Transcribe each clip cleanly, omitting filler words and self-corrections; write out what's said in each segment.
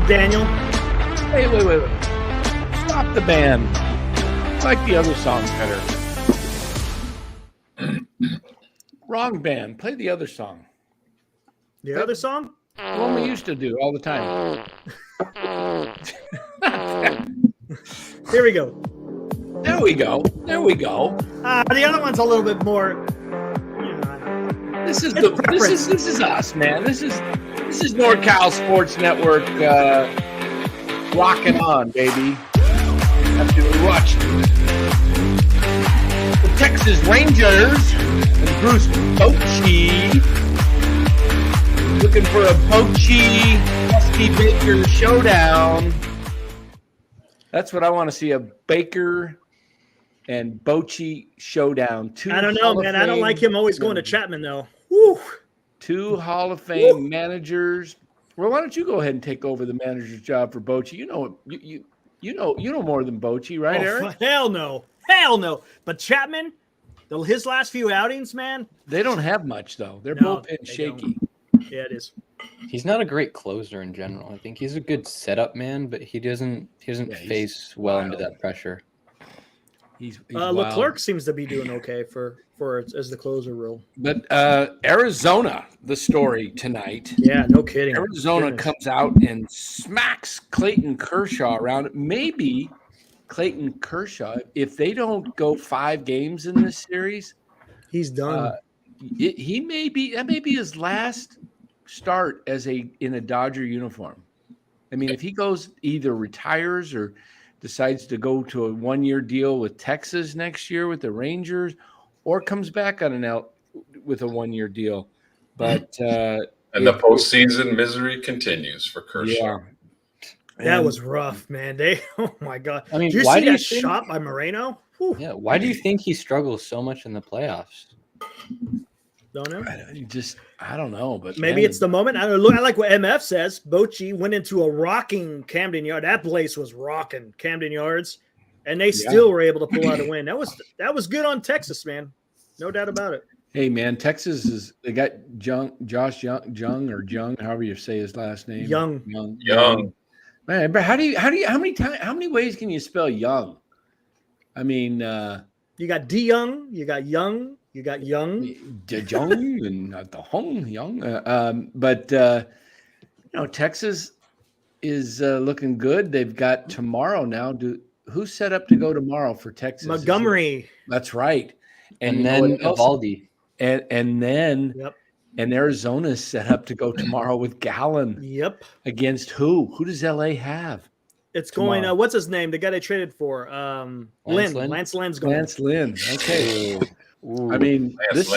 Daniel. Hey, wait. Stop the band. I like the other song better. Wrong band. Play the other song. The other song? The one we used to do all the time. Here we go. There we go. The other one's a little bit more. This is us, man. This is NorCal Sports Network rocking on, baby. After we watched the Texas Rangers and Bruce Bochy looking for a Bochy Husky Baker showdown. That's what I want to see, a Baker and Bochy showdown. I don't know, man. I don't like him always going to Chapman, though. Woo. Two Hall of Fame managers. Well, why don't you go ahead and take over the manager's job for Bochy? You know more than Bochy, right, Eric? Hell no. But Chapman, his last few outings, man. They don't have much though. They're bullpen shaky. Don't. Yeah, it is. He's not a great closer in general. I think he's a good setup man, but he doesn't face well into that pressure. He's Leclerc seems to be doing okay for as the closer role. But Arizona, the story tonight. Yeah, no kidding. Arizona comes out and smacks Clayton Kershaw around. Maybe Clayton Kershaw, if they don't go 5 games in this series, he's done. That may be his last start in a Dodger uniform. I mean, if he goes either retires or decides to go to a 1-year deal with Texas next year with the Rangers, or comes back on with a 1-year deal. But and the postseason misery continues for Kershaw. Yeah. That was rough, man. Oh my God. I mean, did you why see do that you think, shot by Moreno? Whew. Yeah. Why do you think he struggles so much in the playoffs? Don't know. I don't know, but maybe it's the moment. I like what MF says. Bochy went into a rocking Camden Yard. That place was rocking Camden Yards, and they still were able to pull out a win. That was good on Texas, man. No doubt about it. Hey, man, Texas they got Josh Jung, however you say his last name. Young. Man, but how many ways can you spell Young? I mean, you got D Young, you got Young. You got Young, and not the Hong Young, but Texas is looking good. They've got tomorrow now. Who's set up to go tomorrow for Texas? Montgomery. That's right, and then Evaldi, and then and Arizona's set up to go tomorrow with Gallen. Yep. Against who? Who does LA have? It's going. What's his name? The guy they traded for. Lance Lynn's going. Lance Lynn. Okay. Ooh. I mean, this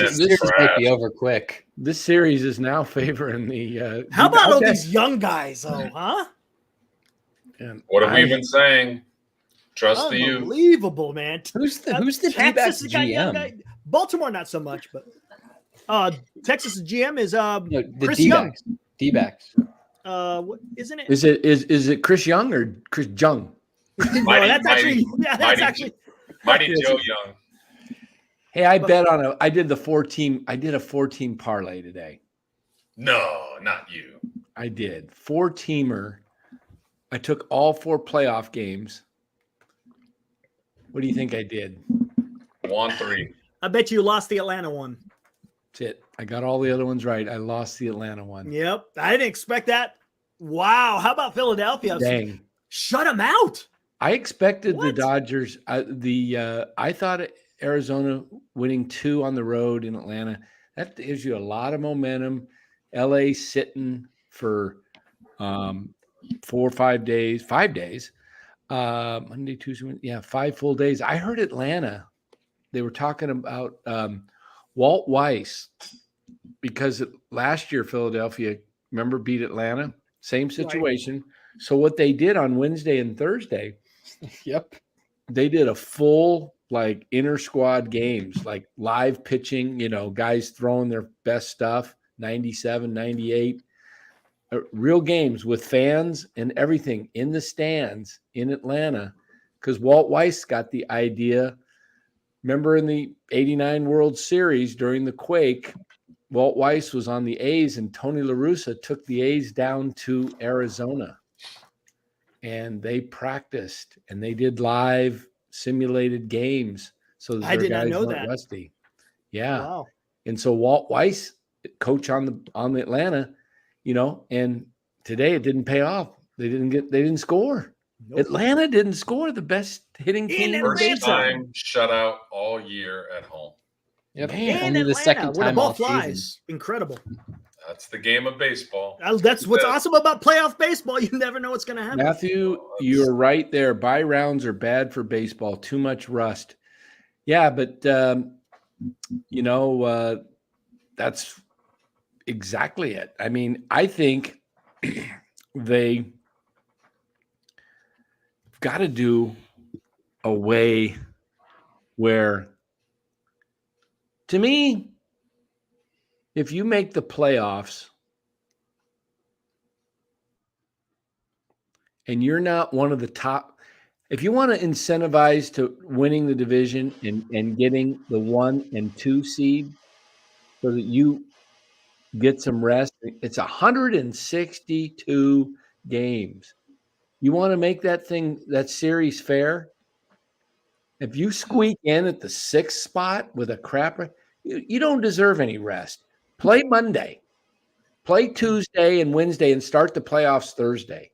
might be over quick. This series is now favoring the. How about all these young guys, though, huh? What have we been saying? Trust the youth. Unbelievable, man. Who's the D-backs GM? Baltimore, not so much, but Texas GM is the Chris D-backs. Young. D-backs. Isn't it? Is it Chris Young or Chris Jung? Mighty Joe Young. Hey, I bet on I did a 4-team parlay today. No, not you. I did 4-teamer. I took all 4 playoff games. What do you think I did? 1-3. I bet you lost the Atlanta one. That's it. I got all the other ones right. I lost the Atlanta one. Yep. I didn't expect that. Wow. How about Philadelphia? Dang. Shut them out. I expected the Dodgers. I thought Arizona winning 2 on the road in Atlanta. That gives you a lot of momentum. LA sitting for 4 or 5 days, 5 days. Monday, Tuesday, 5 full days. I heard Atlanta. They were talking about Walt Weiss, because last year Philadelphia, remember, beat Atlanta. Same situation. Right. So what they did on Wednesday and Thursday, they did a full like inter squad games, like live pitching, guys throwing their best stuff, 97, 98, real games with fans and everything in the stands in Atlanta, because Walt Weiss got the idea. Remember in the 89 World Series during the quake, Walt Weiss was on the A's and Tony La Russa took the A's down to Arizona. And they practiced and they did live simulated games so that their guys weren't rusty. Yeah. Wow. And so Walt Weiss, coach on the Atlanta, and today it didn't pay off. They didn't score. Nope. Atlanta didn't score. The best hitting team in first time shutout all year at home. Yep. Man, only the second time the ball flies. Season. Incredible. That's the game of baseball. That's what's awesome about playoff baseball. You never know what's going to happen. Matthew, you're right there. Bye rounds are bad for baseball. Too much rust. Yeah, but that's exactly it. I mean, I think they got to do a way where, to me, if you make the playoffs and you're not one of the top, if you want to incentivize to winning the division and getting the 1 and 2 seed so that you get some rest, it's 162 games. You want to make that series fair? If you squeak in at the 6th spot with a crapper, you don't deserve any rest. Play Monday, play Tuesday and Wednesday, and start the playoffs Thursday.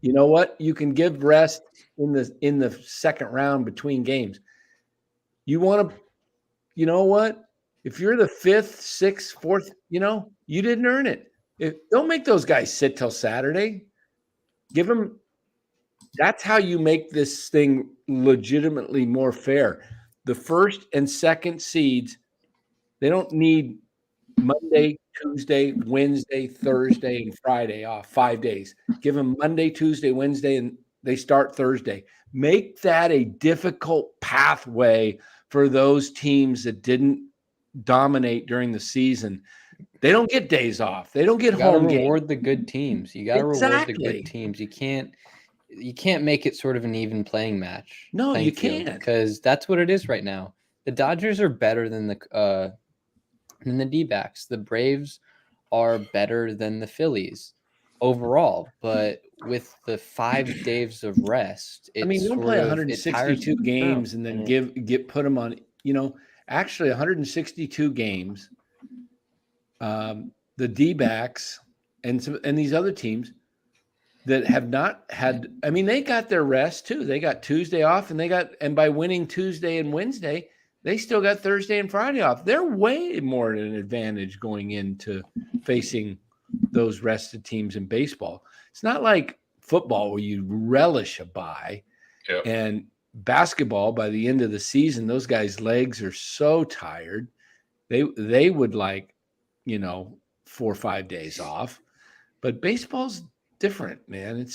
You know what? You can give rest in the second round between games. You want to, you know what? If you're the 5th, 6th, 4th, you didn't earn it. Don't make those guys sit till Saturday. Give them. That's how you make this thing legitimately more fair. The 1st and 2nd seeds, they don't need Monday, Tuesday, Wednesday, Thursday, and Friday off, 5 days. Give them Monday, Tuesday, Wednesday, and they start Thursday. Make that a difficult pathway for those teams that didn't dominate during the season. They don't get days off. They don't get home games. Reward the good teams. You got to reward the good teams. You can't make it sort of an even playing match. No, you can't, because that's what it is right now. The Dodgers are better than the D-backs. The Braves are better than the Phillies overall, but with the 5 days of rest, don't play 162 games and then put them on. Actually, 162 games. The D-backs and these other teams that have not had, they got their rest too. They got Tuesday off, and by winning Tuesday and Wednesday, they still got Thursday and Friday off. They're way more at an advantage going into facing those rested teams in baseball. It's not like football where you relish a bye. Yep. And basketball, by the end of the season, those guys' legs are so tired. They would like, 4 or 5 days off. But baseball's different, man. It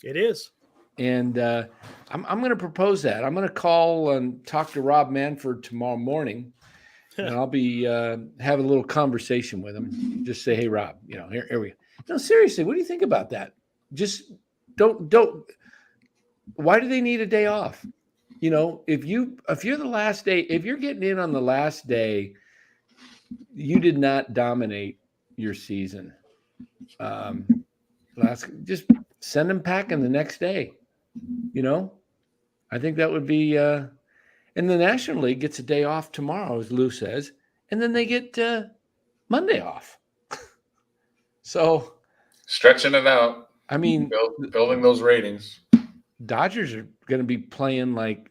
is. And I'm going to propose that. I'm going to call and talk to Rob Manford tomorrow morning, and I'll be having a little conversation with him. Just say, "Hey, Rob, here we go." No, seriously, what do you think about that? Just don't. Why do they need a day off? If you're the last day, if you're getting in on the last day, you did not dominate your season. Just send them packing the next day. I think that would be and the National League gets a day off tomorrow, as Lou says, and then they get Monday off. So stretching it out. Building those ratings. Dodgers are going to be playing like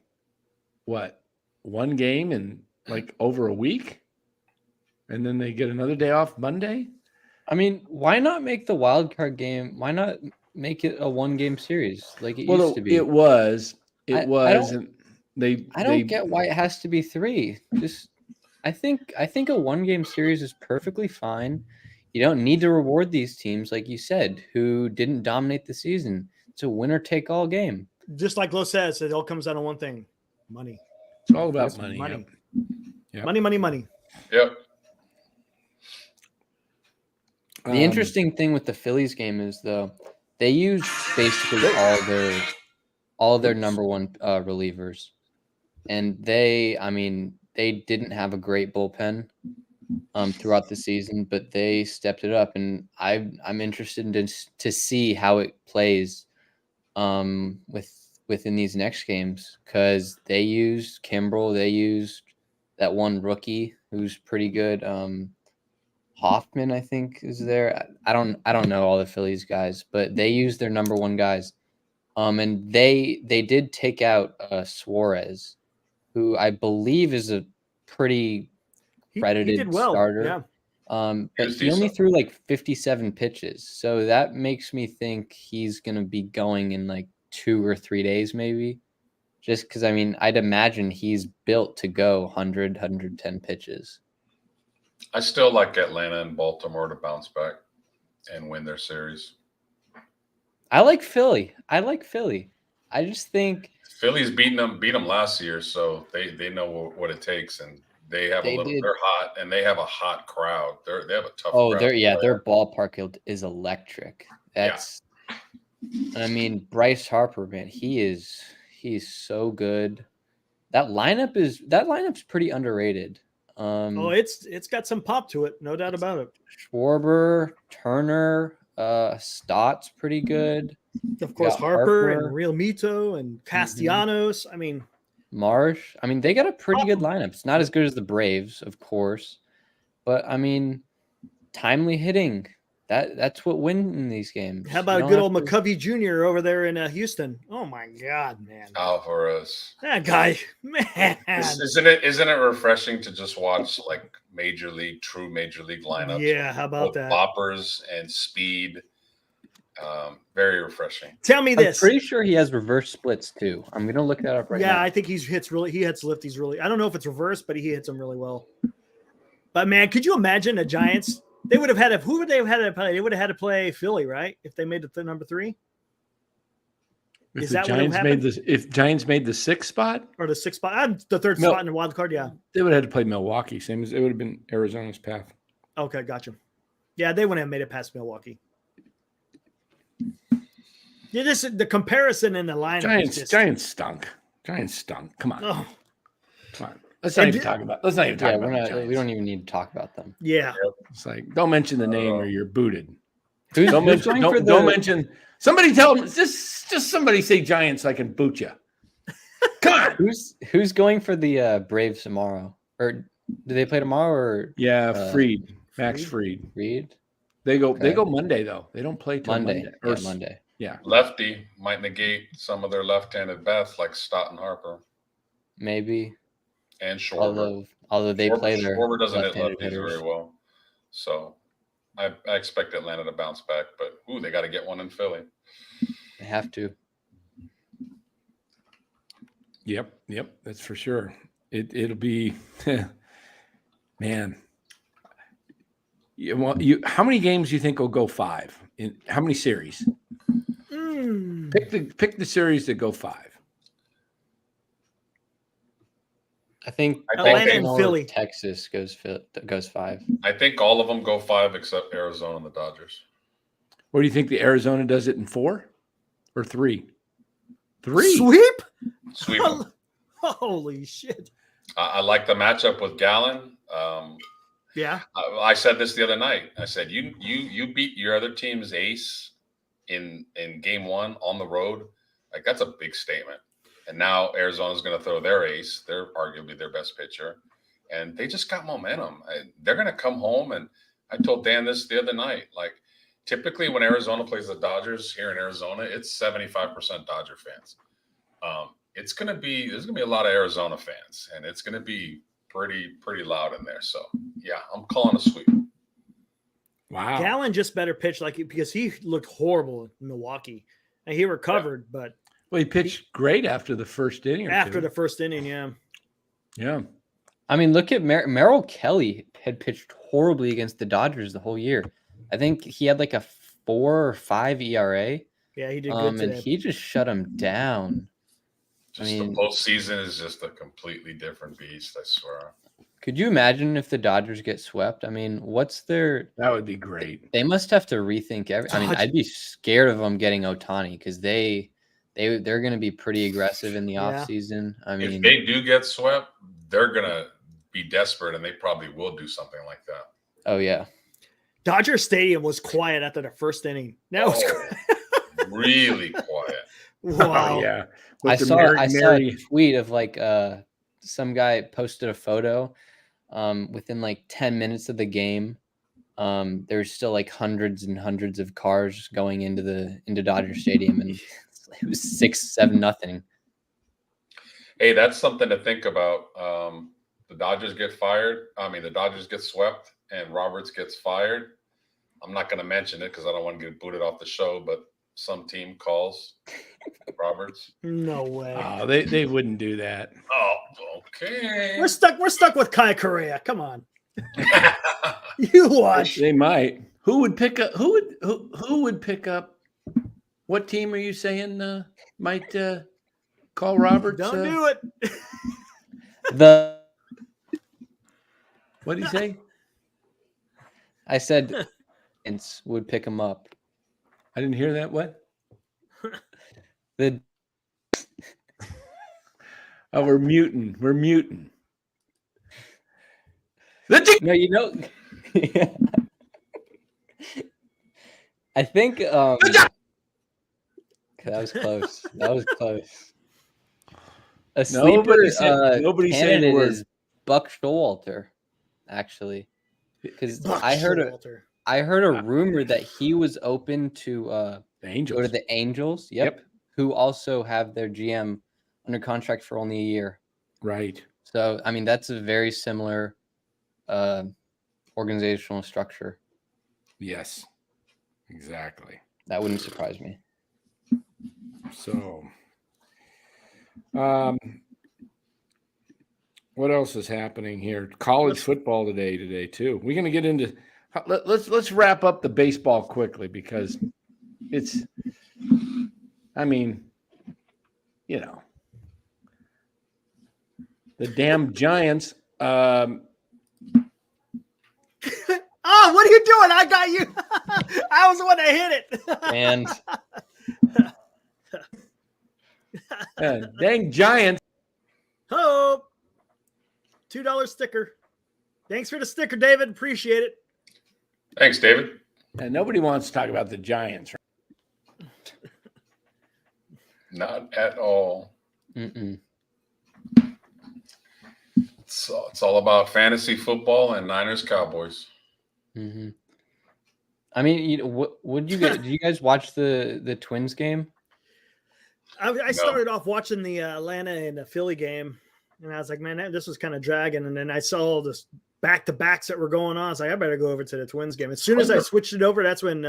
what? one game in like over a week, and then they get another day off Monday. I mean, why not make the wild card game? Why not make it a 1-game series like it used to be? It was. I And I don't get why it has to be 3. Just I think a 1-game series is perfectly fine. You don't need to reward these teams, like you said, who didn't dominate the season. It's a winner take all game. Just like Lo says, it all comes down to one thing: money. It's all about It's money. money. Yep. Money. Yep. The interesting thing with the Phillies game is, though, they used basically all their number one relievers, and they didn't have a great bullpen throughout the season, but they stepped it up, and I'm interested to see how it plays within these next games, because they used Kimbrel, they used that one rookie who's pretty good. Hoffman, I think, is there. I don't know all the Phillies guys, but they used their number one guys. And they did take out Suarez, who I believe is a pretty credited he did well. starter. Yeah. But he only threw like 57 pitches. So that makes me think he's going to be going in like 2 or 3 days, maybe. Just because, I mean, I'd imagine he's built to go 100, 110 pitches. I still like Atlanta and Baltimore to bounce back and win their series. I like Philly. I just think Philly's beat them last year, so they know what it takes, and they're hot, and they have a hot crowd. They have a tough crowd. Their ballpark is electric. I mean, Bryce Harper, man, he's so good. That lineup's pretty underrated. It's got some pop to it, no doubt about it. Schwarber, Turner, Stott's pretty good. Of course, Harper and Real Mito and Castellanos. I mean, Marsh. I mean, they got a pretty good lineup. It's not as good as the Braves, of course, but I mean, timely hitting. That's what wins these games. How about good old McCovey Jr. over there in Houston? Oh my God, man! Alvarez, that guy, man. Isn't it refreshing to just watch like true major league lineups? Yeah, how about that? Boppers and speed. Very refreshing. Tell me this. I'm pretty sure he has reverse splits too. I'm gonna look that up right now. Yeah, I think he hits lefties really. I don't know if it's reverse, but he hits them really well. But man, could you imagine the Giants? They would have had who would they have had to play? They would have had to play Philly, right? If they made it to number 3. If Giants made the 6th spot or the 6th spot, the 3rd spot in the wild card, yeah, they would have had to play Milwaukee. Same as it would have been Arizona's path. Okay, gotcha. Yeah, they wouldn't have made it past Milwaukee. Yeah, the comparison in the lineup. Giants stunk. Come on. Oh. Come on. Let's not even talk about the Giants. We don't even need to talk about them. Yeah. It's like, don't mention the name or you're booted. Don't mention. Somebody tell them. Just somebody say Giants so I can boot you. Come on. Who's going for the Braves tomorrow? Or do they play tomorrow? Or Fried. Max Fried. Fried. They go Monday though. They don't play till Monday. Monday. Yeah. Lefty might negate some of their left-handed bats like Stott and Harper. Maybe. And Schwarber. Although they play their Schwarber doesn't hit lefties hitters very well. So I expect Atlanta to bounce back, but they got to get one in Philly. They have to. Yep, that's for sure. It'll be man. How many games do you think will go 5? In how many series? Pick the series that go 5. I think Atlanta and Philly. Texas goes 5. I think all of them go 5 except Arizona and the Dodgers. What do you think? The Arizona does it in 4 or 3? 3 sweep them. Holy shit! I like the matchup with Gallen. Yeah, I said this the other night. I said you beat your other team's ace in game 1 on the road. Like that's a big statement. And now Arizona's going to throw their ace. They're arguably their best pitcher. And they just got momentum. They're going to come home. And I told Dan this the other night. Like, typically when Arizona plays the Dodgers here in Arizona, it's 75% Dodger fans. there's gonna be a lot of Arizona fans, and it's gonna be pretty loud in there. So yeah, I'm calling a sweep. Wow. Gallen just better pitch because he looked horrible in Milwaukee. And he recovered, but Well, he pitched great after the first inning. after the first inning, yeah. I mean, look at Merrill Kelly had pitched horribly against the Dodgers the whole year. I think he had like a 4 or 5 ERA. Yeah, he did good today. And he just shut him down. Just the postseason is just a completely different beast, I swear. Could you imagine if the Dodgers get swept? I mean, that would be great. They must have to rethink I mean, I'd be scared of them getting Ohtani because they're going to be pretty aggressive in the offseason. I mean, if they do get swept, they're going to be desperate, and they probably will do something like that. Oh, yeah. Dodger Stadium was quiet after the first inning. That was really quiet. Wow. Oh, yeah. I saw a tweet of like some guy posted a photo within like 10 minutes of the game. There's still like hundreds and hundreds of cars going into Dodger Stadium, and it was 6-7-0. Hey, that's something to think about. The Dodgers get swept and Roberts gets fired. I'm not going to mention it because I don't want to get booted off the show, but some team calls Roberts. No way. Oh, they wouldn't do that. Oh, okay. We're stuck with Kai Correa. Come on. You watch. They might. Who would pick up? Who would pick up? What team are you saying might call Roberts? Don't do it. What did he say? I said Vince would pick him up. I didn't hear that. What? The we're muting. We're muting. No, you know. I think that was close. That was close. A sleeper nobody said candidate a word. is Buck Showalter, actually, because I heard a rumor that he was open to the Angels. go to the Angels. Yep. Who also have their GM under contract for only a year. Right. So I mean that's a very similar organizational structure. Yes. Exactly. That wouldn't surprise me. So, what else is happening here? College football today too. We're going to get into. Let's wrap up the baseball quickly because it's. I mean, you know, the damn Giants. Oh, what are you doing? I got you. I was the one that hit it. And dang Giants. Oh, $2 sticker. Thanks for the sticker, David. Appreciate it. Thanks, David. And nobody wants to talk about the Giants, right? Not at all. Mm-mm. It's all about fantasy football and Niners Cowboys. Mm-hmm. I mean, you know, what did you guys watch the Twins game? I started off watching the Atlanta and the Philly game, and I was like, man, this was kind of dragging. And then I saw all this back-to-backs that were going on. I was like, I better go over to the Twins game. As soon as I switched it over, that's when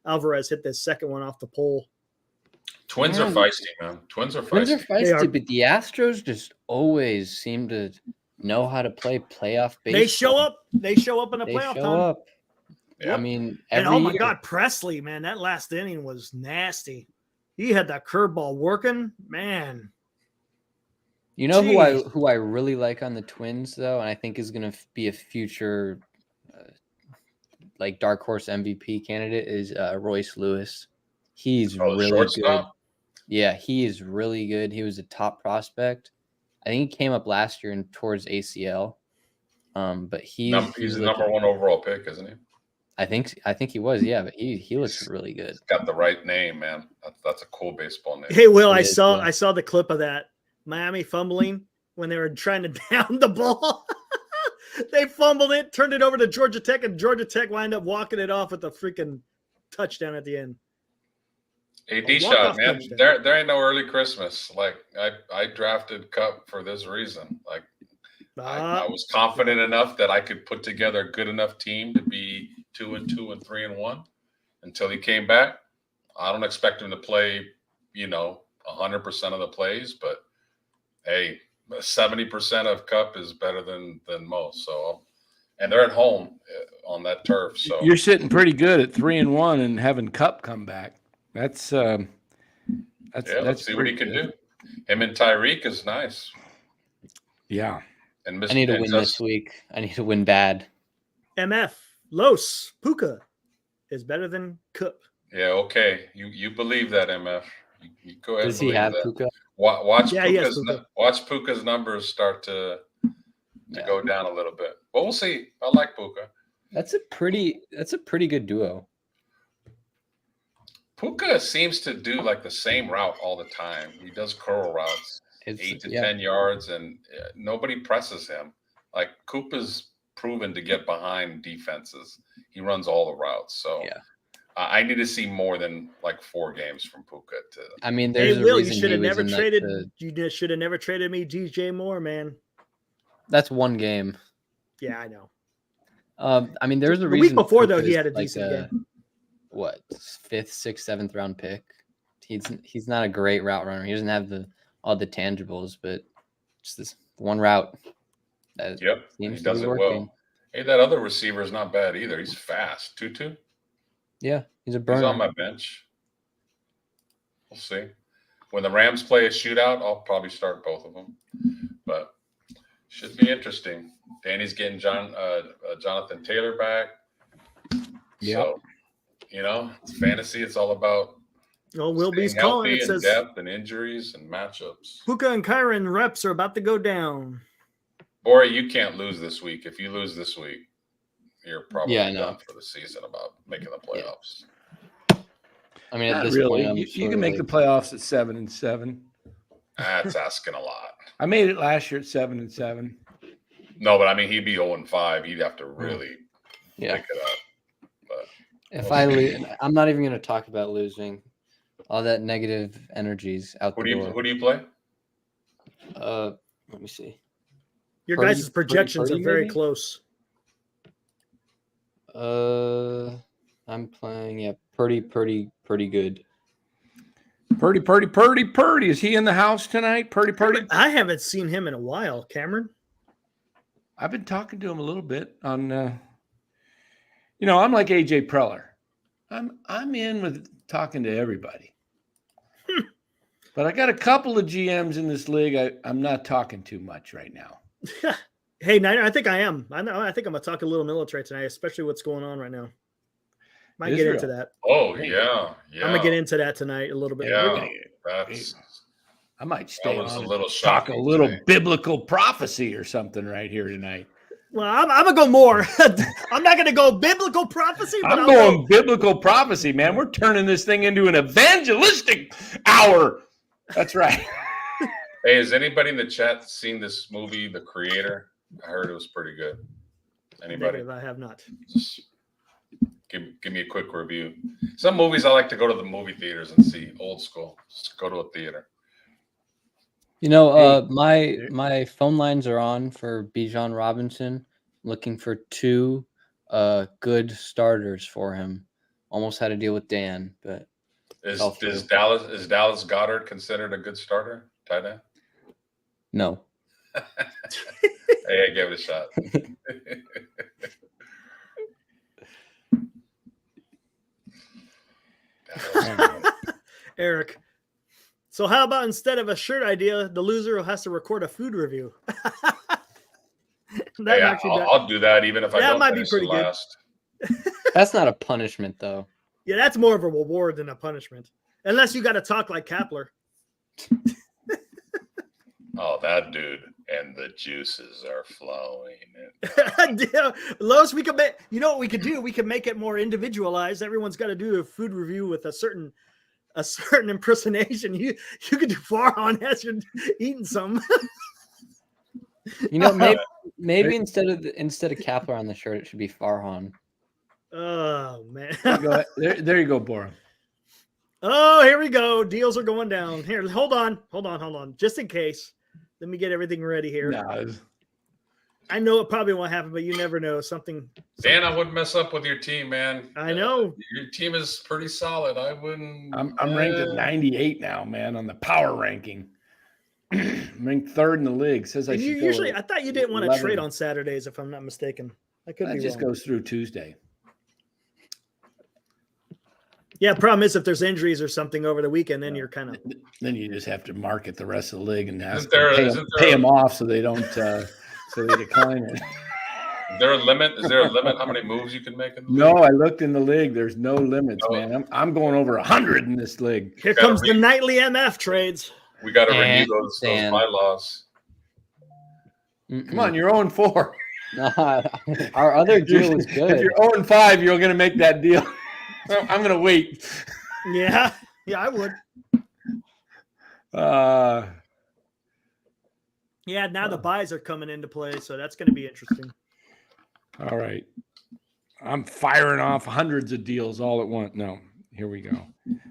Alvarez hit the second one off the pole. Twins are feisty, man. Twins are Twins are feisty. feisty, but the Astros just always seem to know how to play playoff baseball. They show up. They show up in the playoff show time. up. Yep. I mean, And every oh my year. God, Presley, man, that last inning was nasty. He had that curveball working, man. You know who I really like on the Twins though, and I think is going to be a future like dark horse MVP candidate is Royce Lewis. He's really shortstop? good. Yeah, he is really good. He was a top prospect. I think he came up last year and towards ACL. But he's the number one overall pick, isn't he? I think he was, yeah, but he looks really good. He's got the right name, man. That's a cool baseball name. Hey, Will, I is, saw the clip of that Miami fumbling when they were trying to down the ball. They fumbled it, turned it over to Georgia Tech, and Georgia Tech wound up walking it off with a freaking touchdown at the end. Hey, A D-Shot, walk-off man, touchdown. there ain't no early Christmas. Like I drafted Cup for this reason. Like I was confident enough that I could put together a good enough team to be 2-2 and 3-1 until he came back. I don't expect him to play, 100% of the plays, but hey, 70% of Cup is better than most. So, and they're at home on that turf. So You're sitting pretty good at 3-1 and having Cup come back. Let's see what he can do. Him and Tyreek is nice. Yeah. And I need to win this week. I need to win bad. MF Los Puka is better than Cup. Yeah, okay. You believe that, MF. You go ahead. Does he have that. Puka? Watch Puka. Watch Puka's numbers start to go down a little bit. But we'll see. I like Puka. That's a pretty good duo. Puka seems to do like the same route all the time. He does curl routes, 8 to 10 yards, and nobody presses him. Like Koopa's proven to get behind defenses. He runs all the routes. So I need to see more than like 4 games from Puka. I mean, there's hey, Will, you should have never traded. You should have never traded me DJ Moore, man. That's one game. Yeah, I know. I mean, there's a reason. The week before, though, he had a decent game. What, 5th, 6th, 7th round pick? He's not a great route runner. He doesn't have all the tangibles, but just this one route. He does it well. Hey, that other receiver is not bad either. He's fast. Tutu. Yeah, he's a burner. He's on my bench. We'll see. When the Rams play a shootout, I'll probably start both of them. But should be interesting. Danny's getting Jonathan Taylor back. Yeah. So, it's fantasy. It's all about Wilby's calling. It says depth and injuries and matchups. Puka and Kyron reps are about to go down. Bori, you can't lose this week. If you lose this week, you're probably done for the season about making the playoffs. I mean, at this really. point, you can make the playoffs at 7-7. That's asking a lot. I made it last year at 7-7. No, but I mean, he'd be 0-5. He'd have to really pick it up. But if I lose, I'm not even going to talk about losing. All that negative energy's out the door. Who do you play? Let me see. Your guys' projections are very close. I'm playing pretty good. Purdy. Is he in the house tonight? Purdy. I haven't seen him in a while, Cameron. I've been talking to him a little bit on I'm like AJ Preller. I'm in with talking to everybody. But I got a couple of GMs in this league I'm not talking too much right now. Hey, Niner, I think I am. I think I'm going to talk a little military tonight, especially what's going on right now. Might get into that. Oh, yeah. I'm going to get into that tonight a little bit. Yeah, I might stay on and talk a little biblical prophecy or something right here tonight. Well, I'm going to go more. I'm not going to go biblical prophecy. But I'm going biblical prophecy, man. We're turning this thing into an evangelistic hour. That's right. Hey, has anybody in the chat seen this movie, The Creator? I heard it was pretty good. Anybody? Negative, I have not. Just give me a quick review. Some movies I like to go to the movie theaters and see, old school. Just go to a theater. My phone lines are on for Bijan Robinson. Looking for 2 good starters for him. Almost had to deal with Dan, but is Dallas Goedert considered a good starter? Tight end? No. Hey, I gave it a shot. Eric. So how about instead of a shirt idea, the loser has to record a food review? I'll do that even if I don't might finish be pretty the last. That's not a punishment, though. Yeah, that's more of a reward than a punishment. Unless you got to talk like Kapler. Oh, that dude. And the juices are flowing. Lois, we could make, what we could do? We could make it more individualized. Everyone's got to do a food review with a certain impersonation. You could do Farhan as you're eating some. Maybe instead of Kapler on the shirt, it should be Farhan. Oh man! There you go, Bora. Oh, here we go. Deals are going down. Here, hold on. Just in case. Let me get everything ready here. No, I know it probably won't happen, but you never know. Something. Dan, I wouldn't mess up with your team, man. I know. Your team is pretty solid. I wouldn't. I'm ranked at 98 now, man, on the power ranking. Ranked third in the league. Says I And should you go usually, I thought you didn't want to 11. trade on Saturdays, if I'm not mistaken. I could That be just wrong. goes through Tuesday. Yeah, problem is if there's injuries or something over the weekend, then you're kind of. Then you just have to market the rest of the league and have Isn't there- to isn't pay there- them off so they don't so they decline it. Is there a limit? Is there a limit how many moves you can make in the No, league? I looked in the league. There's no limits, No. man. I'm going over 100 in this league. Here comes the nightly MF trades. We got to renew And those Dan. bylaws. Come on, you're 0-4. Our other deal was If good. you're 0-5, you're going to make that deal. I'm going to wait. Yeah, I would. Yeah, now the buys are coming into play, so that's going to be interesting. All right. I'm firing off hundreds of deals all at once. No, here we go.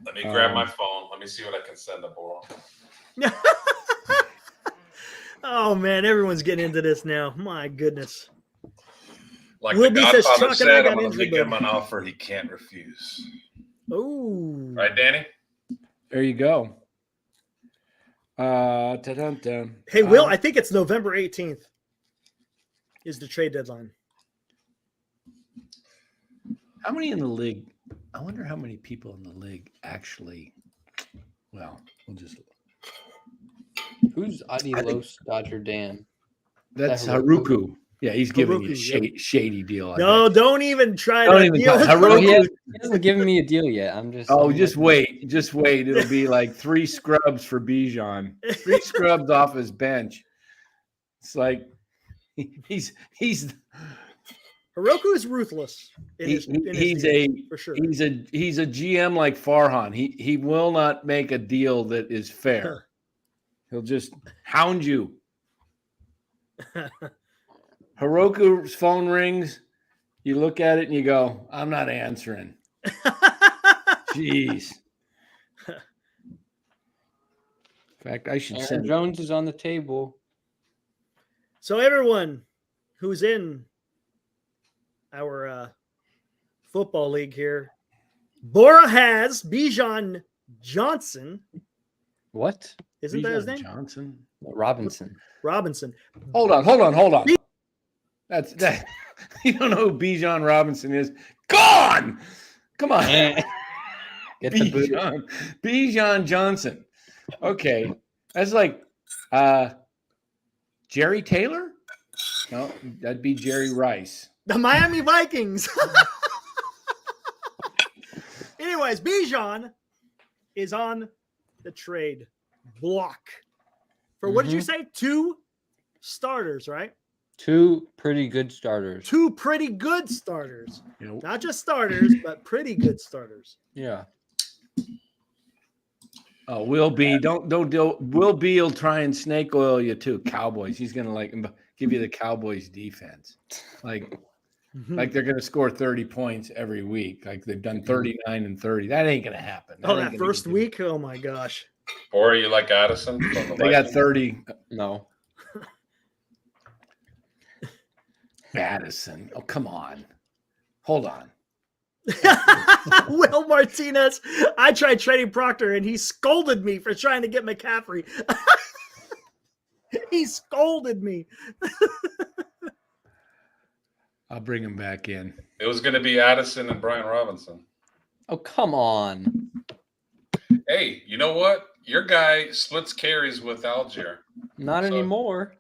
Let me grab my phone. Let me see what I can send to Boro. Oh man, everyone's getting into this now. My goodness. Like Will the B says, Godfather "Chuck and I said, got I'm going to injured, make him but-" an offer he can't refuse. Oh. Right, Danny? There you go. Ta-dun-dun. Hey, Will, I think it's November 18th is the trade deadline. How many in the league? I wonder how many people in the league actually. Well, we'll just. Who's Adilos Dodger Dan? That's Haruku. Haruku. Yeah, he's giving you a Haruku, shady deal. I No, bet. don't even try Don't to even deal with Haruku. He hasn't given me a deal yet. I'm Just wait. Just wait. It'll be like 3 scrubs for Bijan. 3 scrubs off his bench. It's like he's Hiroku is ruthless. In his he's deals, for sure. He's a GM like Farhan. He will not make a deal that is fair. He'll just hound you. Hiroku's phone rings. You look at it and you go, I'm not answering. Jeez. In fact, I should Aaron send Jones is on the table. So everyone who's in our football league here, Bora has Bijan Johnson. What? Isn't that his Bijan name? Johnson. Robinson. Robinson. Hold on. That's that. You don't know who Bijan Robinson is? Gone. Come on. Get the boot. Bijan Johnson. Okay. That's like Jerry Taylor? No, that'd be Jerry Rice. The Miami Vikings. Anyways, Bijan is on the trade block. For what did you say? 2 starters, right? 2 pretty good starters. 2 pretty good starters. You know, Not just starters, but pretty good starters. Yeah. oh, Will B. Don't do. Will B. will try and snake oil you too. Cowboys. He's gonna give you the Cowboys defense, like they're gonna score 30 points every week. Like they've done 39 and 30. That ain't gonna happen. That first week? Oh my gosh. Or you like Addison? From the They got Vikings? 30. No. Addison. Oh, come on. Hold on. Will Martinez. I tried trading Proctor and he scolded me for trying to get McCaffrey. He scolded me. I'll bring him back in. It was going to be Addison and Brian Robinson. Oh, come on. Hey, you know what? Your guy splits carries with Algier. Not So- anymore.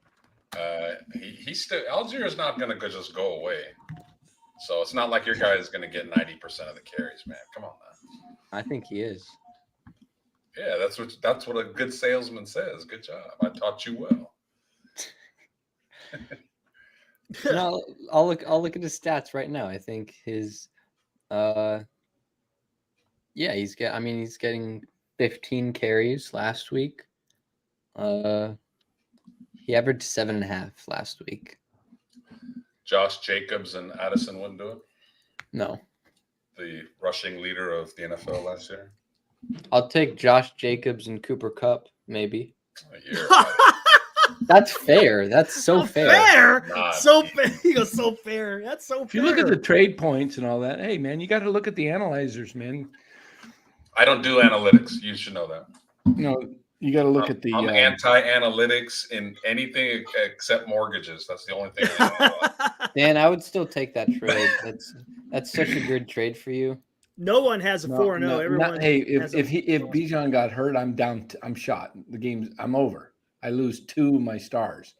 He's still Algier is not going to just go away. So it's not like your guy is going to get 90% of the carries, man. Come on, man. I think he is. Yeah, that's what a good salesman says. Good job. I taught you well. No, I'll look at his stats right now. I think his he's getting 15 carries last week. He averaged 7.5 last week. Josh Jacobs and Addison wouldn't do it. No. The rushing leader of the NFL last year. I'll take Josh Jacobs and Cooper Kupp, maybe. You're That's fair. That's so fair. Not. So fair. He goes so fair. That's so If fair. you look at the trade points and all that, hey man, you got to look at the analyzers, man. I don't do analytics. You should know that. No, you got to look at the. I'm anti-analytics in anything except mortgages. That's the only thing I know about. Dan, I would still take that trade. That's such a good trade for you. No one has a 4-0. Everyone. Hey, has if Bijan got hurt, I'm down. I'm shot. The game's. I'm over. I lose 2 of my stars.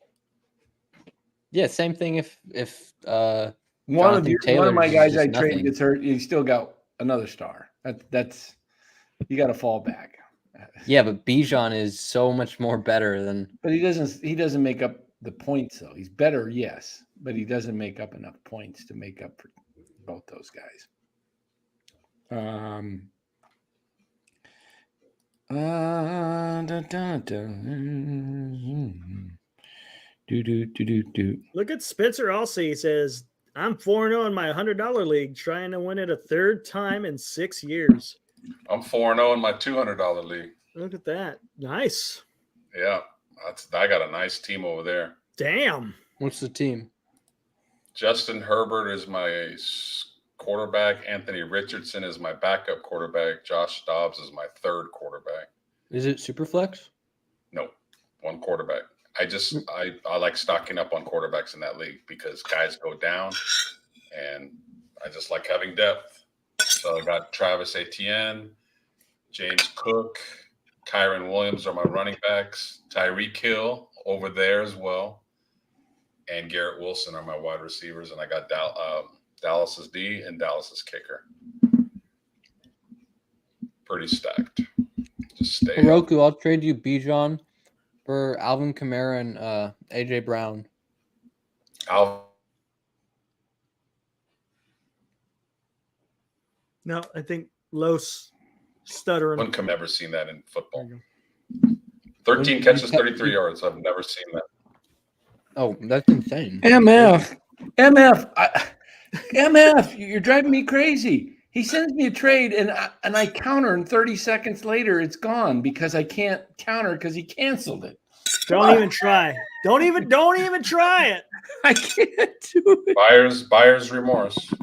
Yeah, same thing. If One of my Taylor's guys just I traded nothing. gets hurt, you still got another star. That's you got to fall back. Yeah, but Bijan is so much more better than. But he doesn't make up the points though. He's better, yes, but he doesn't make up enough points to make up for both those guys. Look at Spencer Alsey. He says, I'm 4-0 in my $100 league, trying to win it a third time in 6 years. I'm 4-0 in my $200 league. Look at that. Nice. Yeah, I got a nice team over there. Damn. What's the team? Justin Herbert is my quarterback. Anthony Richardson is my backup quarterback. Josh Dobbs is my third quarterback. Is it Superflex? No, one quarterback. I like stocking up on quarterbacks in that league because guys go down, and I just like having depth. So I got Travis Etienne, James Cook, Kyron Williams are my running backs. Tyreek Hill over there as well, and Garrett Wilson are my wide receivers. And I got Dallas's D and Dallas's kicker. Pretty stacked. Just stay. Roku, I'll trade you Bijan for Alvin Kamara and AJ Brown. No, I think Los stuttering. I've never seen that in football. 13 catches, 33 yards. I've never seen that. Oh, that's insane. MF, you're driving me crazy. He sends me a trade, and I counter, and 30 seconds later, it's gone because I can't counter because he canceled it. Don't even try. Don't even try it. I can't do it. Buyer's remorse.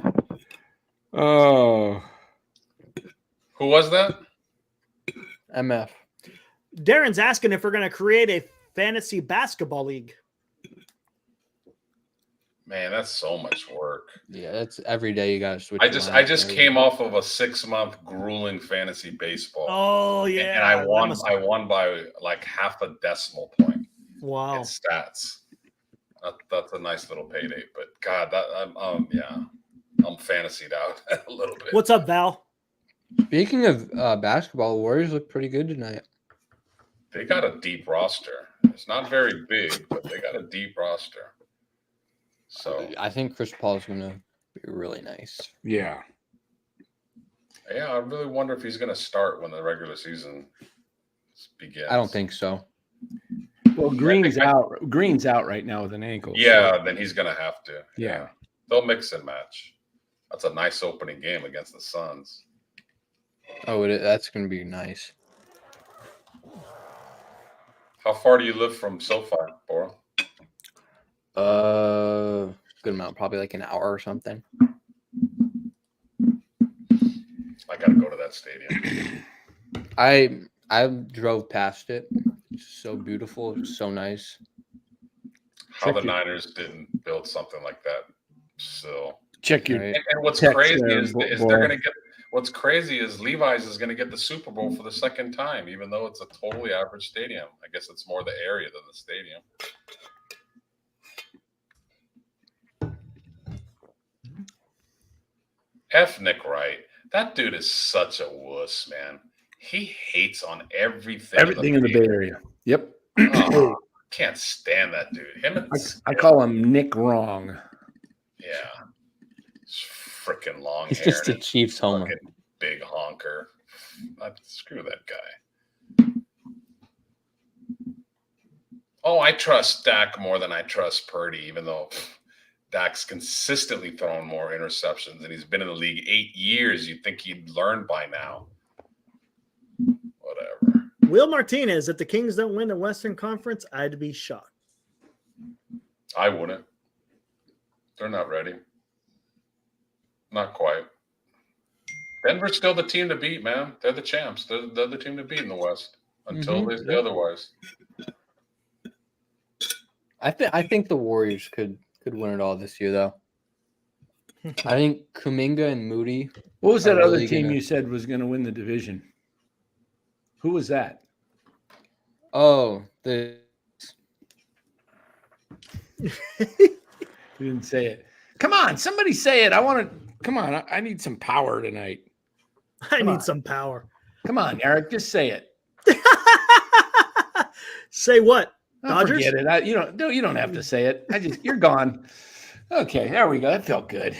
Oh. Who was that? MF. Darren's asking if we're going to create a fantasy basketball league. Man, that's so much work. Yeah, that's every day you gotta switch. I just came off of a 6-month grueling fantasy baseball. Oh yeah, and I won by like half a decimal point. Wow. In stats. That's a nice little payday, but God, I'm fantasied out a little bit. What's up, Val? Speaking of basketball, the Warriors look pretty good tonight. They got a deep roster. It's not very big, but they got a deep roster. So I think Chris Paul is going to be really nice. Yeah. Yeah, I really wonder if he's going to start when the regular season begins. I don't think so. Well, Green's out. Green's out right now with an ankle. Yeah, then he's going to have to. Yeah. They'll mix and match. That's a nice opening game against the Suns. Oh, that's going to be nice. How far do you live from SoFi, Bora? Good amount, probably like an hour or something. I gotta go to that stadium. I drove past it. It's so beautiful. It's so nice. How the Niners didn't build something like that. So check your. And what's crazy is they're gonna get. What's crazy is Levi's is gonna get the Super Bowl for the second time, even though it's a totally average stadium. I guess it's more the area than the stadium. F. Nick Wright. That dude is such a wuss, man. He hates on everything. Everything in the Bay Area. Yep. Oh, can't stand that dude. I call him Nick Wrong. Yeah. Freaking long He's hair. just a Chiefs homer. Big honker. Screw that guy. Oh, I trust Dak more than I trust Purdy, even though Dak's consistently thrown more interceptions, and he's been in the league 8 years. You'd think he'd learn by now. Will Martinez, if the Kings don't win the Western Conference, I'd be shocked. I wouldn't. They're not ready. Not quite. Denver's still the team to beat, man. They're the champs. They're the team to beat in the West until they say otherwise. I think the Warriors could win it all this year, though. I think Kuminga and Moody. What was that other really team gonna- you said was going to win the division? Who was that? Oh, the You didn't say it. Come on, somebody say it. I want to. Come on, I need some power tonight. I Come need on. some power. Come on, Eric, just say it. Say what? Oh, Dodgers? forget it. You don't have to say it. You're gone. Okay, there we go. That felt good.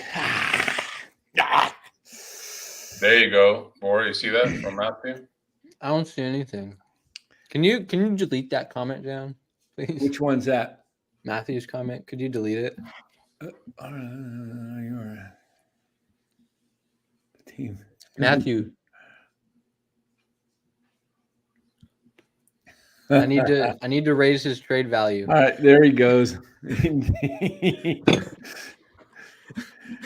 There you go, Boy. You see that from Matthew? I don't see anything. Can you delete that comment down, please? Which one's that? Matthew's comment. Could you delete it? You're the team. Matthew. I need to raise his trade value. All right, there he goes.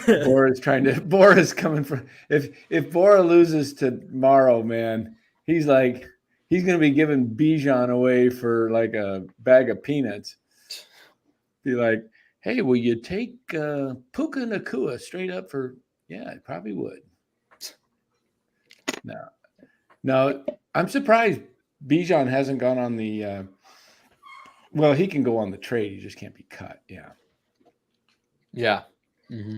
Bora's coming from if Bora loses tomorrow, man, he's gonna be giving Bijan away for like a bag of peanuts. Be like, hey, will you take Puka Nakua straight up for I probably would. No, I'm surprised Bijan hasn't gone on the well, he can go on the trade, he just can't be cut. Yeah. Mm-hmm.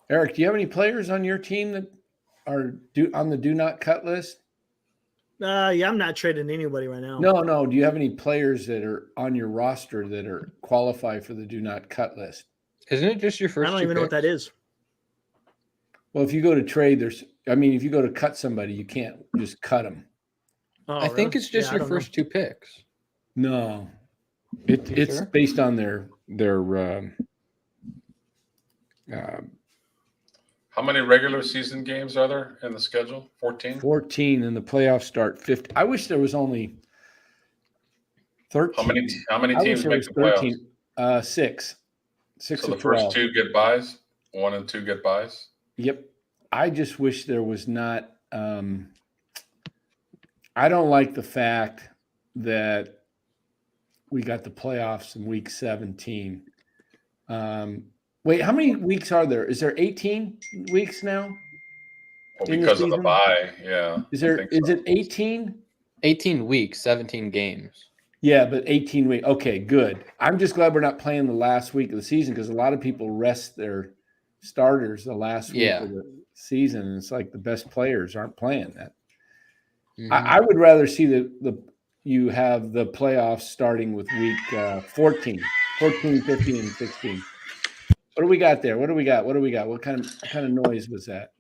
Eric, do you have any players on your team that are on the do not cut list? Yeah, I'm not trading anybody right now. No. Do you have any players that are on your roster that are qualify for the do not cut list? Isn't it just your first? I don't even know what that is. Well, if you go to trade, if you go to cut somebody, you can't just cut them. Oh, I think really? it's just Yeah, I your don't first 2 picks. No, it's sure? based on their How many regular season games are there in the schedule? 14? 14, and the playoffs start 50. I wish there was only 13. How many I wish teams there make was the playoffs? 13. 6. 6 So to the 12. first 2 get buys, 1 and 2 get buys. Yep. I just wish there was not I don't like the fact that we got the playoffs in week 17. Wait, how many weeks are there? Is there 18 weeks now? Well, In the because of the season? bye, yeah. Is I there think is so. it 18? 18 weeks, 17 games. Yeah, but 18 weeks. Okay, good. I'm just glad we're not playing the last week of the season because a lot of people rest their starters the last week of the season. And it's like the best players aren't playing that. Mhm. I would rather see you have the playoffs starting with week 14, 15, and 16. What do we got there? What do we got? What kind of noise was that?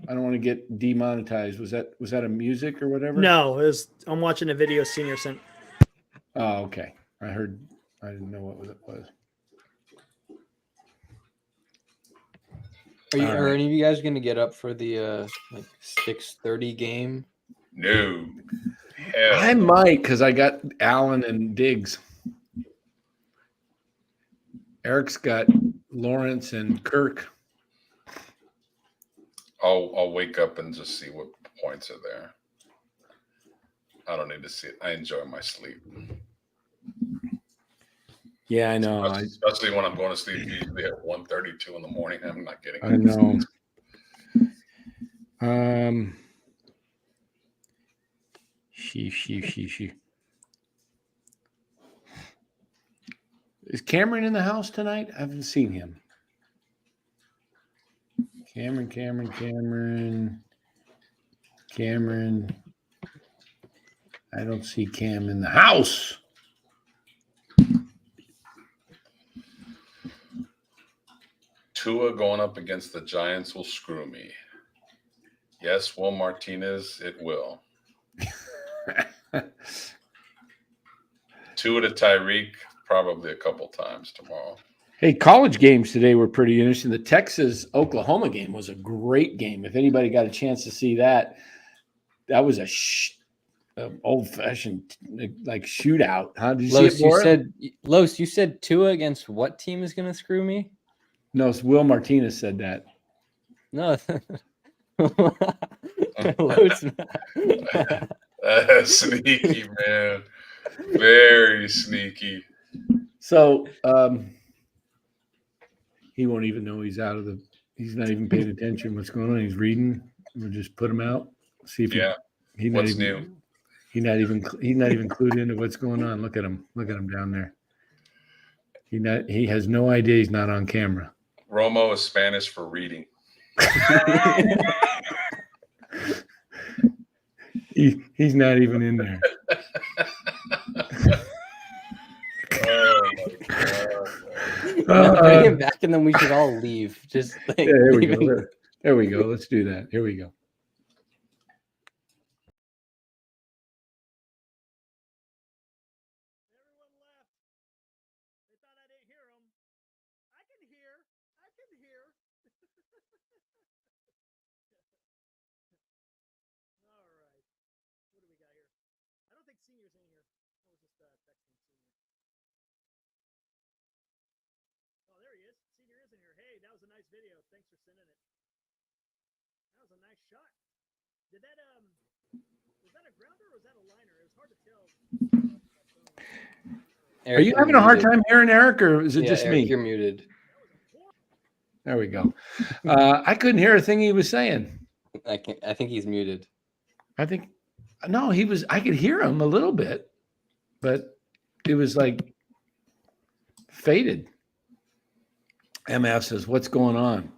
I don't want to get demonetized. Was that a music or whatever? No, I'm watching a video Senior sent. Oh, okay. I didn't know what it was. Are any of you guys going to get up for the 6:30 game? No. Hell. I might because I got Allen and Diggs. Eric's got Lawrence and Kirk. I'll wake up and just see what points are there. I don't need to see it. I enjoy my sleep. Yeah, I know. Especially when I'm going to sleep usually at 1:32 in the morning. I'm not getting I know. She. Is Cameron in the house tonight? I haven't seen him. Cameron. I don't see Cam in the house. Tua going up against the Giants will screw me. Yes, Will Martinez, it will. Tua to Tyreek, probably a couple times tomorrow. Hey, college games today were pretty interesting. The Texas-Oklahoma game was a great game. If anybody got a chance to see that, that was a old-fashioned like shootout. Huh? Did you Los, see it, Bora? You said Tua against what team is going to screw me? No, it's Will Martinez said that. No. Los. Sneaky, man. Very sneaky. So he won't even know he's out of the. He's not even paying attention what's going on. He's reading. We'll just put him out. See if he What's even, new? He's not even clued into what's going on. Look at him. Look at him down there. He has no idea he's not on camera. Romo is Spanish for reading. He's not even in there. Oh my God. Bring him back, and then we should all leave. Just like, Yeah, there we go. There we go. Let's do that. Here we go. Everyone left. They thought I didn't hear them. I can hear. I can hear. All right. What do we got here? I don't think Senior's in here. I was just texting Senior. Oh, there he is. Senior is in here. Hey, that was a nice video. Thanks for sending it. That was a nice shot. Did that was that a grounder or was that a liner? It was hard to tell. Are you having a hard time hearing Eric, or is it just Eric, me? You're muted. There we go. I couldn't hear a thing he was saying. I think he's muted. I think no, he was. I could hear him a little bit, but it was like faded. MF says, "What's going on?"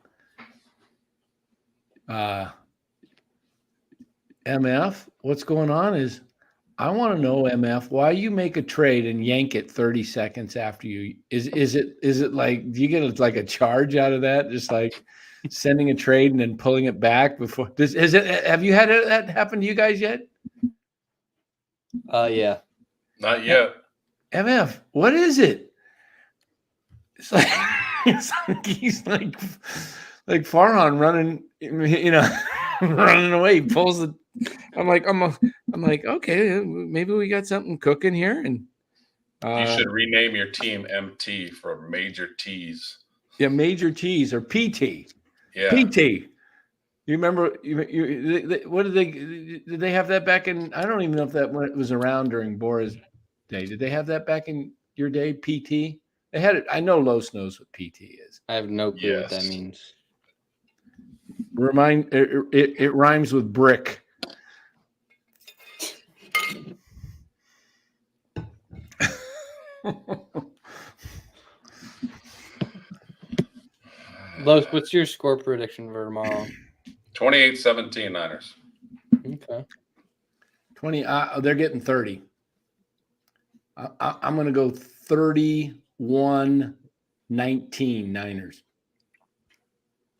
MF, what's going on is I want to know, MF, why you make a trade and yank it 30 seconds after you is it like, do you get like a charge out of that? Just like sending a trade and then pulling it back before have you had that happen to you guys yet? Yeah. Not yet. MF, what is it? It's like he's like Farhan running, running away. He pulls the. I'm like, okay, maybe we got something cooking here, and You should rename your team MT for Major T's. Yeah, Major T's or PT. Yeah, PT. You remember? What did they have that back in? I don't even know if that was around during Bora's day. Did they have that back in your day? PT. They had it. I know Los knows what PT is. I have no clue what that means. It rhymes with brick. Los, what's your score prediction for tomorrow? 28-17 Niners. Okay. 20. They're getting 30. I'm going to go 31-19 Niners.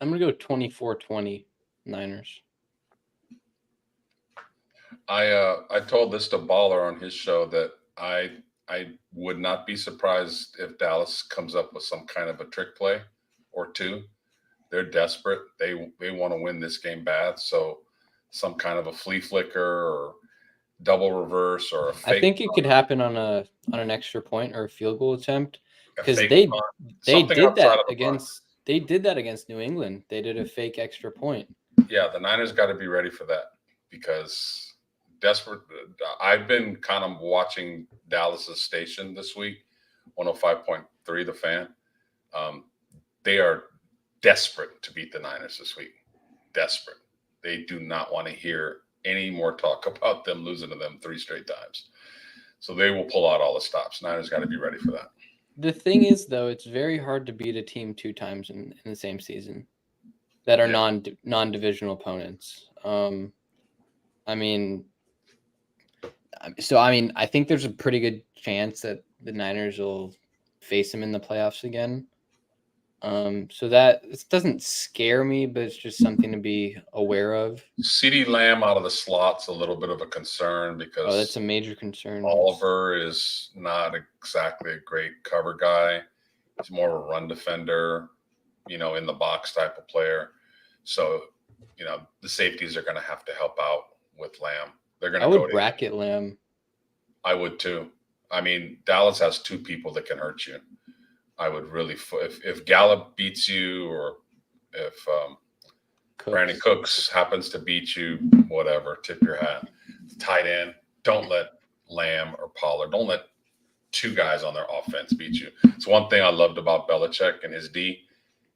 I'm going to go 24-20 Niners. I told this to Baller on his show that I would not be surprised if Dallas comes up with some kind of a trick play or two. They're desperate. They want to win this game bad. So some kind of a flea flicker or double reverse or a fake. I think it could happen on an extra point or a field goal attempt because they did that against New England. They did a fake extra point. Yeah, the Niners got to be ready for that because desperate. I've been kind of watching Dallas's station this week, 105.3 The Fan. They are desperate to beat the Niners this week. Desperate. They do not want to hear any more talk about them losing to them 3 straight times. So they will pull out all the stops. Niners got to be ready for that. The thing is, though, it's very hard to beat a team 2 times in the same season that are non-divisional opponents. I think there's a pretty good chance that the Niners will face them in the playoffs again. So that it doesn't scare me, but it's just something to be aware of. CeeDee Lamb out of the slot's a little bit of a concern because that's a major concern. Oliver is not exactly a great cover guy. He's more of a run defender, in the box type of player. So, the safeties are going to have to help out with Lamb. They're going I to go would to bracket Lamb. I would too. I mean, Dallas has two people that can hurt you. I would really if Gallup beats you, or if Brandon Cooks happens to beat you, whatever, tip your hat. Tight end, don't let Lamb or Pollard, don't let two guys on their offense beat you. It's one thing I loved about Belichick and his D.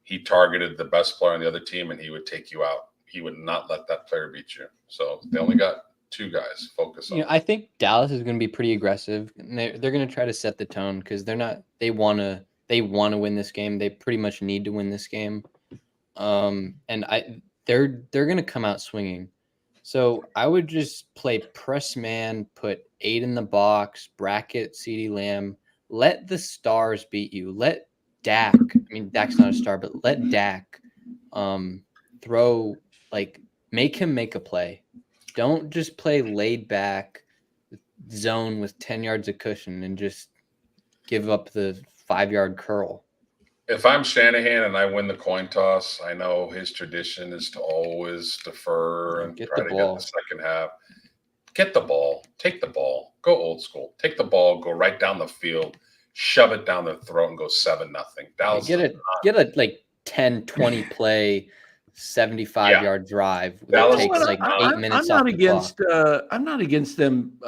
He targeted the best player on the other team, and he would take you out. He would not let that player beat you. So they only got two guys. Focus on. I think Dallas is going to be pretty aggressive. And they're going to try to set the tone because they're not. They want to win this game. They pretty much need to win this game. And they're going to come out swinging. So I would just play press man, put 8 in the box, bracket CeeDee Lamb. Let the stars beat you. Let Dak. I mean, Dak's not a star, but let Dak throw, like, make him make a play. Don't just play laid back zone with 10 yards of cushion and just give up the 5-yard curl. If I'm Shanahan and I win the coin toss, I know his tradition is to always defer and try to get the second half. Get the ball. Take the ball. Go old school. Take the ball. Go right down the field. Shove it down their throat and go 7-0. Dallas get a like 10, 20 play, 75-yard drive that takes like 8 minutes off the clock. I'm not against them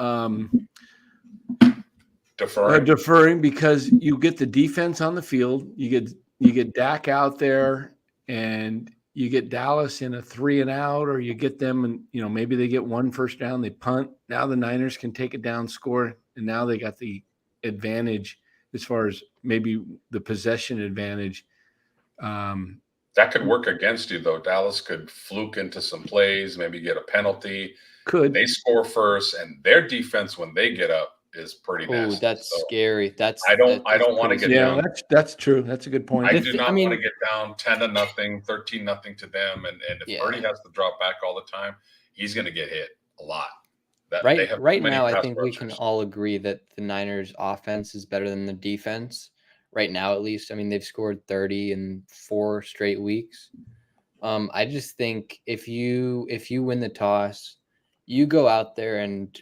deferring because you get the defense on the field. You get Dak out there, and you get Dallas in a 3-and-out, or you get them and maybe they get 1 first down, they punt. Now the Niners can take it down, score, and now they got the advantage as far as maybe the possession advantage. That could work against you, though. Dallas could fluke into some plays, maybe get a penalty. They score first, and their defense when they get up is pretty nasty. Oh, that's scary. I don't want to get down. Yeah, that's true. That's a good point. I do not want to get down 10-0, 13-0 to them, and if Purdy has to drop back all the time, he's going to get hit a lot. Right now, I think we can all agree that the Niners' offense is better than the defense. Right now, at least. I mean, they've scored 30 in 4 straight weeks. I just think if you win the toss, you go out there and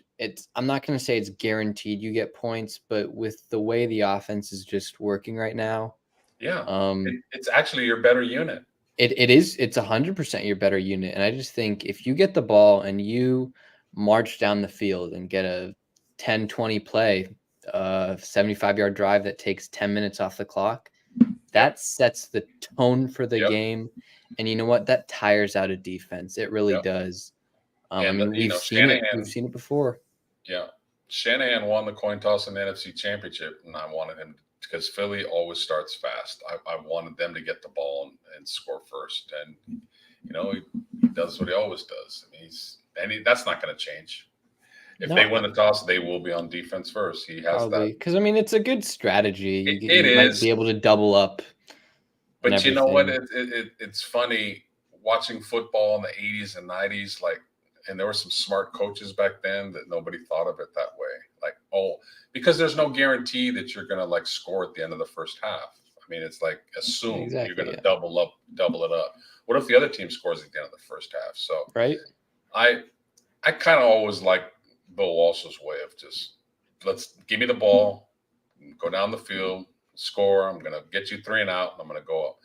I'm not going to say it's guaranteed you get points, but with the way the offense is just working right now, it's actually your better unit. It is. It's 100% your better unit, and I just think if you get the ball and you march down the field and get a 10-20 play, 75-yard drive that takes 10 minutes off the clock, that sets the tone for the game. And you know what? That tires out a defense. It really does. I mean, we've seen it before. Yeah. Shanahan won the coin toss in the NFC Championship, and I wanted him because Philly always starts fast. I wanted them to get the ball and score first. And, he does what he always does. I mean, that's not going to change. If they win the toss, they will be on defense first. He has that. Because, I mean, it's a good strategy. You might be able to double up. But you know what? It's funny watching football in the 80s and 90s, and there were some smart coaches back then that nobody thought of it that way. Because there's no guarantee that you're going to score at the end of the first half. I mean, it's assume you're going to double it up. What if the other team scores at the end of the first half? So I kind of always like Bill Walsh's way of just let's give me the ball, go down the field, score. I'm going to get you 3 and out, and I'm going to go up.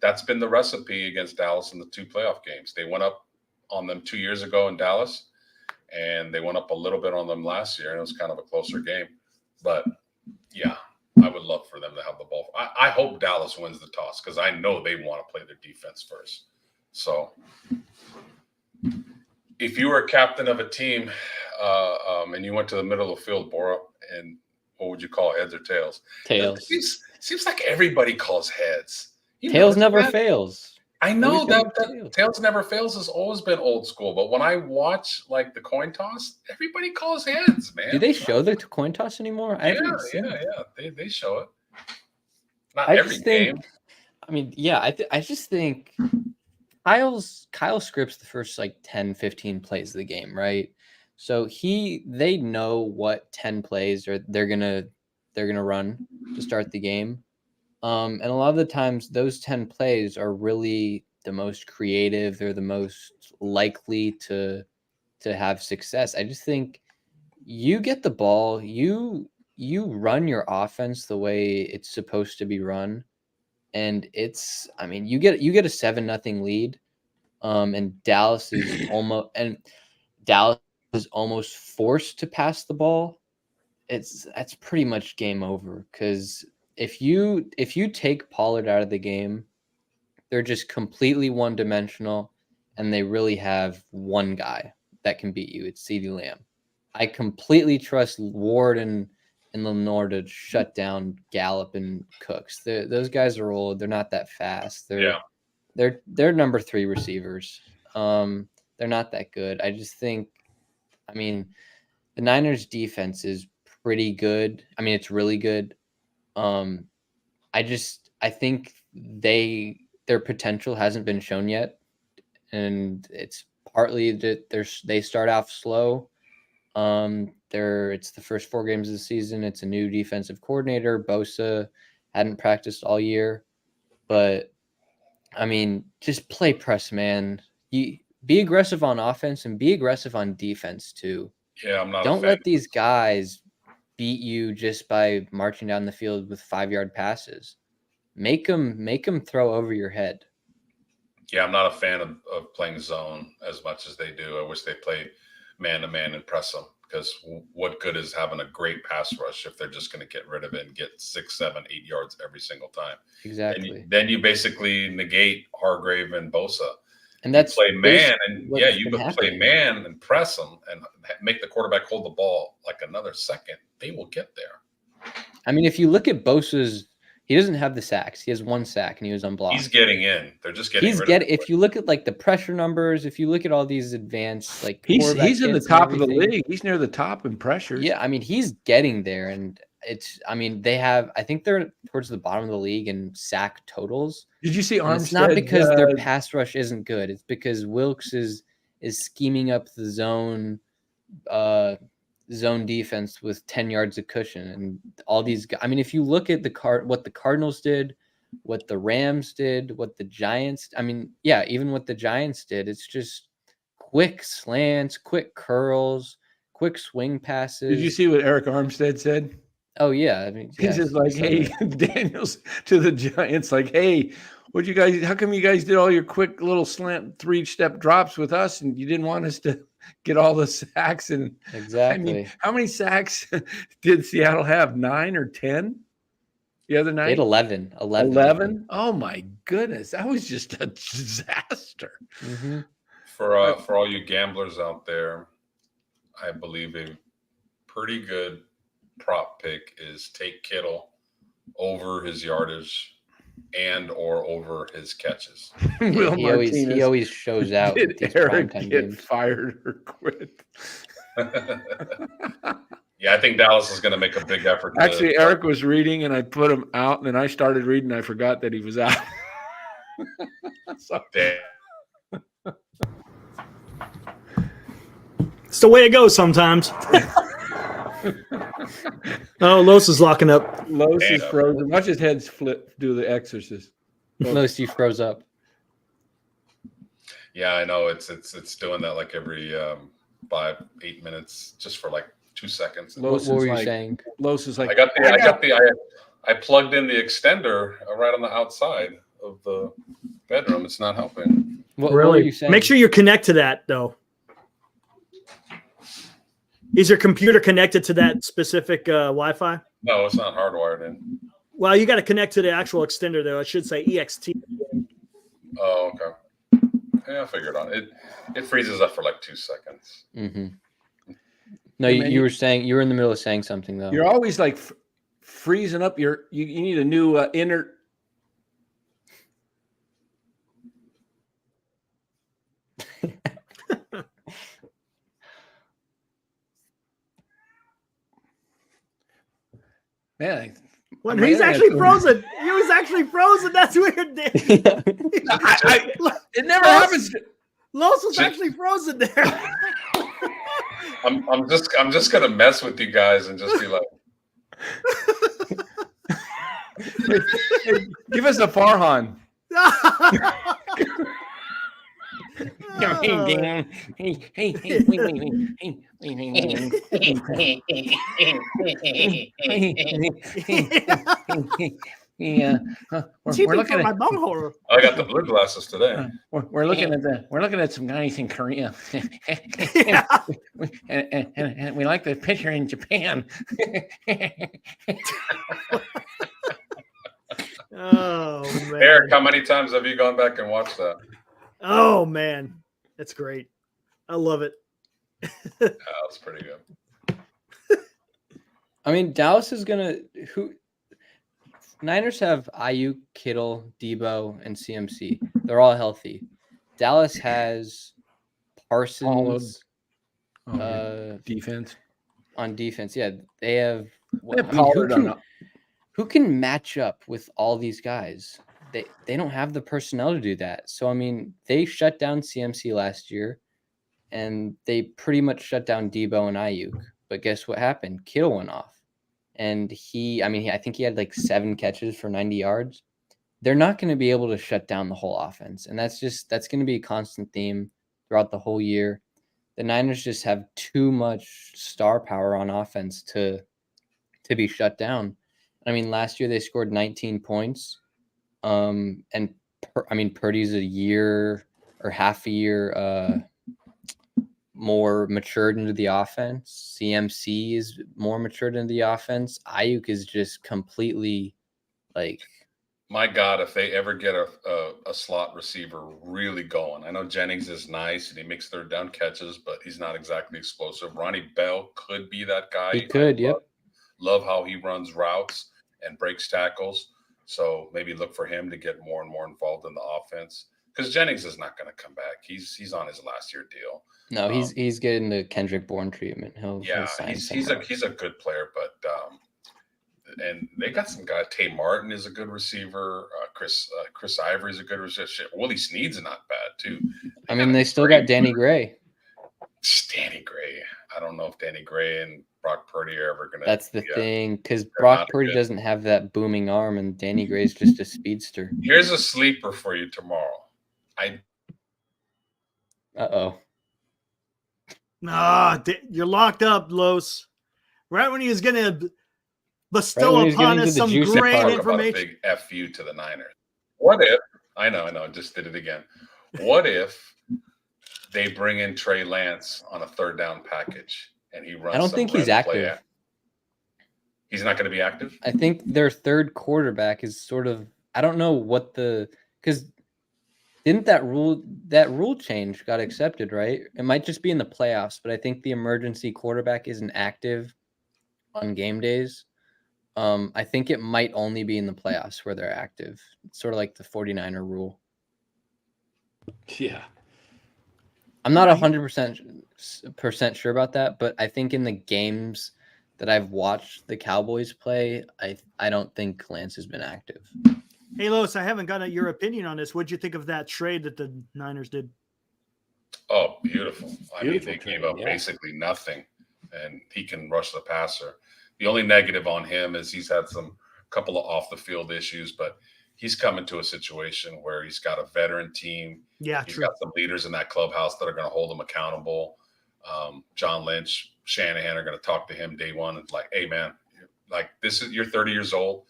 That's been the recipe against Dallas in the 2 playoff games. They went up on them 2 years ago in Dallas, and they went up a little bit on them last year, and it was kind of a closer game. But, yeah, I would love for them to have the ball. I hope Dallas wins the toss because I know they want to play their defense first. So if you were a captain of a team and you went to the middle of the field, Bora, and what would you call it, heads or tails? Tails. Seems like everybody calls heads. Tails never fails. I know that tails never fails has always been old school, but when I watch the coin toss, everybody calls heads, man. Do they show the coin toss anymore? Yeah. They show it. Not every game. I mean, yeah, I just think Kyle scripts the first 10, 15 plays of the game, right? So they know what 10 plays they're gonna run to start the game. And a lot of the times those 10 plays are really the most creative. They're the most likely to to have success. I just think you get the ball, you run your offense the way it's supposed to be run, and it's, I mean, you get a 7-0 lead, and Dallas is almost forced to pass the ball. That's pretty much game over, because if you take Pollard out of the game, they're just completely one-dimensional, and they really have one guy that can beat you. It's CeeDee Lamb. I completely trust Ward and Lenore to shut down Gallup and Cooks. Those guys are old. They're not that fast. They're number 3 receivers. They're not that good. I just think, I mean, the Niners defense is pretty good. I mean, it's really good. I think their potential hasn't been shown yet, and it's partly that they start off slow. It's the first 4 games of the season. It's a new defensive coordinator. Bosa hadn't practiced all year, but I mean, just play press, man. You be aggressive on offense and be aggressive on defense too. Yeah, I'm not. Don't let these guys beat you just by marching down the field with 5-yard passes. Make them throw over your head. Yeah, I'm not a fan of playing zone as much as they do. I wish they played man-to-man and press them, because what good is having a great pass rush if they're just going to get rid of it and get 6, 7, 8 yards every single time? Exactly. Then you basically negate Hargrave and Bosa. And that's play man, and you happening. play man and press them and make the quarterback hold the ball like another second. They will get there. I mean, if you look at Bosa's, he doesn't have the sacks. He has 1 sack, and he was unblocked. He's getting in. They're just getting rid of him. If you look at like the pressure numbers, if you look at all these advanced like he's in the top of the league. He's near the top in pressures. Yeah, I mean, he's getting there, and I think they're towards the bottom of the league in sack totals. Did you see Armstead? It's not because their pass rush isn't good. It's because Wilkes is scheming up the zone defense with 10 yards of cushion, and all these guys. I mean, if you look at what the Cardinals did, what the Rams did, what the Giants, I mean, yeah, even what the Giants did, it's just quick slants, quick curls, quick swing passes. Did you see what Eric Armstead said? Oh yeah, I mean, he's just like, hey, Daniels to the Giants, like, hey, how come you guys did all your quick little slant 3-step drops with us, and you didn't want us to get all the sacks? And exactly, I mean, how many sacks did Seattle have? 9 or 10 the other night? They had 11. 11? Oh my goodness, that was just a disaster. Mm-hmm. For all you gamblers out there, I believe a pretty good prop pick is take Kittle over his yardage and or over his catches. He always shows out. Did with Eric get games. Fired or quit? Yeah, I think Dallas is going to make a big effort. Actually, Eric was reading, and I put him out, and then I started reading. And I forgot that he was out. It's the way it goes sometimes. Oh, Los is locking up. Los is frozen. Watch his head do the exorcist. Los, you froze up. Yeah, I know. It's doing that like every 5-8 minutes, just for like 2 seconds. What were you saying? Los is like, I plugged in the extender right on the outside of the bedroom. It's not helping. What were you saying? Make sure you connect to that though. Is your computer connected to that specific Wi-Fi? No, it's not hardwired in. Well, you got to connect to the actual extender though. It should say EXT. Oh, okay. Yeah, I figured on it. It freezes up for like 2 seconds. Mm-hmm. No, you were saying, you were in the middle of saying something though. You're always like freezing up you need a new inner. Man, When he's actually frozen. He was actually frozen. That's weird. It never happens. Los was actually frozen there. I'm just gonna mess with you guys and just be like, give us a Farhan. Yeah, we're looking my at bunghole. I got the blue glasses today. we're looking at some guys in Korea, and we like the pitcher in Japan. Oh man. Eric, how many times have you gone back and watched that? Oh man, that's great. I love it. That was pretty good. I mean, Dallas is gonna Niners have Ayuk, Kittle, Debo, and CMC. They're all healthy. Dallas has Parsons Defense on defense. Yeah, they have. They have Pollard who can match up with all these guys? They don't have the personnel to do that. So I mean, they shut down CMC last year, and they pretty much shut down Debo and Ayuk. But guess what happened? Kittle went off, and I think he had like 7 catches for 90 yards. They're not going to be able to shut down the whole offense, and that's going to be a constant theme throughout the whole year. The Niners just have too much star power on offense to be shut down. I mean, last year they scored 19 points. Purdy's a year or half a year more matured into the offense. CMC is more matured into the offense. Ayuk is just completely like. My God, if they ever get a slot receiver really going. I know Jennings is nice and he makes third down catches, but he's not exactly explosive. Ronnie Bell could be that guy. He could, yep. Love how he runs routes and breaks tackles. So maybe look for him to get more and more involved in the offense because Jennings is not going to come back. He's on his last year deal. No, he's getting the Kendrick Bourne treatment. He's a good player, but and they got some guys. Tay Martin is a good receiver. Chris Ivory is a good receiver. Willie Snead's not bad too. They still got Danny Gray. Danny Gray. I don't know if Danny Gray and Brock Purdy are ever going to. That's the thing, because Brock Purdy doesn't have that booming arm, and Danny Gray's just a speedster. Here's a sleeper for you tomorrow. You're locked up, Los. Right when he was going to bestow upon us some great information. A big F you to the Niners. What if? I know. Just did it again. What if they bring in Trey Lance on a third down package and he runs? I don't think he's active. He's not going to be active? I think their third quarterback is sort of, I don't know what because didn't that rule change got accepted, right? It might just be in the playoffs, but I think the emergency quarterback isn't active on game days. I think it might only be in the playoffs where they're active. It's sort of like the 49er rule. Yeah. I'm not 100% sure about that, but I think in the games that I've watched the Cowboys play, I don't think Lance has been active. Hey, Los, I haven't gotten your opinion on this. What'd you think of that trade that the Niners did? Oh, beautiful. They gave up basically nothing, and he can rush the passer. The only negative on him is he's had couple of off-the-field issues, but he's come into a situation where he's got a veteran team. Yeah, he's got some leaders in that clubhouse that are going to hold him accountable. John Lynch, Shanahan are going to talk to him day one. It's like, hey, man, like you're 30 years old.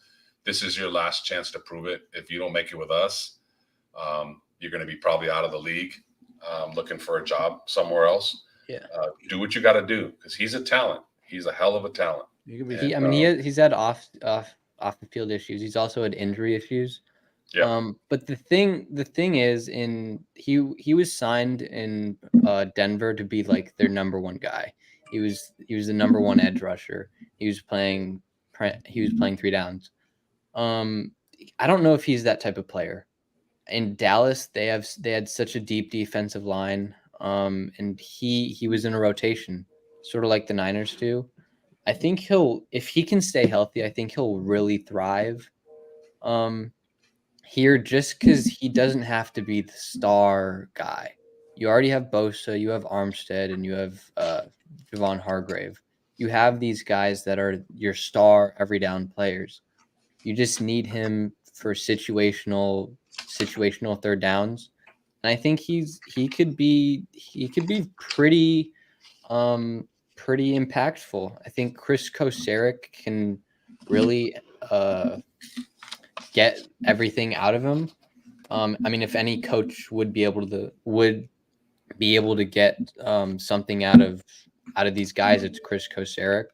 This is your last chance to prove it. If you don't make it with us, you're going to be probably out of the league, looking for a job somewhere else. Yeah. Do what you got to do because he's a talent. He's a hell of a talent. He's had off the field issues. He's also had injury issues. Yeah. But the thing is, he was signed in Denver to be like their number one guy. He was the number one edge rusher. He was playing 3 downs. I don't know if he's that type of player. In Dallas, they had such a deep defensive line. And he was in a rotation, sort of like the Niners do. I think if he can stay healthy, I think he'll really thrive here just because he doesn't have to be the star guy. You already have Bosa, you have Armstead, and you have Javon Hargrave. You have these guys that are your star every down players. You just need him for situational third downs. And I think he could be pretty pretty impactful. I think Chris Kocurek can really get everything out of him. I mean, if any coach would be able to get something out of these guys, it's Chris Kocurek.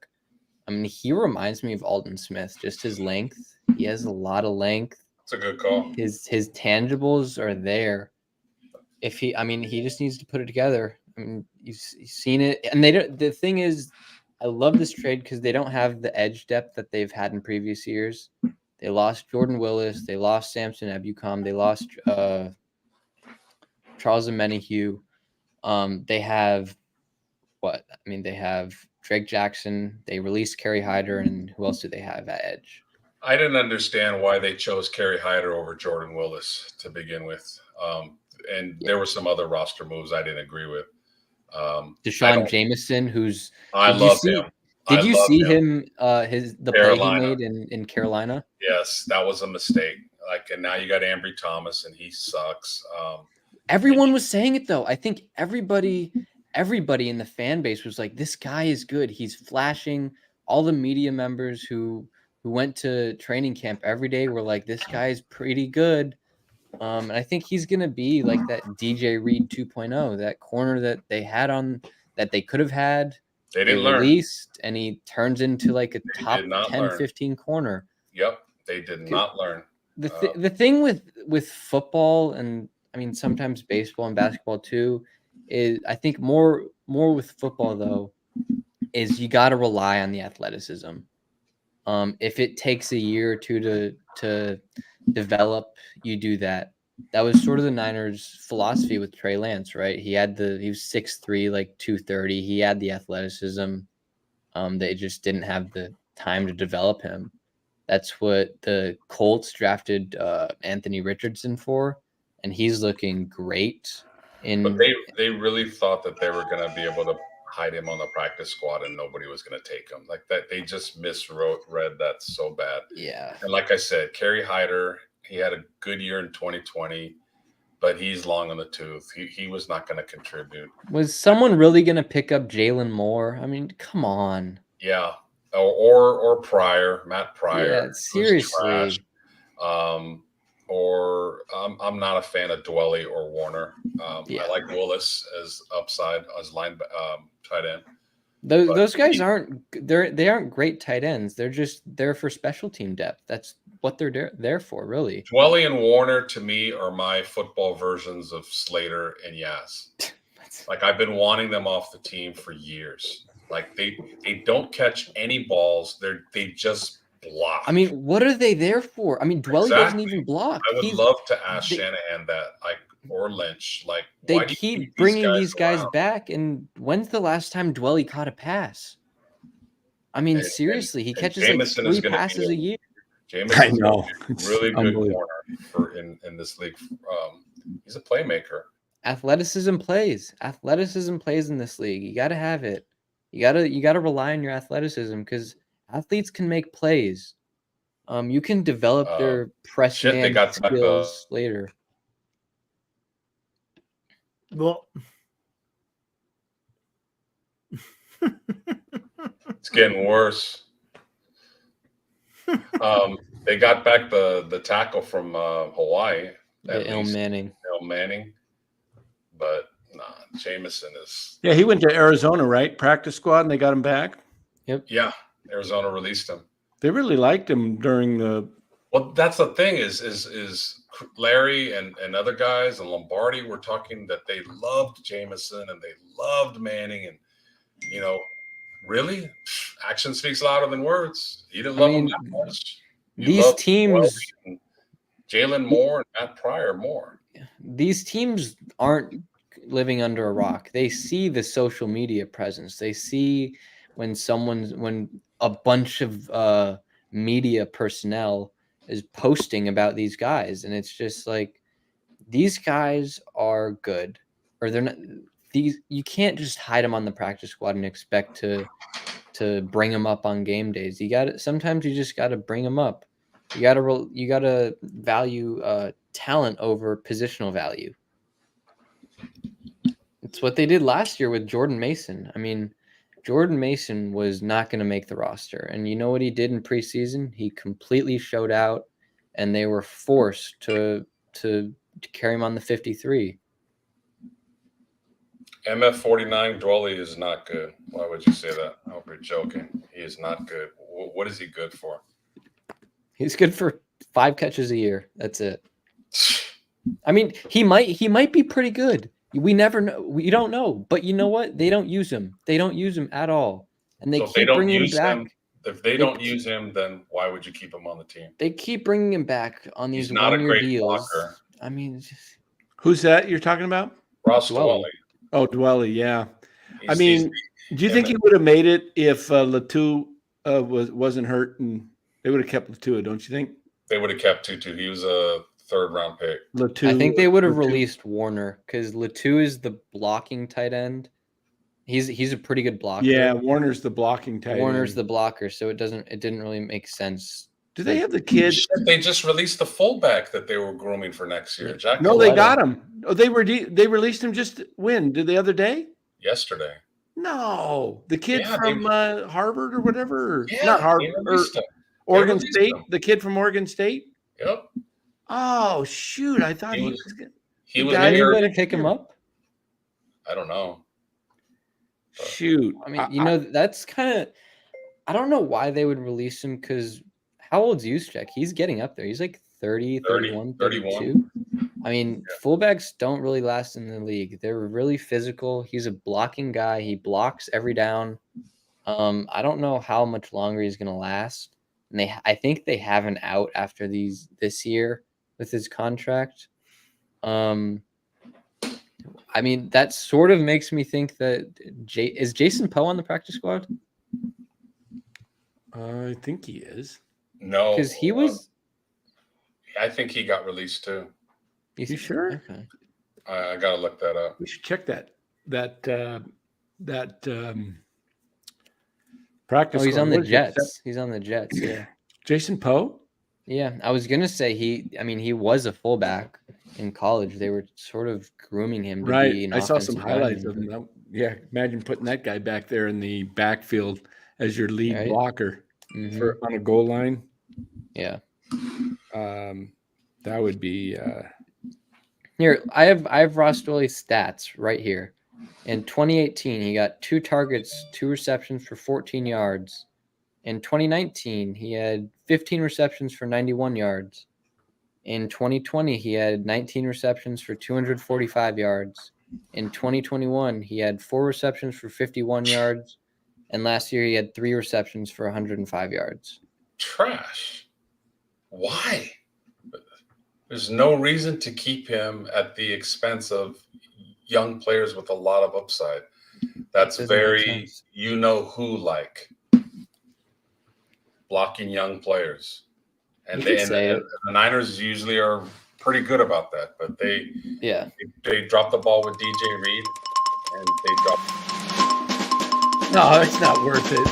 I mean, he reminds me of Alden Smith, just his length. He has a lot of length. It's a good call. His tangibles are there. He just needs to put it together. I mean, you've seen it, and they don't. The thing is, I love this trade because they don't have the edge depth that they've had in previous years. They lost Jordan Willis, they lost Samson Ebukam, they lost Charles Omenihu. They have what? I mean, they have Drake Jackson. They released Kerry Hyder, and who else do they have at edge? I didn't understand why they chose Kerry Hyder over Jordan Willis to begin with. And there were some other roster moves I didn't agree with. Deshaun Jameson, who's I love him. Did you see him? The play he made in Carolina. Yes, that was a mistake. And now you got Ambry Thomas, and he sucks. Everyone was saying it though. I think everybody in the fan base was like, "This guy is good. He's flashing." All the media members who went to training camp every day were like, "This guy is pretty good." And I think he's gonna be like that DJ Reed 2.0, that corner that they could have had. They didn't released, and he turns into like a top 10, 15 corner. Yep, they did not learn. The thing with football, and I mean sometimes baseball and basketball too, is I think more with football though, is you got to rely on the athleticism. If it takes a year or two to develop, you do that. That was sort of the Niners' philosophy with Trey Lance, right? He was 6'3", like 230. He had the athleticism. They just didn't have the time to develop him. That's what the Colts drafted Anthony Richardson for, and he's looking great. But they really thought that they were going to be able to hide him on the practice squad and nobody was going to take him. Like that, they just read that so bad. Yeah. And like I said, Kerry Hyder, he had a good year in 2020, but he's long on the tooth. He was not going to contribute. Was someone really going to pick up Jalen Moore? I mean, come on. Yeah. Or Matt Pryor. Yeah, seriously. Or I'm not a fan of Dwelly or Warner. I like Willis as upside as tight end. Those guys aren't great tight ends. They're just there for special team depth. That's what they're there for, really. Dwelly and Warner to me are my football versions of Slater and Yaz. Like I've been wanting them off the team for years. Like they don't catch any balls. They just block. I mean, what are they there for? I mean, Dwelly doesn't even block. I would love to ask Shanahan that, or Lynch. Like they keep bringing these guys back, and when's the last time Dwelly caught a pass? I mean, seriously, he catches Jameson like 3 passes a year. Jameson, I know, really good corner in this league. He's a playmaker. Athleticism plays in this league. You got to have it. You got to rely on your athleticism because athletes can make plays. You can develop their press man skills later. Well, it's getting worse. They got back the tackle from Hawaii. Il Manning. But Jameson is. Yeah, he went to Arizona, right? Practice squad, and they got him back. Yep. Yeah, Arizona released him. They really liked him during the. Well, that's the thing is Larry and other guys and Lombardi were talking that they loved Jameson and they loved Manning, and really, action speaks louder than words. You didn't love him that much. These teams, Jalen Moore and Matt Pryor more. These teams aren't living under a rock. They see the social media presence. They see when a bunch of media personnel is posting about these guys, and it's just like these guys are good, or they're not. You can't just hide them on the practice squad and expect to bring them up on game days. Sometimes you just got to bring them up. You got to value talent over positional value. It's what they did last year with Jordan Mason. I mean, Jordan Mason was not going to make the roster. And you know what he did in preseason? He completely showed out, and they were forced to carry him on the 53. MF49 Dwelly is not good. Why would you say that? I hope you're joking. He is not good. What is he good for? He's good for 5 catches a year. That's it. I mean, he might be pretty good. We never know. We don't know. But you know what? They don't use him. They don't use him at all. And they So keep bringing him back. If they don't use him, then why would you keep him on the team? They keep bringing him back on these He's not a one-year great deals. blocker. I mean, it's just, Who's that you're talking about? Ross Dwelly. Dwelly. Oh, Dwelly, yeah. He's- Do you think he would have made it if Latu wasn't hurt and they would have kept Latu? Don't you think? they would have kept Tutu. He was a 3rd-round pick. Latu. I think they would have released Warner because Latu is the blocking tight end. He's a pretty good blocker. Yeah, Warner's the blocking tight Warner's end. the blocker, so it didn't really make sense. Do they have the kid? They just released the fullback that they were grooming for next year. Jack No, they Coletta. got him. Oh, they released him just when? Did the other day? yesterday. No, the kid Yeah, from Harvard or whatever. Yeah, Not they Harvard or released him. Oregon released State. him. The kid from Oregon State. Yep. Oh shoot! I thought He he was- was. He The was guy- Anybody injured. to pick him up? I don't know. Shoot! I mean, that's kind of. I don't know why they would release him because how old's Juszczyk? He's getting up there. He's like 30, 31, 32. I mean, fullbacks don't really last in the league. They're really physical. He's a blocking guy. He blocks every down. I don't know how much longer he's going to last. And I think they have an out after this year with his contract. I mean, that sort of makes me think that is Jason Poe on the practice squad? I think he is. No, Because he was. I think he got released too. You sure? Okay. I gotta look that up. We should check that practice. Oh, he's squad. on the What is it? Jets. He's on the Jets. Yeah. Jason Poe. Yeah, I was gonna say he was a fullback in college. They were sort of grooming him to be Right. an I saw some offensive highlights lineman. of him. Yeah, imagine putting that guy back there in the backfield as your lead Right. blocker Mhm. on a goal line. Yeah. That would be Here, I have Ross Dwelly's stats right here. In 2018, he got 2 targets, 2 receptions for 14 yards. In 2019, he had 15 receptions for 91 yards. In 2020, he had 19 receptions for 245 yards. In 2021, he had 4 receptions for 51 yards. And last year, he had 3 receptions for 105 yards. Trash. Why? There's no reason to keep him at the expense of young players with a lot of upside. That's Doesn't make very, sense. who like blocking young players. And You could say it. the Niners usually are pretty good about that, but they Yeah. dropped the ball with DJ Reed and they dropped. no, it's not worth it.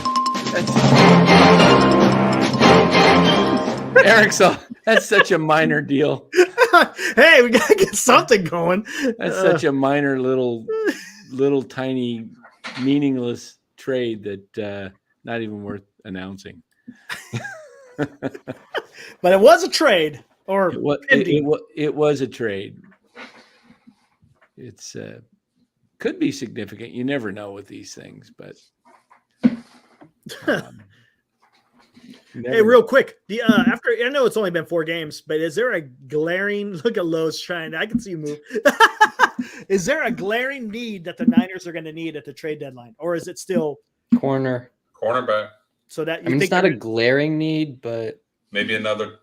That's such a minor deal. Hey, we gotta get something going. That's such a minor little tiny meaningless trade that not even worth announcing. But it was a trade, or It was a trade. It's could be significant. You never know with these things, but hey, real quick. The after I know it's only been 4 games, but is there a glaring look at Lowe's trying? I can see you move. Is there a glaring need that the Niners are going to need at the trade deadline, or is it still Corner. Cornerback, so that you I mean, think it's not a they're- glaring need, but maybe another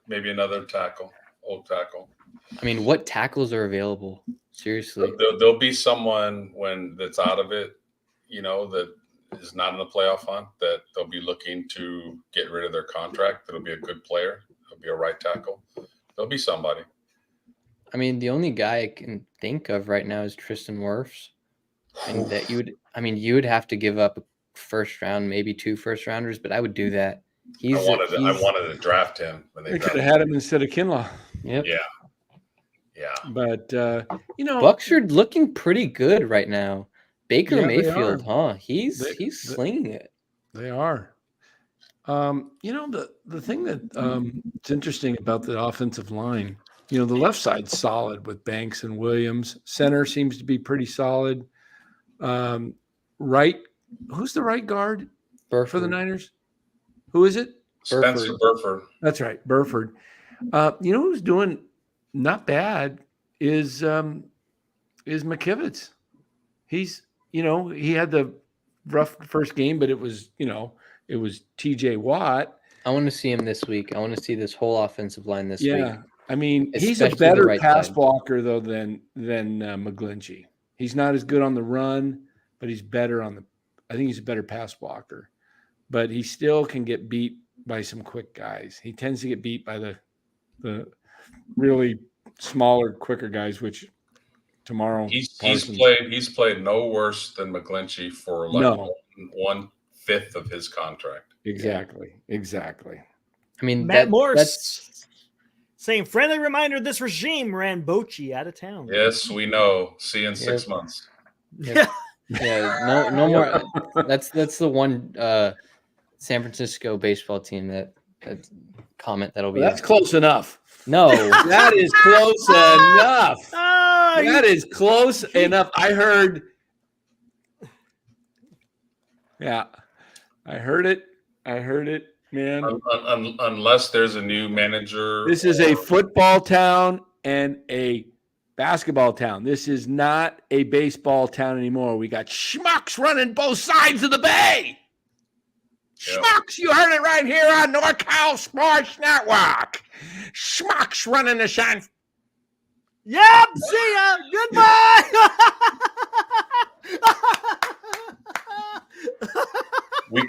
tackle, old tackle. I mean, what tackles are available? Seriously. There'll be someone when that's out of it, that is not in the playoff hunt that they'll be looking to get rid of their contract. That'll be a good player. It'll be a right tackle. There'll be somebody. I mean, the only guy I can think of right now is Tristan Wirfs. And that you would have to give up a first round, maybe 2 first rounders, but I would do that. I wanted to draft him when they they could have drafted had him instead of Kinlaw. Yep. Yeah. Yeah. But Bucks are looking pretty good right now. Baker Yeah, they Mayfield, are. huh? He's slinging it. They are. The thing that it's interesting about the offensive line, the left side's solid with Banks and Williams. Center seems to be pretty solid. Right, who's the right guard for the Niners? Who is it? Spencer Burford. That's right, Burford. Who's doing not bad is McKivitz. He's he had the rough first game, but it was TJ Watt. I want to see him this week. I want to see this whole offensive line this week. Yeah, I mean, he's Especially a better the right pass side. blocker though than McGlinchey. He's not as good on the run, but he's better on the. I think he's a better pass blocker, but he still can get beat by some quick guys. He tends to get beat by the really smaller, quicker guys, which tomorrow He's Parsons- played no worse than McGlinchey for like 1/5 of his contract. Exactly. I mean, Matt Morse that's saying, friendly reminder, this regime ran Bochy out of town. Yes, we know. See you in 6 months. yeah, no more. That's the one San Francisco baseball team that comment that'll be. That's close enough. No, That is close enough. Oh, That is close enough. I heard. Yeah, I heard it, man. Unless there's a new manager. This is a football town and a basketball town. This is not a baseball town anymore. We got schmucks running both sides of the bay. Yeah. Schmucks, you heard it right here on NorCal Sports Network. Schmucks running the San. Yep. See ya. Goodbye. We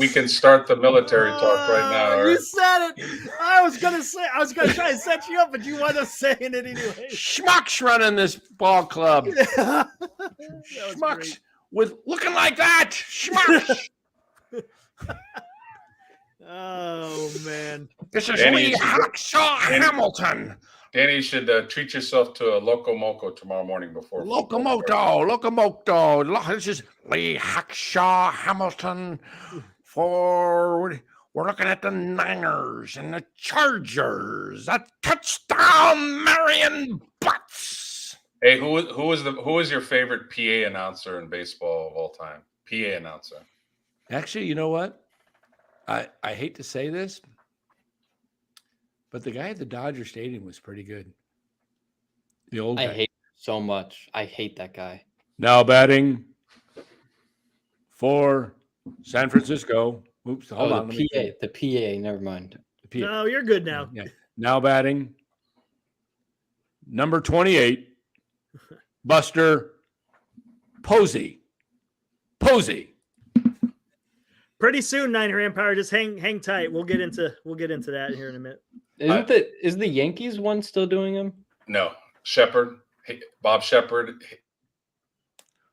can start the military talk right now. You Right? said it. I was gonna try and set you up, but you wound up saying it anyway. Schmucks running this ball club. That was Schmucks great. with looking like that. Schmucks. Oh man. This is Danny, Lee Hacksaw Hamilton. Danny, you should treat yourself to a Loco Moco tomorrow morning before. Locomoto. This is Lee Hackshaw Hamilton. We're looking at the Niners and the Chargers. A touchdown, Marion Butts. Hey, who is your favorite PA announcer in baseball of all time? PA announcer. Actually, you know what? I hate to say this, but the guy at the Dodger Stadium was pretty good. The old I guy. hate him so much. I hate that guy. Now batting for San Francisco. Oops, hold on. let me The PA. Never mind. The PA. No, you're good now. Yeah. Now batting number 28, Buster Posey. Pretty soon, Niner Empire. Just hang tight. We'll get into that here in a minute. Is the Yankees one still doing him? No, Shepard, Bob Shepard.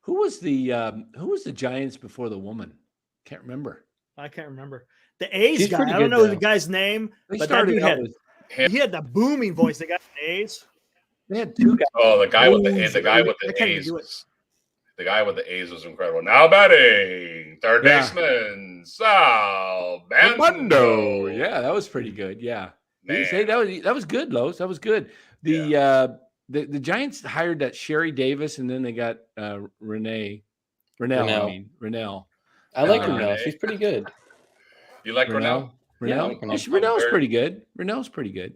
Who was the Giants before the woman? Can't remember. I can't remember the A's He's guy. pretty I don't good, know though. the guy's name, They but that started dude out had he had the booming voice. The guy in the A's. They had two guys. Oh, the guy with the I can't even A's. do it. The guy with the A's was incredible. Now batting, third Yeah. baseman, Sal Bando. Bando. Yeah, that was pretty good. Yeah. Man. Say that was good, Los. That was good. The Giants hired that Sherry Davis, and then they got Rennell. I like Uh, Rennell. She's pretty good. You like Rennell? Yeah, I Rennell? like Rennell. Rennell's Very- pretty good. Rennell's pretty good.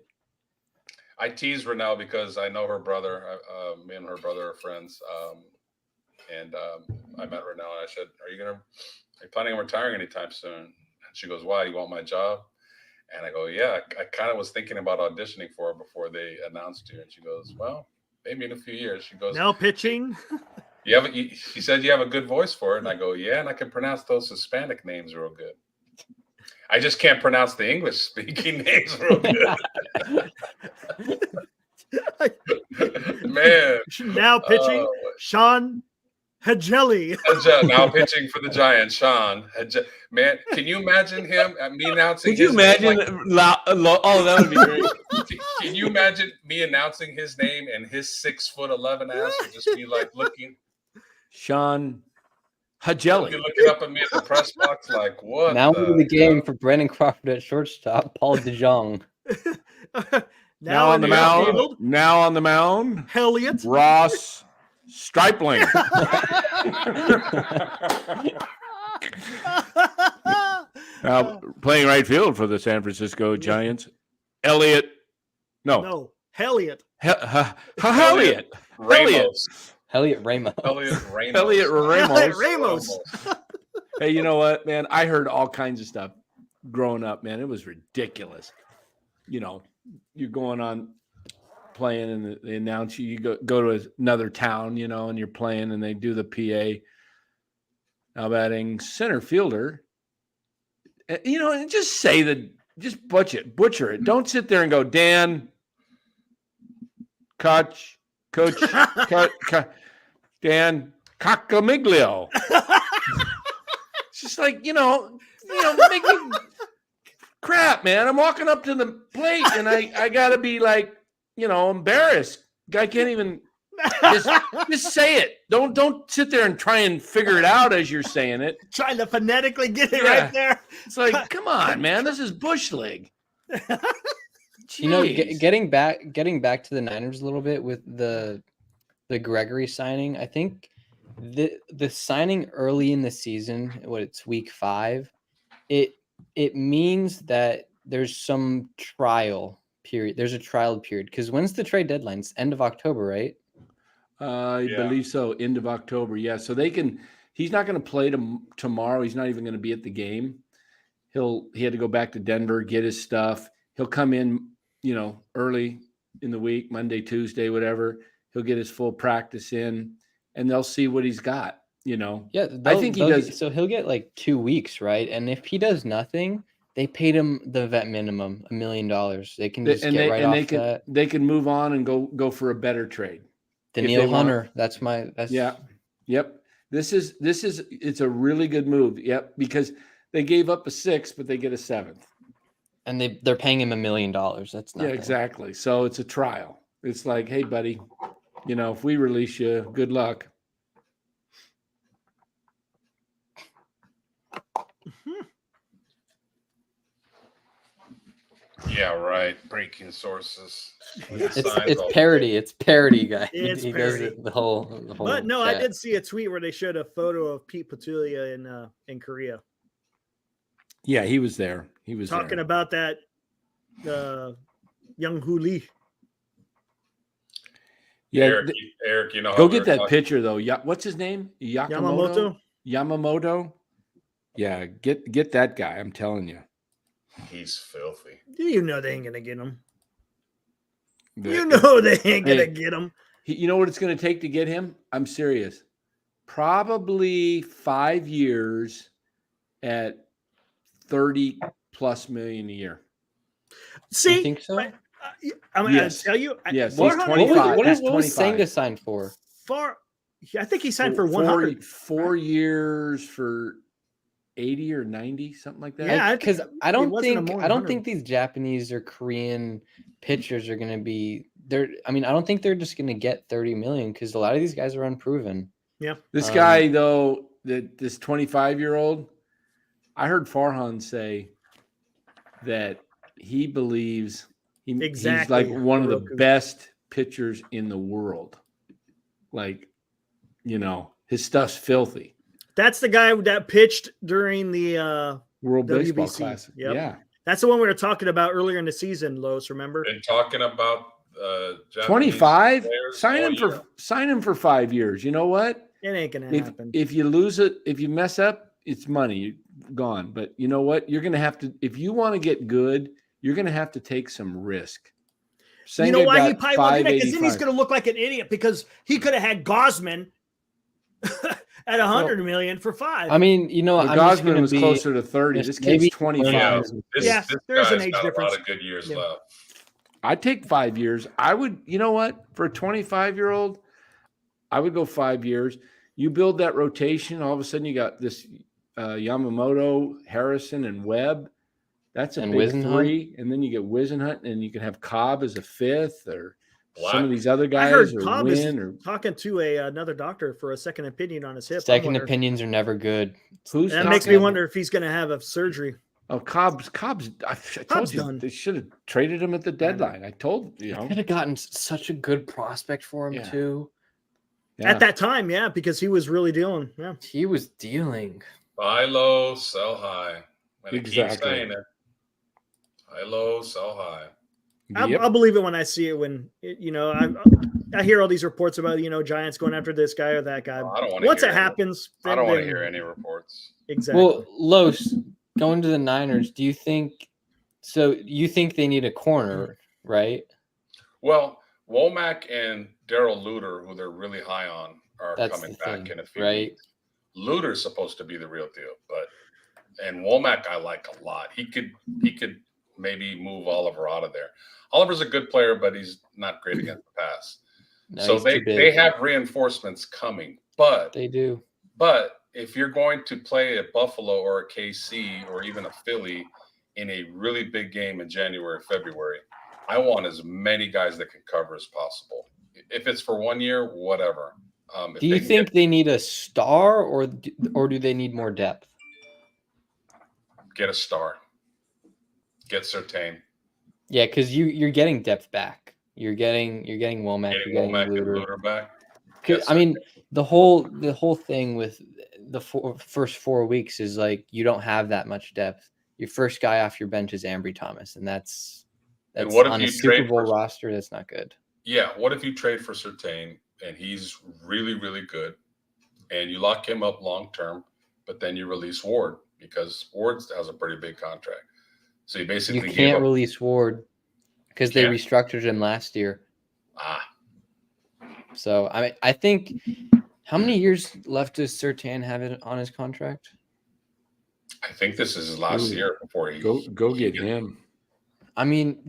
I tease Rennell because I know her brother. Me and her brother are friends. And I met Rennell and I said, are you planning on retiring anytime soon? And she goes, why? Do you want my job? And I go, yeah, I kind of was thinking about auditioning for her before they announced you. And she goes, well, maybe in a few years. She goes, Now pitching. she said you have a good voice for it. And I go, yeah, and I can pronounce those Hispanic names real good. I just can't pronounce the English speaking names real good. Man. Now pitching, Sean Hageli. Now pitching for the Giants, Sean. Man, can you imagine him? Me announcing. Could you his name imagine? like- Oh, that would be great. Can you imagine me announcing his name and his 6'11" ass would just be like looking Sean he'll be Hagelli. looking up at me at the press box like, what? Mound of the game hell? for Brandon Crawford at shortstop, Paul DeJong. Now on in the the mound. outfield, Now on the mound. Elliott. Ross Stripling. Now playing right field for the San Francisco Giants. Elliott. No, Elliott. Elliott. Ramos. Elliot Ramos. Elliott Ramos. Elliott Elliott Ramos. Ramos. Hey, you know what, man? I heard all kinds of stuff growing up, man. It was ridiculous. You know, you're going on playing and they announce you go to another town, you know, and you're playing and they do the PA. Now batting center fielder, you know, and just say just butcher it. Don't sit there and go, Dan, coach, Dan Coccamiglio. It's just like, you know, make me crap, man. I'm walking up to the plate and I gotta be like, you know, embarrassed. Guy can't even just say it. Don't sit there and try and figure it out as you're saying it. Trying to phonetically get it Yeah. right there. It's like, come on, man. This is Bush League. You know, Jeez. getting back to the Niners a little bit with the Gregory signing, I think the signing early in the season, it's week 5, it means that there's some trial period. There's a trial period because when's the trade deadline? It's end of October, right? I believe so. End of October. Yeah. So he's not going to play tomorrow. He's not even going to be at the game. He had to go back to Denver, get his stuff. He'll come in, you know, early in the week, Monday, Tuesday, whatever. He'll get his full practice in and they'll see what he's got, you know? Yeah. I think he does. So he'll get like 2 weeks, right? And if he does nothing, they paid him the vet minimum, $1 million. They can just get right off that. They can move on and go for a better trade. Daniil Hunter. That's yeah. Yep. It's a really good move. Yep. Because they gave up a 6th, but they get a 7th. And they're paying him $1 million. That's not exactly. So it's a trial. It's like, hey, buddy, you know, if we release you, good luck. Yeah, right. Breaking sources. It's parody. It's parody, guy. It's he parody. does it the whole. But no, I chat. did see a tweet where they showed a photo of Pete Petulia in Korea. Yeah, he was there. He was talking there. about that Young Hoo Lee. Yeah, Eric, you know, go get that picture though. What's his name? Yamamoto. Yeah, get that guy. I'm telling you, he's filthy. You know they ain't gonna get him. You know they ain't gonna get him. You know what it's going to take to get him? I'm serious. Probably 5 years at 30+ million a year. See, you think so? I'm going to tell you. Yes, he's 25. What was Senga signed for? I think he signed for 100. 4 years for 80 or 90, something like that. Yeah, because I don't think these Japanese or Korean pitchers are going to be there. I mean, I don't think they're just going to get 30 million because a lot of these guys are unproven. Yeah. This guy though, this 25-year-old, I heard Farhan say that he believes he's like one of the best pitchers in the world. Like, you know, his stuff's filthy. That's the guy that pitched during the World WBC. Baseball Classic. Yep. Yeah. That's the one we were talking about earlier in the season, Los, remember? Been talking about 25? Sign him for 5 years. You know what? It ain't gonna happen. If you lose it, if you mess up, it's money gone. But you know what? You're gonna have to, if you want to get good, you're gonna have to take some risk. You know why he probably won't do that? Because then he's gonna look like an idiot because he could have had Gosman at 100 million for 5. I mean, you know, Gosman was closer to 30. This kid's 25. Yeah, there's an age difference. A lot of good years left. I'd take 5 years. I would, you know what? For a 25-year-old, I would go 5 years. You build that rotation, all of a sudden you got this Yamamoto, Harrison, and Webb. That's a And big Wisenhunt? 3. And then you get Wisenhunt, and you can have Cobb as a 5th, or some of Black. these other I guys, heard or Cobb is Win, or talking to another doctor for a second opinion on his hip. I'm Second wondering- opinions are never good. who's That talking? makes me wonder if he's going to have a surgery. Oh, Cobb's. I told Cobb's you done. they should have traded him at the deadline. I told you. They could have gotten such a good prospect for him Yeah. too. Yeah. At that time, yeah, because he was really dealing. Yeah. He was dealing. Buy low, sell high. And I keep Exactly. saying it. Buy low, sell high. Yep. I'll believe it when I see it. When I hear all these reports about Giants going after this guy or that guy. I don't want to. Once it happens, I don't want to then- hear any reports. Exactly. Well, Los, going to the Niners, do you think so? You think they need a corner, right? Well, Womack and Daryl Luter, who they're really high on, are That's coming the back thing, in a few right? weeks. Luter's supposed to be the real deal, and Womack I like a lot. He could maybe move Oliver out of there. Oliver's a good player, but he's not great against the pass. No, So he's too big. they have reinforcements coming, but They do. But if you're going to play a Buffalo or a KC or even a Philly in a really big game in January, February, I want as many guys that can cover as possible. If it's for 1 year, whatever. Do you think they need a star or do they need more depth? get a star, get Surtain, Yeah, because you're getting depth back. You're getting Womack, getting you're getting Womack and Luter. Luter back? 'Cause, Yes, I mean, the whole thing with the first 4 weeks is like you don't have that much depth. Your first guy off your bench is Ambry Thomas, and that's And what if on a you Super trade Bowl for- roster. That's not good. Yeah. What if you trade for Surtain and he's really, really good and you lock him up long term, but then you release Ward because Ward has a pretty big contract. So you basically You gave can't up. release Ward because they Can't. restructured him last year. Ah, So I think how many years left does Surtain have it on his contract? I think this is his last Ooh. year before he Go get him. I mean,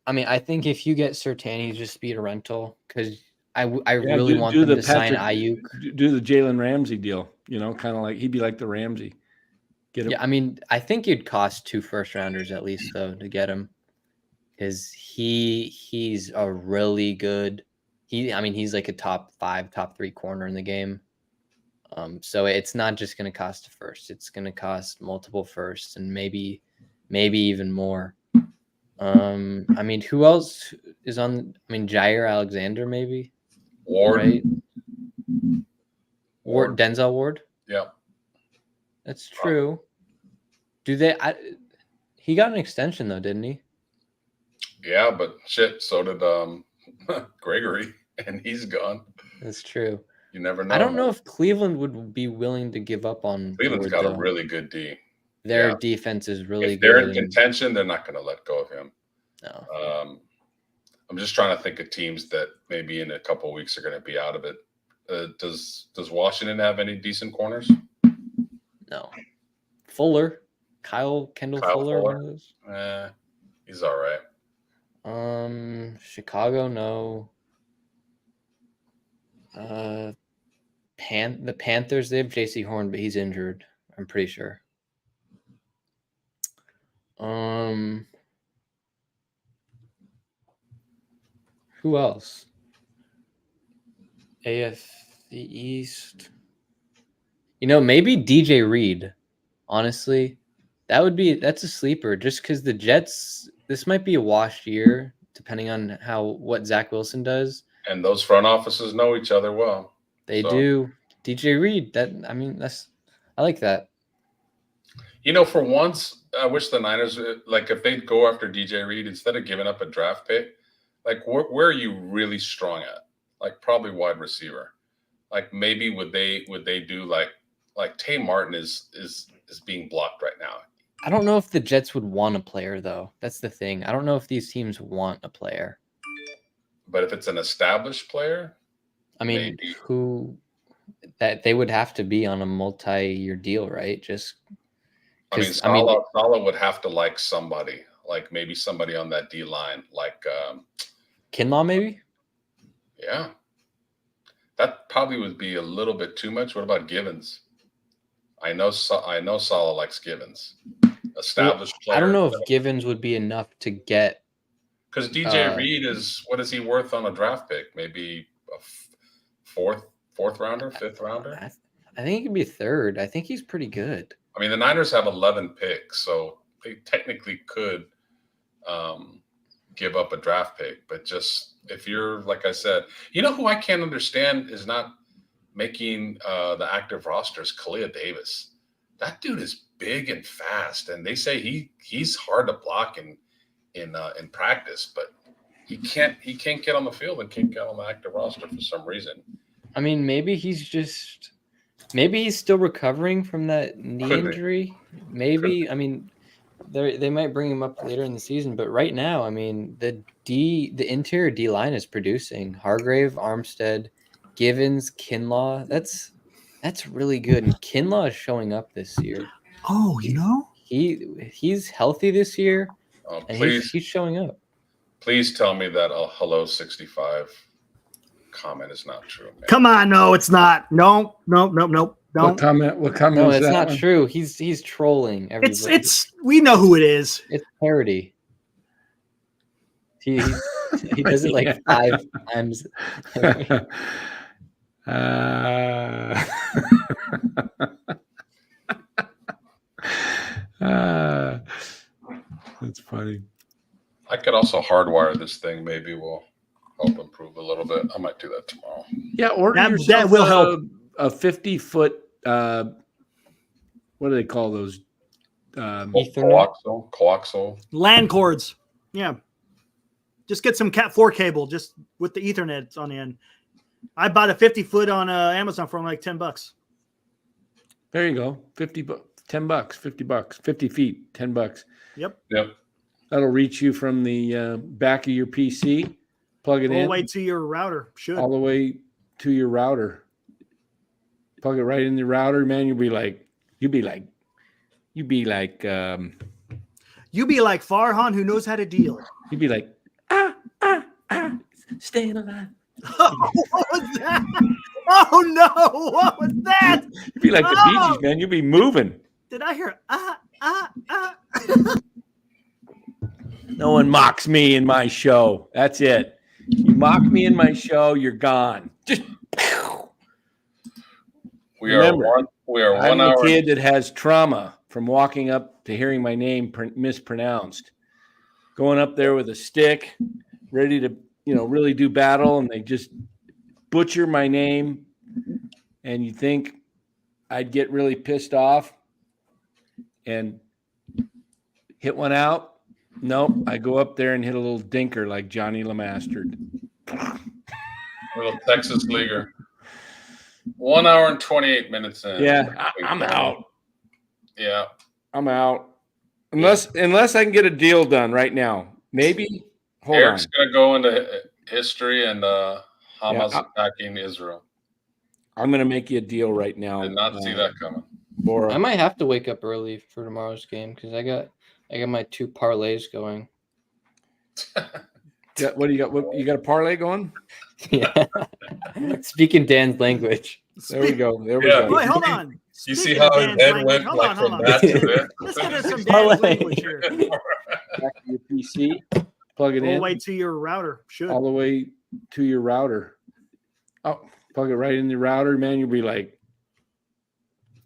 I think if you get Surtain, he's just be a rental because I really want them to sign Ayuk. Do the Jalen Ramsey deal. Kind of like he'd be like the Ramsey. Get him. Yeah, I mean, I think it'd cost 2 first-rounders at least though to get him because he's a really good. He's like a top 5, top 3 corner in the game. So it's not just going to cost a first; it's going to cost multiple firsts and maybe even more. I mean, who else is on? I mean, Jair Alexander, maybe. Ward. Right? Ward. Denzel Ward. Yeah. That's true. Do they? He got an extension though, didn't he? Yeah, but shit, so did Gregory, and he's gone. That's true. You never know. I don't know if Cleveland would be willing to give up on. Cleveland's Ward, got though. a really good D. Their yeah. defense is really If they're good. in contention, they're not going to let go of him. No. I'm just trying to think of teams that maybe in a couple of weeks are going to be out of it. Does Washington have any decent corners? No. Fuller. Kendall Fuller. One of those? He's all right. Chicago, no. The Panthers, they have JC Horn, but he's injured, I'm pretty sure. Who else? AFC East. Maybe DJ Reed. Honestly, that's a sleeper just because the Jets, this might be a washed year, depending on what Zach Wilson does. And those front offices know each other well. They do. DJ Reed, I like that. For once, I wish the Niners, if they'd go after DJ Reed instead of giving up a draft pick, where are you really strong at? Probably wide receiver. Maybe would they do like Tay Martin is being blocked right now. I don't know if the Jets would want a player though. That's the thing. I don't know if these teams want a player. But if it's an established player, I mean, maybe. that they would have to be on a multi-year deal, right? Saleh would have to like somebody, maybe somebody on that D line, Kinlaw, maybe. Yeah, that probably would be a little bit too much. What about Givens? I know Saleh likes Givens established player. I don't know if Givens would be enough to get. Because DJ Reed what is he worth on a draft pick? Maybe a fourth rounder, fifth rounder? I think he could be third. I think he's pretty good. I mean, the Niners have 11 picks, so they technically could give up a draft pick. But just if you're, like I said, you know who I can't understand is not making the active roster is Kalia Davis. That dude is big and fast, and they say he's hard to block in practice, but he can't get on the field and can't get on the active roster for some reason. I mean, maybe he's still recovering from that knee injury. Maybe. I mean, they might bring him up later in the season, but right now, I mean, the interior D line is producing. Hargrave, Armstead, Givens, Kinlaw. That's really good. And Kinlaw is showing up this year. Oh, he's healthy this year, and he's showing up. Please tell me that a hello 65 comment is not true. Man. Come on, no, it's not. No. Don't. What comment? No, it's not true. He's trolling everybody. It's we know who it is. It's parody. He does it like 5 times. That's funny. I could also hardwire this thing. Maybe will help improve a little bit. I might do that tomorrow. Yeah, or that will help. A 50-foot. What do they call those? Coaxial LAN cords. Yeah. Just get some Cat 4 cable just with the Ethernet on the end. I bought a 50-foot on Amazon for like $10. There you go. $10, $50, 50 feet, $10. Yep. That'll reach you from the back of your PC. Plug it in. All the way to your router. All the way to your router. Plug it right in the router, man. You'll be like Farhan who knows how to deal. You'd be like, staying alive. Oh, what was that? Oh no! What was that? You'd be like the Bee Gees, man. You'd be moving. Did I hear No one mocks me in my show. That's it. You mock me in my show, you're gone. Just I'm a kid that has trauma from walking up to hearing my name mispronounced. Going up there with a stick, ready to, really do battle, and they just butcher my name, and you think I'd get really pissed off and hit one out? Nope. I go up there and hit a little dinker like Johnny LeMastard. Little Texas leaguer. 1 hour and 28 minutes in. Yeah, I'm out. Yeah. I'm out. Unless I can get a deal done right now. Maybe. Eric's going to go into history and Hamas attacking Israel. I'm going to make you a deal right now. Did not see that coming. I might have to wake up early for tomorrow's game because I got my 2 parlays going. Yeah, what do you got? You got a parlay going? Yeah. Speaking Dan's language. There we go. Go. Wait, hold on. You see how his head went like from that to this? Let's get into some Dan's language here. Back to your PC. Plug it in. All the way to your router. All the way to your router. Oh, plug it right in the router, man. You'll be like,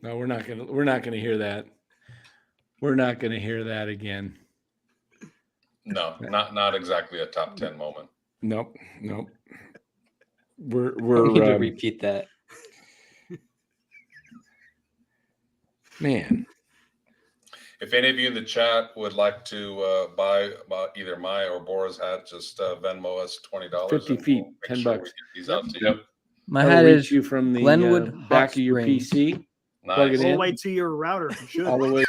no, we're not gonna hear that. We're not gonna hear that again. No, not exactly a top 10 moment. Nope. We're need to repeat that. Man. If any of you in the chat would like to buy either my or Bora's hat, just Venmo us $20. 50 feet, $10. These out to you. My hat is you from the Glenwood back of your PC. Nice. Plug it All in. the way to your router. All the way.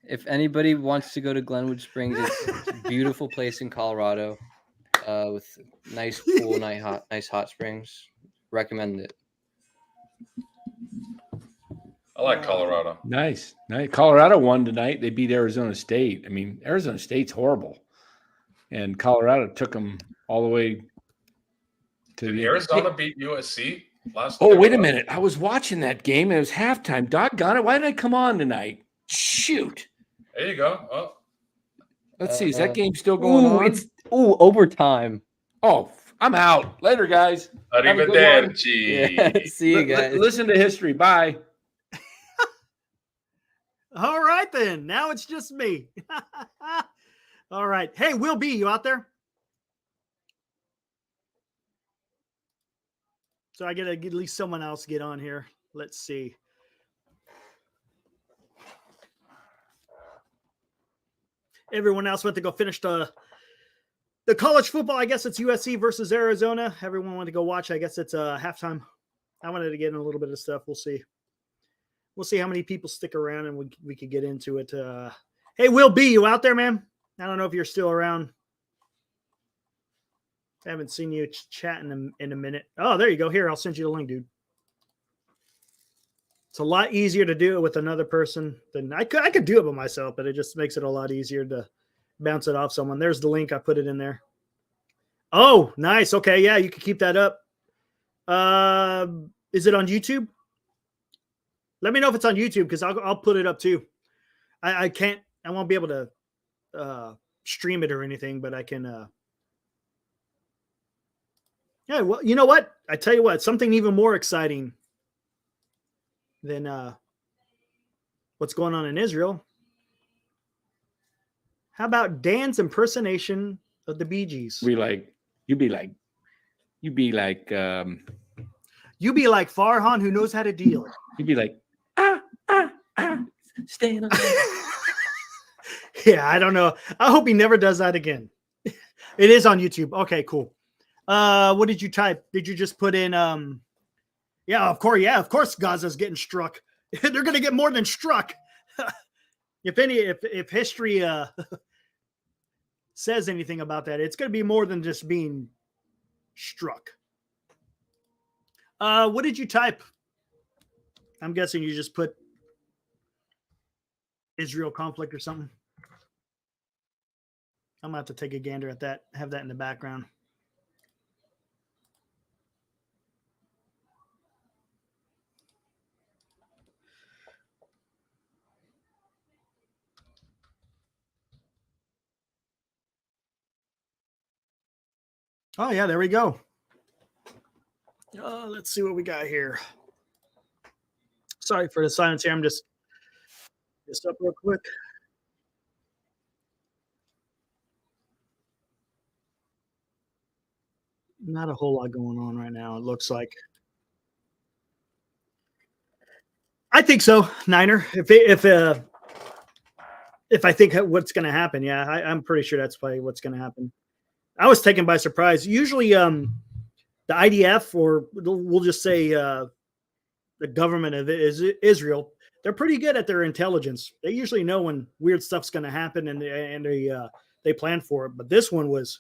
If anybody wants to go to Glenwood Springs, it's a beautiful place in Colorado with nice pool, nice hot springs. Recommend it. I like Colorado. Nice. Colorado won tonight. They beat Arizona State. I mean, Arizona State's horrible. And Colorado took them all the way to Did Arizona beat USC? Oh, wait a minute. I was watching that game and it was halftime. Doggone it. Why did I come on tonight? Shoot. There you go. Oh, Let's see. Is that game still going on? It's overtime. Oh, I'm out. Later, guys. Have a good one. Arrivederci. Yeah, see you guys. Listen to history. Bye. All right, then. Now it's just me. All right. Hey, Will B, you out there? So I got to get at least someone else get on here. Let's see. Everyone else went to go finish the college football. I guess it's USC versus Arizona. Everyone went to go watch. I guess it's halftime. I wanted to get in a little bit of stuff. We'll see. We'll see how many people stick around and we could get into it. Hey, Will B, you out there, man? I don't know if you're still around. I haven't seen you chat in a minute. Oh, there you go. Here, I'll send you the link, dude. It's a lot easier to do it with another person than I could do it by myself, but it just makes it a lot easier to bounce it off someone. There's the link. I put it in there. Oh, nice. Okay, yeah, you can keep that up. Is it on YouTube? Let me know if it's on YouTube because I'll put it up too. I won't be able to stream it or anything, but I can. Yeah, well, you know what? I tell you what, something even more exciting than what's going on in Israel. How about Dan's impersonation of the Bee Gees? You be like Farhan, who knows how to deal. you'd be like, staying on. Yeah, I don't know. I hope he never does that again. It is on YouTube. Okay, cool. What did you type? Did you just put in yeah, of course Gaza's getting struck. They're gonna get more than struck. if history says anything about that, it's gonna be more than just being struck. What did you type? I'm guessing you just put Israel conflict or something. I'm gonna have to take a gander at that, have that in the background. Oh, yeah, there we go. Let's see what we got here. Sorry for the silence here. I'm just up real quick. Not a whole lot going on right now, it looks like. I think so, Niner. If I think what's going to happen, yeah, I'm pretty sure that's probably what's going to happen. I was taken by surprise. Usually, the IDF, or we'll just say the government of Israel, they're pretty good at their intelligence. They usually know when weird stuff's going to happen, and they plan for it. But this one was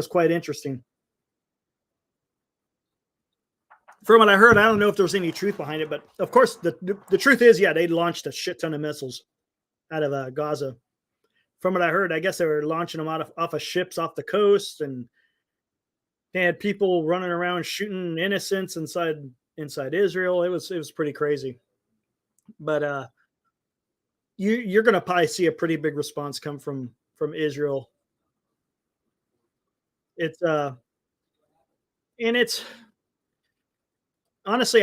quite interesting. From what I heard, I don't know if there was any truth behind it, but of course, the truth is, yeah, they launched a shit ton of missiles out of Gaza. From what I heard, I guess they were launching them off of ships off the coast, and they had people running around shooting innocents inside Israel. It was pretty crazy. But you're going to probably see a pretty big response come from Israel. It's honestly,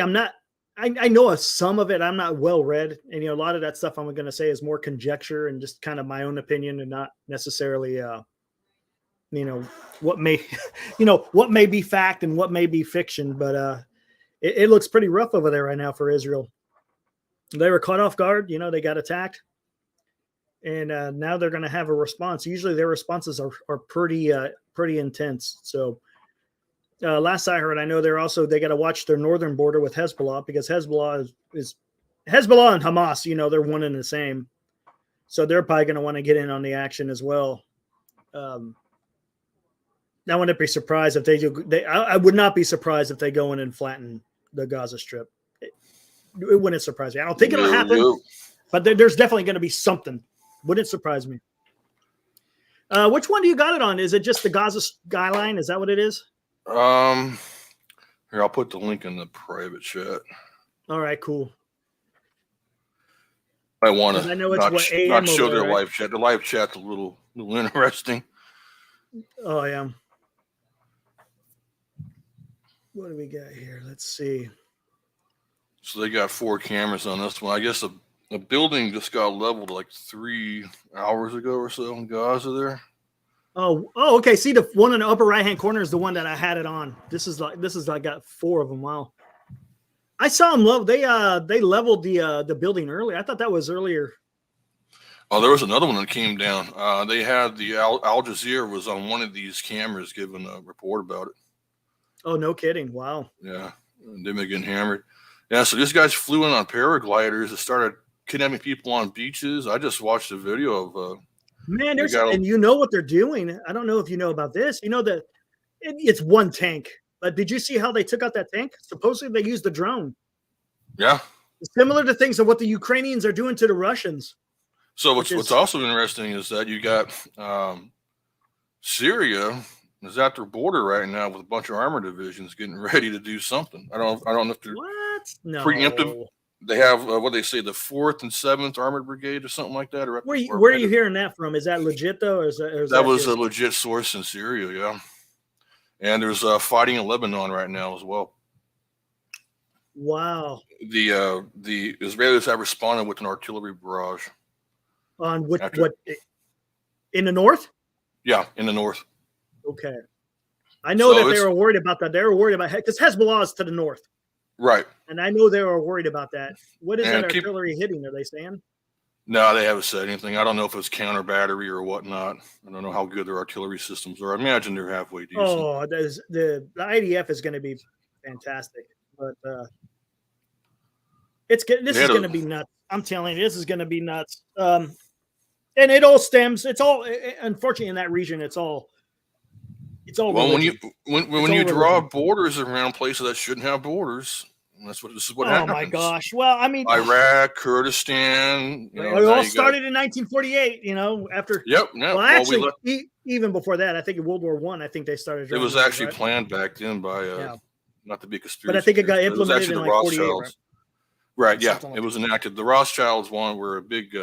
I know some of it. I'm not well read, and a lot of that stuff I'm going to say is more conjecture and just kind of my own opinion, and not necessarily what may what may be fact and what may be fiction. But it looks pretty rough over there right now for Israel. They were caught off guard. They got attacked, and now they're going to have a response. Usually their responses are pretty intense. So. Last I heard, I know they got to watch their northern border with Hezbollah, because Hezbollah is Hezbollah and Hamas. They're one and the same, so they're probably going to want to get in on the action as well. I wouldn't be surprised if they do. I would not be surprised if they go in and flatten the Gaza Strip. It wouldn't surprise me. I don't think it'll happen, but there's definitely going to be something. Wouldn't surprise me. Which one do you got it on? Is it just the Gaza skyline? Is that what it is? Here, I'll put the link in the private chat. All right, cool. I want 'Cause I to know it's what, AM not show over there, their right? live chat. The live chat's a little interesting. Oh, yeah. What do we got here? Let's see. So they got 4 cameras on this one. I guess the building just got leveled like 3 hours ago or so in Gaza there. Oh, okay. See, the one in the upper right-hand corner is the one that I had it on. This is I got 4 of them. Wow. I saw them level. They leveled the building earlier. I thought that was earlier. Oh, there was another one that came down. They had the Al Jazeera was on one of these cameras giving a report about it. Oh, no kidding. Wow. Yeah, them getting hammered. Yeah, so these guys flew in on paragliders and started kidnapping people on beaches. I just watched a video of. Man, and you know what they're doing. I don't know if you know about this. You know that it's one tank. But did you see how they took out that tank? Supposedly they used the drone. Yeah. Similar to things of what the Ukrainians are doing to the Russians. So what's also interesting is that you got Syria is at their border right now with a bunch of armor divisions getting ready to do something. I don't know if they're preemptive. They have what they say, the 4th and 7th Armored Brigade or something like that. Where are you hearing that from? Is that legit though, or is that was a legit source in Syria? Yeah, and there's fighting in Lebanon right now as well. Wow. The Israelis have responded with an artillery barrage. On what in the north? Yeah, in the north. Okay, I know that they were worried about that. They were worried about because Hezbollah is to the north. Right. And I know they were worried about that. What is that artillery hitting? Are they saying? No, they haven't said anything. I don't know if it's counter battery or whatnot. I don't know how good their artillery systems are. I imagine they're halfway decent. Oh, the IDF is going to be fantastic. But it's good. This is going to be nuts. I'm telling you, this is going to be nuts. And it all stems. It's all, unfortunately, in that region, it's all. Well, religion. when you draw borders around places that shouldn't have borders, this is what happens. Oh my gosh! Well, I mean, Iraq, Kurdistan. It all started in 1948. After. Yep. Yeah. Well, actually, even before that, I think in World War I, I think they started. It was actually planned back then by not to be conspiracy, but I think it got implemented in like 48. Right. Yeah, it was enacted. The Rothschilds were a big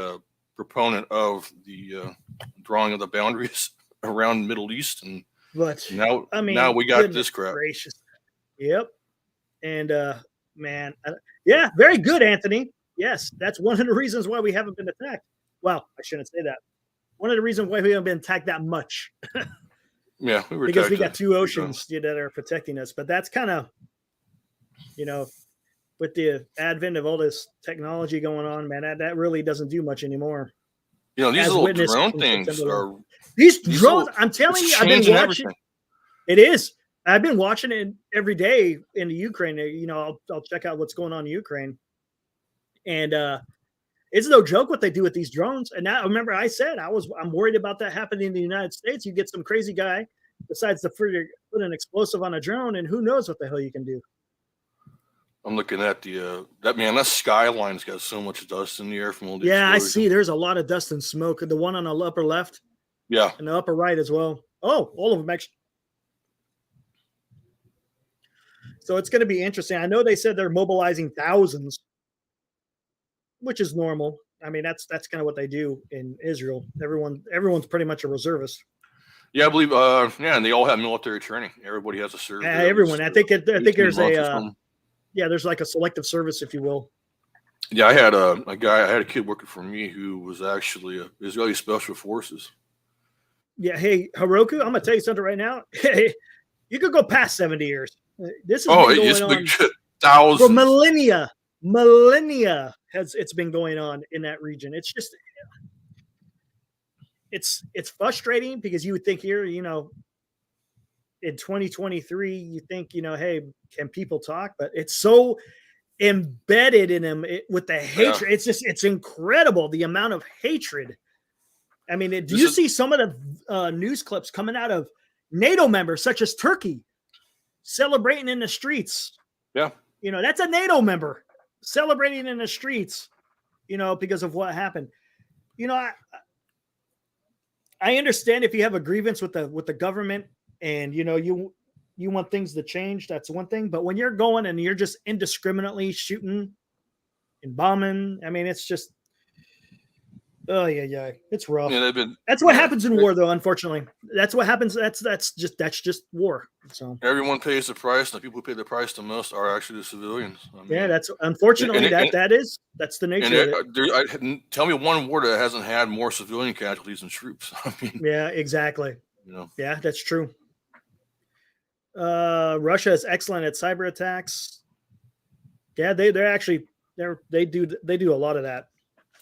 proponent of the drawing of the boundaries around the Middle East and. But now we got this crap. Gracious. Yep. And man, very good, Anthony. Yes, that's one of the reasons why we haven't been attacked. Well, I shouldn't say that. One of the reasons why we haven't been attacked that much. Yeah, we were because we got 2 oceans that are protecting us. But that's kind of, with the advent of all this technology going on, man, that really doesn't do much anymore. These little drone things are. These drones, I'm telling you, I've been watching. Everything. It is. I've been watching it every day in the Ukraine. I'll check out what's going on in Ukraine. And it's no joke what they do with these drones. And now, remember, I said I'm worried about that happening in the United States. You get some crazy guy decides to put an explosive on a drone, and who knows what the hell you can do. I'm looking at that skyline's got so much dust in the air from all the explosions. I see. There's a lot of dust and smoke. The one on the upper left. Yeah. And the upper right as well. Oh, all of them actually. So it's going to be interesting. I know they said they're mobilizing thousands, which is normal. I mean, that's kind of what they do in Israel. Everyone's pretty much a reservist. Yeah, I believe. And they all have military training. Everybody has a service. Everyone. I think there's there's like a selective service, if you will. Yeah, I had a kid working for me who was actually a Israeli Special Forces. Yeah. Hey, Heroku, I'm gonna tell you something right now. You could go past 70 years. This has been going on thousands for millennia. Millennia it's been going on in that region. It's just it's frustrating because you would think here, in 2023, you think, hey, can people talk? But it's so embedded in them with the hatred. Yeah. It's incredible the amount of hatred. I mean, do you see some of the news clips coming out of NATO members such as Turkey celebrating in the streets? Yeah. That's a NATO member celebrating in the streets, because of what happened. I understand if you have a grievance with the government and, you you want things to change, that's one thing. But when you're going and you're just indiscriminately shooting and bombing, I mean, it's just, oh yeah, it's rough. Yeah, that's what happens in war, though. Unfortunately, that's what happens. That's just war. So everyone pays the price, and the people who pay the price the most are actually the civilians. I mean, that's unfortunately that's the nature of it. Tell me one war that hasn't had more civilian casualties than troops. I mean, yeah, exactly. Yeah, that's true. Russia is excellent at cyber attacks. Yeah, they do a lot of that.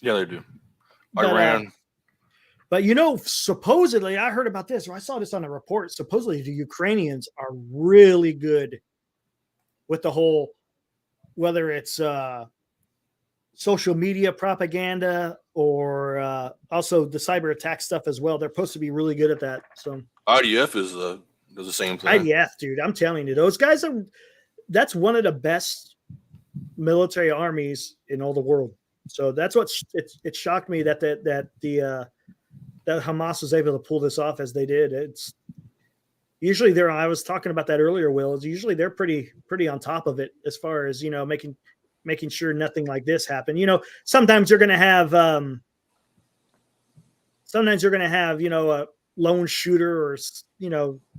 Yeah, they do. Iran. But supposedly I heard about this, or I saw this on a report. Supposedly the Ukrainians are really good with the whole, whether it's social media propaganda or also the cyber attack stuff as well. They're supposed to be really good at that. So IDF does the same thing. IDF, dude, I'm telling you, those guys that's one of the best military armies in all the world. So that's what it shocked me that Hamas was able to pull this off as they did. It's usually I was talking about that earlier, Will. Is usually they're pretty on top of it as far as making sure nothing like this happened. Sometimes you're going to have a lone shooter or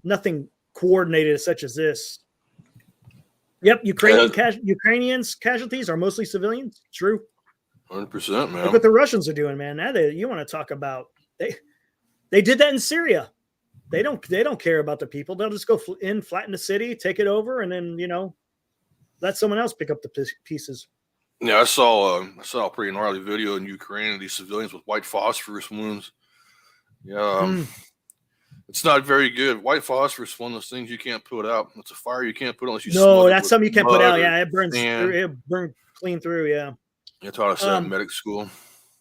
nothing coordinated such as this. Yep, Ukrainians casualties are mostly civilians. True. 100%, man. Look what the Russians are doing, man. Now you want to talk about they did that in Syria. They don't care about the people. They'll just go flatten the city, take it over, and then let someone else pick up the pieces. Yeah, I saw a pretty gnarly video in Ukraine of these civilians with white phosphorus wounds. Yeah, it's not very good. White phosphorus is one of those things you can't put out. It's a fire you can't put unless you. No, that's something you can't put out. Yeah, it burns through. It burns clean through. Yeah. You taught us that in medic school.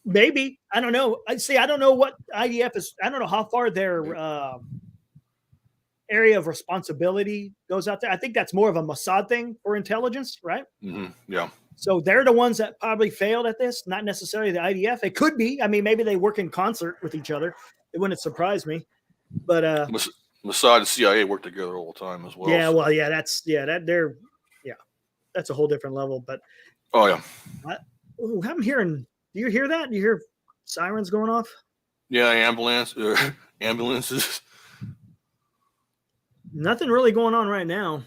Maybe. I don't know. I don't know what IDF is. I don't know how far their area of responsibility goes out there. I think that's more of a Mossad thing for intelligence, right? Mm-hmm. Yeah. So they're the ones that probably failed at this, not necessarily the IDF. It could be. I mean, maybe they work in concert with each other. It wouldn't surprise me. But Mossad and CIA work together all the time as well. Yeah, so. Well, yeah, that's a whole different level. But oh yeah. I'm hearing. Do you hear that? Do you hear sirens going off? Yeah, ambulances. Nothing really going on right now.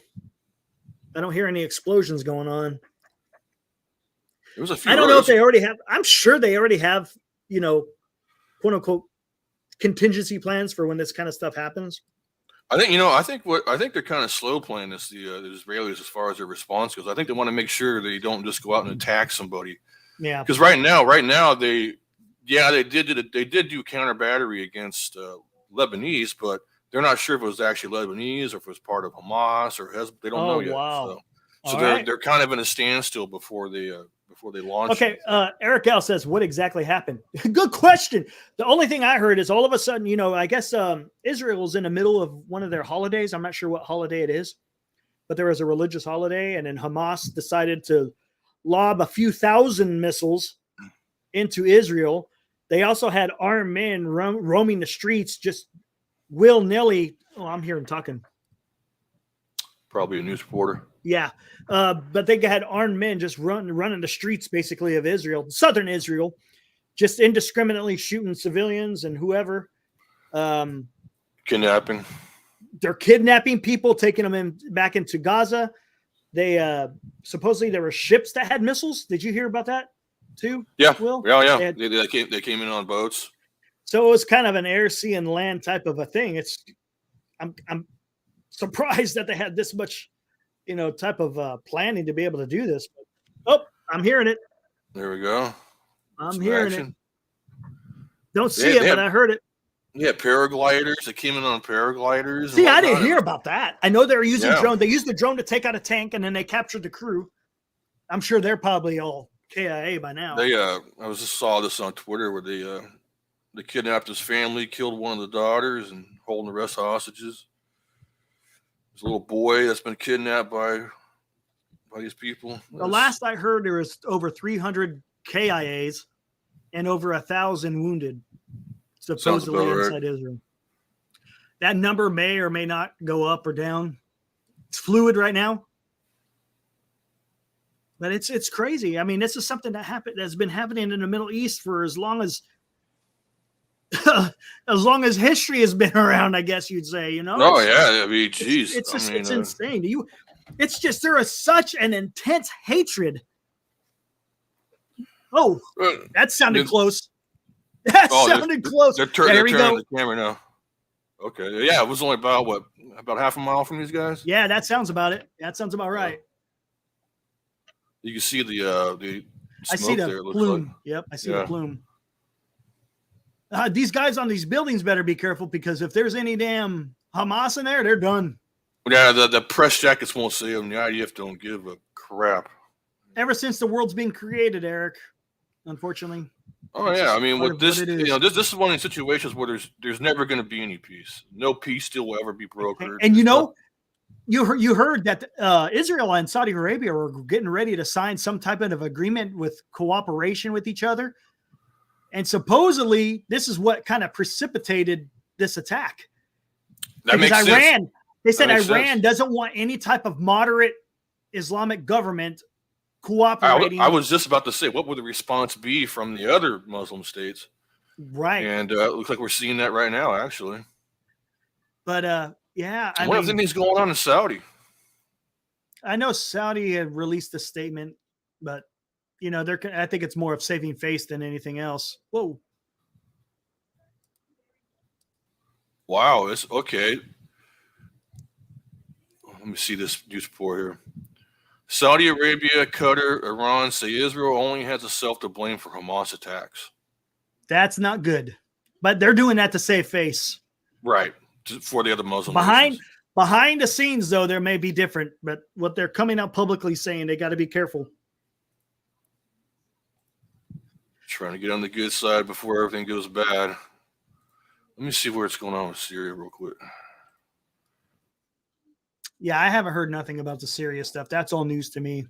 I don't hear any explosions going on. There was a few. I don't know if they already have. I'm sure they already have, quote unquote, contingency plans for when this kind of stuff happens. I think they're kind of slow playing this. The Israelis, as far as their response goes, I think they want to make sure they don't just go out and attack somebody. Yeah. Because right now they did do counter battery against Lebanese, but they're not sure if it was actually Lebanese or if it was part of Hamas or Hezbollah. They don't know yet. Wow. So they're kind of in a standstill before they launch. Okay. Eric L says, what exactly happened? Good question. The only thing I heard is all of a sudden, I guess Israel's in the middle of one of their holidays. I'm not sure what holiday it is, but there was a religious holiday, and then Hamas decided to lob a few thousand missiles into Israel. They also had armed men roaming the streets, just will-nilly. Oh, I'm hearing talking. Probably a news reporter. Yeah. But they had armed men just running the streets, basically, of Israel, southern Israel, just indiscriminately shooting civilians and whoever. Kidnapping. They're kidnapping people, taking them back into Gaza. They supposedly there were ships that had missiles. Did you hear about that too? Yeah. Will? Yeah. They came in on boats. So it was kind of an air, sea, and land type of a thing. I'm surprised that they had this much, type of planning to be able to do this. But, I'm hearing it. There we go. I'm hearing it. Don't see it, but I heard it. Yeah, paragliders. They came in on paragliders. See, I didn't hear about that. I know they were using drone. They used the drone to take out a tank, and then they captured the crew. I'm sure they're probably all KIA by now. I just saw this on Twitter where they kidnapped his family, killed one of the daughters, and holding the rest hostages. There's a little boy that's been kidnapped by these people. The last I heard, there was over 300 KIAs and over 1,000 wounded, supposedly inside Israel. That number may or may not go up or down. It's fluid right now. But it's crazy. I mean, this is something that's been happening in the Middle East for as long as history has been around, I guess you'd say, you know. Oh yeah, I mean, geez, it's insane. It's just there is such an intense hatred. Oh, that sounded close. That sounded close. They're turning the camera now. Okay, yeah, it was only about half a mile from these guys. Yeah, that sounds about it. That sounds about right. You can see the smoke I see the there. plume. Like. Yep, I see the plume. These guys on these buildings better be careful because if there's any damn Hamas in there, they're done. Yeah, the press jackets won't see them. The IDF don't give a crap. Ever since the world's been created, Eric, unfortunately. Oh yeah, I mean, with this, this is one of the situations where there's never going to be any peace. No peace deal will ever be brokered. And you heard that Israel and Saudi Arabia were getting ready to sign some type of agreement with cooperation with each other. And supposedly this is what kind of precipitated this attack. That makes sense. They said Iran doesn't want any type of moderate Islamic government cooperating. I was just about to say, what would the response be from the other Muslim states? Right. And it looks like we're seeing that right now, actually. But yeah, I wonder if anything's going on in Saudi. I know Saudi had released a statement, but you know, I think it's more of saving face than anything else. Whoa. Wow, it's okay. Let me see this news report here. Saudi Arabia, Qatar, Iran say Israel only has itself to blame for Hamas attacks. That's not good. But they're doing that to save face. Right. For the other Muslim behind the scenes, though, there may be different. But what they're coming out publicly saying, they got to be careful. Trying to get on the good side before everything goes bad. Let me see what's going on with Syria real quick. Yeah, I haven't heard nothing about the Syria stuff. That's all news to me.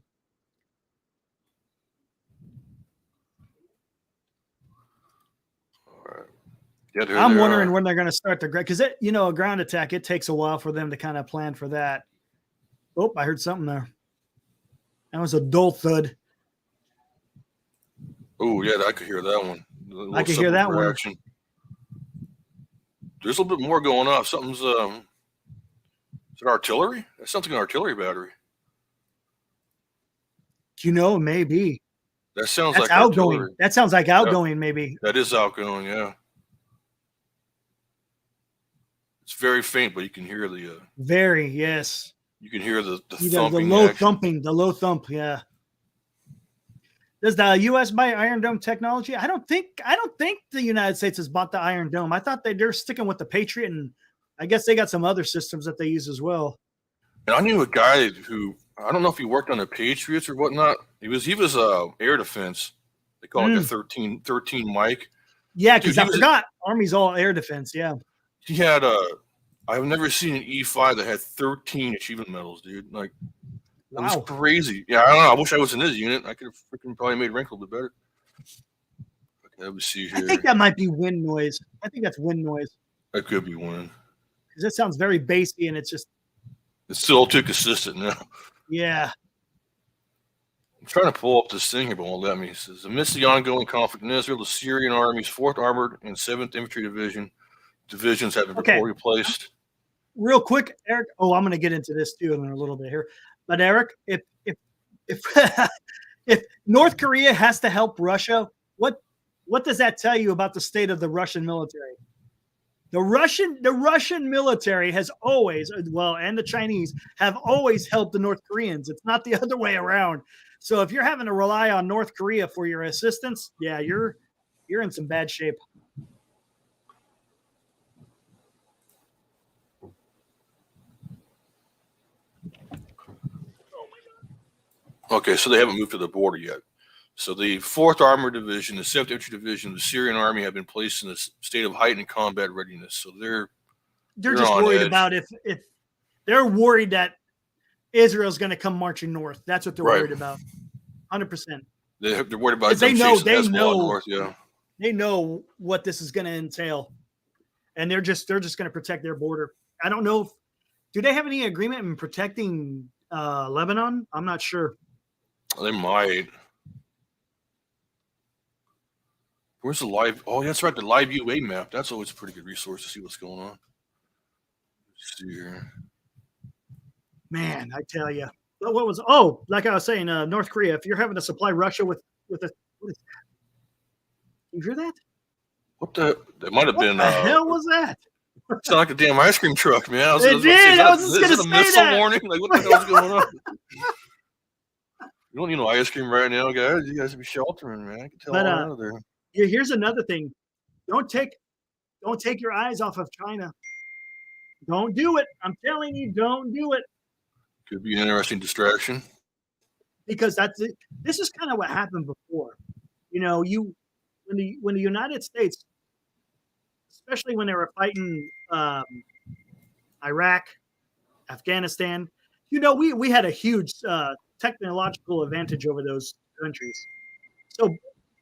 All right. Yeah, I'm wondering when they're going to start because a ground attack, it takes a while for them to kind of plan for that. Oh, I heard something there. That was a dull thud. Oh, yeah, I could hear that one. I could hear that reaction. One. There's a little bit more going on. Something's is it artillery? That sounds like an artillery battery. Maybe. That sounds like outgoing. Artillery. That sounds like outgoing, maybe. That is outgoing, yeah. It's very faint, but you can hear the very, yes. You can hear the thumping. The low thump, yeah. Does the U.S. buy Iron Dome technology? I don't think the United States has bought the Iron Dome. I thought they're sticking with the Patriot, and I guess they got some other systems that they use as well. And I knew a guy who, I don't know if he worked on the Patriots or whatnot. He was air defense. They call it a 13 Mike. Yeah, because I forgot Army's all air defense. Yeah. He had I've never seen an E5 that had 13 achievement medals, dude. Like, that was crazy. Yeah, I don't know. I wish I was in his unit. I could have freaking probably made Wrinkle a bit better. Okay, let me see here. I think that might be wind noise. I think that's wind noise. That could be wind. Because it sounds very bassy, and it's still too consistent now. Yeah. I'm trying to pull up this thing here, but won't let me. It says, amidst the ongoing conflict in Israel, the Syrian Army's 4th Armored and 7th Infantry divisions have been reportedly placed. Real quick, Eric. Oh, I'm going to get into this too in a little bit here. But Eric, if if North Korea has to help Russia, what does that tell you about the state of the Russian military? The Russian military has always, and the Chinese have always helped the North Koreans. It's not the other way around. So if you're having to rely on North Korea for your assistance, yeah, you're in some bad shape. Okay, so they haven't moved to the border yet. So the 4th Armored Division, the 7th Infantry Division, the Syrian Army have been placed in a state of heightened combat readiness. So they're just worried about if they're worried that Israel's going to come marching north. That's what they're worried about. 100%. They're worried about they know north, yeah. They know what this is going to entail, and they're just going to protect their border. I don't know if Do they have any agreement in protecting Lebanon? I'm not sure. They might. Where's the live? Oh, that's right. The live UA map. That's always a pretty good resource to see what's going on. Let's see here. Man, I tell you. What was? Oh, like I was saying, North Korea. If you're having to supply Russia with a, what is that? You hear that? What the? That might have been. What the hell was that? It's like a damn ice cream truck, man. It did. I was just going to say missile that. warning? Like, what the hell's going on? You don't need no ice cream right now, guys. You guys should be sheltering, man. I can tell out of there. Here's another thing. Don't take your eyes off of China. Don't do it. I'm telling you, don't do it. Could be an interesting distraction. Because that's it. This is kind of what happened before. You know, when the United States, especially when they were fighting Iraq, Afghanistan, you know, we had a huge technological advantage over those countries. So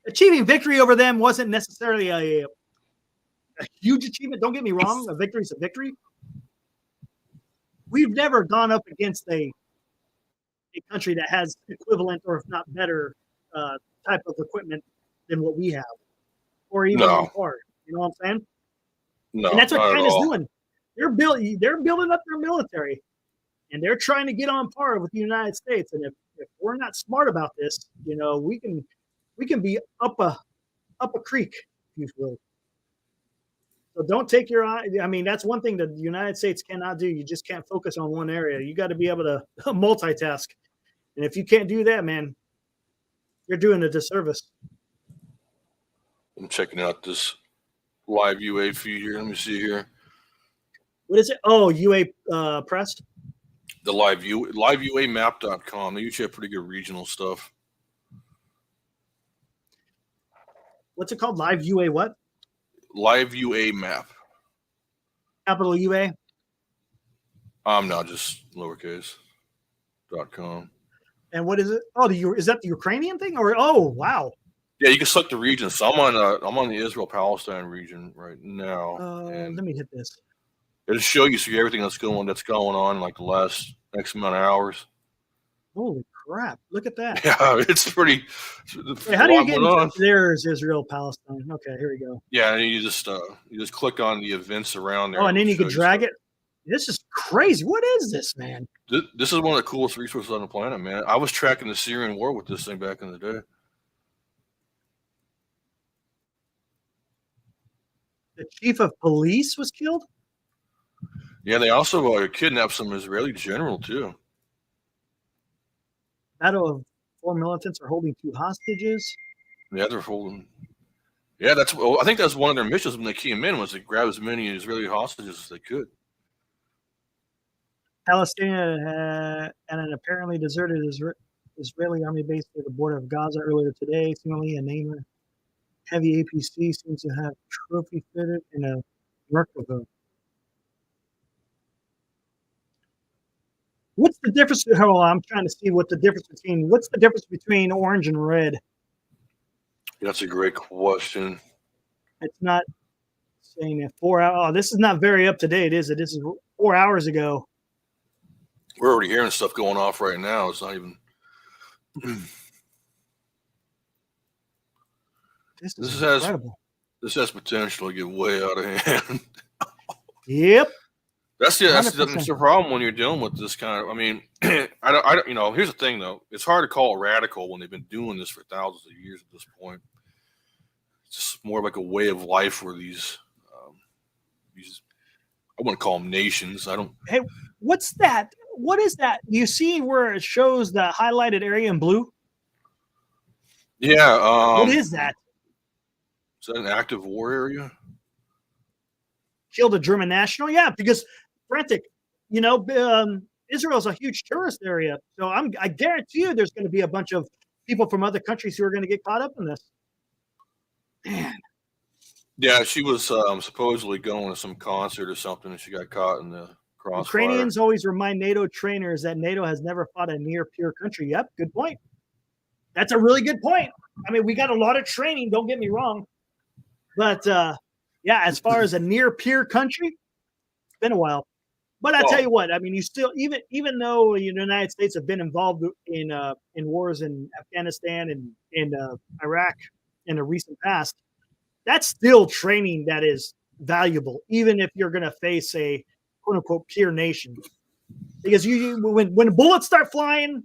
achieving victory over them wasn't necessarily a huge achievement. Don't get me wrong. A victory is a victory. We've never gone up against a country that has equivalent or if not better type of equipment than what we have, or even on par. You know what I'm saying? No, and that's what China's doing. They're building up their military, and they're trying to get on par with the United States. And if we're not smart about this, you know, we can be up a creek, if you will. So don't take your eye. I mean, that's one thing that the United States cannot do. You just can't focus on one area. You got to be able to multitask. And if you can't do that, man, you're doing a disservice. I'm checking out this live UA feed here. Let me see here. What is it? Oh, UA Press? The liveuamap.com. They usually have pretty good regional stuff. What's it called? Live UA what? Live UA map. Capital UA? No, just lowercase. .com. And what is it? Oh, is that the Ukrainian thing? Or wow. Yeah, you can select the region. So I'm on the Israel-Palestine region right now. Let me hit this. It'll show you everything that's going on like the last X amount of hours. Holy crap! Look at that. Yeah, it's pretty. Hey, how do you get into there's Israel Palestine? Okay, here we go. Yeah, and you just click on the events around there. Oh, and then you can drag it. This is crazy. What is this, man? This is one of the coolest resources on the planet, man. I was tracking the Syrian war with this thing back in the day. The chief of police was killed? Yeah, they also kidnapped some Israeli general, too. Battle of 4 militants are holding 2 hostages. Yeah, they're holding. Yeah, I think that's one of their missions when they came in was to grab as many Israeli hostages as they could. Palestinian and an apparently deserted Israeli army base near the border of Gaza earlier today. Similarly, a Neymar heavy APC seems to have trophy fitted in a replica. What's the difference? I'm trying to see what's the difference between orange and red? That's a great question. It's not saying that 4 hours. Oh, this is not very up to date, is it? This is 4 hours ago. We're already hearing stuff going off right now. It's not even. This has potential to get way out of hand. Yep. That's the problem when you're dealing with this kind of. I mean, I don't. You know, here's the thing though. It's hard to call it radical when they've been doing this for thousands of years at this point. It's just more like a way of life for these. I wouldn't call them nations. I don't. Hey, what's that? What is that? You see where it shows the highlighted area in blue? Yeah. What is that? Is that an active war area? Killed a German national? Yeah, because frantic. You know, Israel's a huge tourist area, so I guarantee you, there's going to be a bunch of people from other countries who are going to get caught up in this. Man. Yeah, she was supposedly going to some concert or something, and she got caught in the crossfire. Ukrainians always remind NATO trainers that NATO has never fought a near-peer country. Yep, good point. That's a really good point. I mean, we got a lot of training, don't get me wrong. But, yeah, as far as a near-peer country, it's been a while. But I tell you what, I mean, you still even though the United States have been involved in wars in Afghanistan and in Iraq in the recent past, that's still training that is valuable, even if you're going to face a quote unquote peer nation. Because when bullets start flying,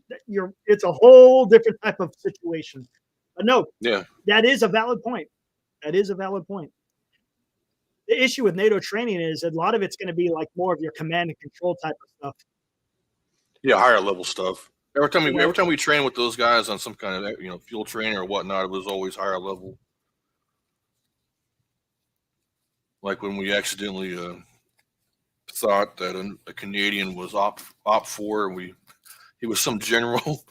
it's a whole different type of situation. But no, that is a valid point. That is a valid point. The issue with NATO training is a lot of it's going to be like more of your command and control type of stuff. Yeah, higher level stuff. Every time we train with those guys on some kind of fuel training or whatnot, it was always higher level. Like when we accidentally thought that a Canadian was op 4, and he was some general.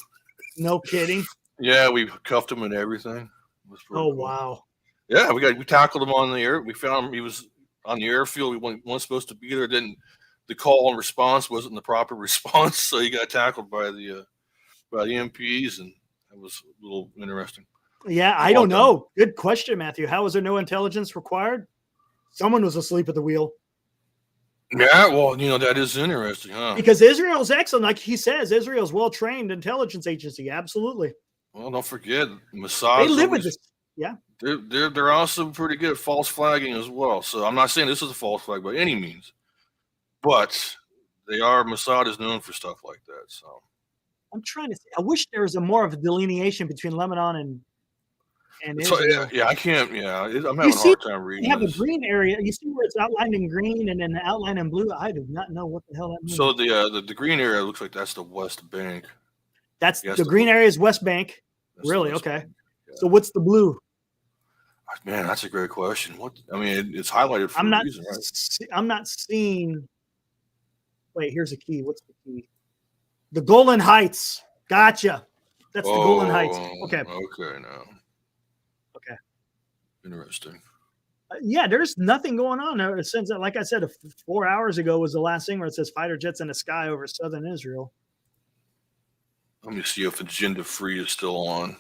No kidding. Yeah, we cuffed him and everything. Oh, cool. Wow. Yeah, we tackled him on the air. We found him. He was on the airfield. We weren't supposed to be there. The call and response wasn't the proper response, so he got tackled by the MPs, and that was a little interesting. Yeah, I don't know. Good question, Matthew. How was there no intelligence required? Someone was asleep at the wheel. Yeah, well, that is interesting, huh? Because Israel's excellent. Like he says, Israel's well-trained intelligence agency. Absolutely. Well, don't forget, Mossad. They live with this. Yeah. They're also pretty good at false flagging as well. So I'm not saying this is a false flag by any means, but Mossad is known for stuff like that. So I'm trying to say, I wish there was more of a delineation between Lebanon and Israel. I can't. Yeah, I'm having a hard time reading. You have a green area. You see where it's outlined in green and then the outline in blue. I do not know what the hell that means. So the green area looks like that's the West Bank. That's the green area is West Bank. Really? Okay. Yeah. So what's the blue? Man, that's a great question. It's highlighted for a reason, right? I'm not seeing. Wait, here's a key. What's the key? The Golan Heights. Gotcha. That's the Golan Heights. Okay. Okay, now. Okay. Interesting. Yeah, there's nothing going on there since, like I said, 4 hours ago was the last thing where it says fighter jets in the sky over southern Israel. Let me see if Agenda Free is still on.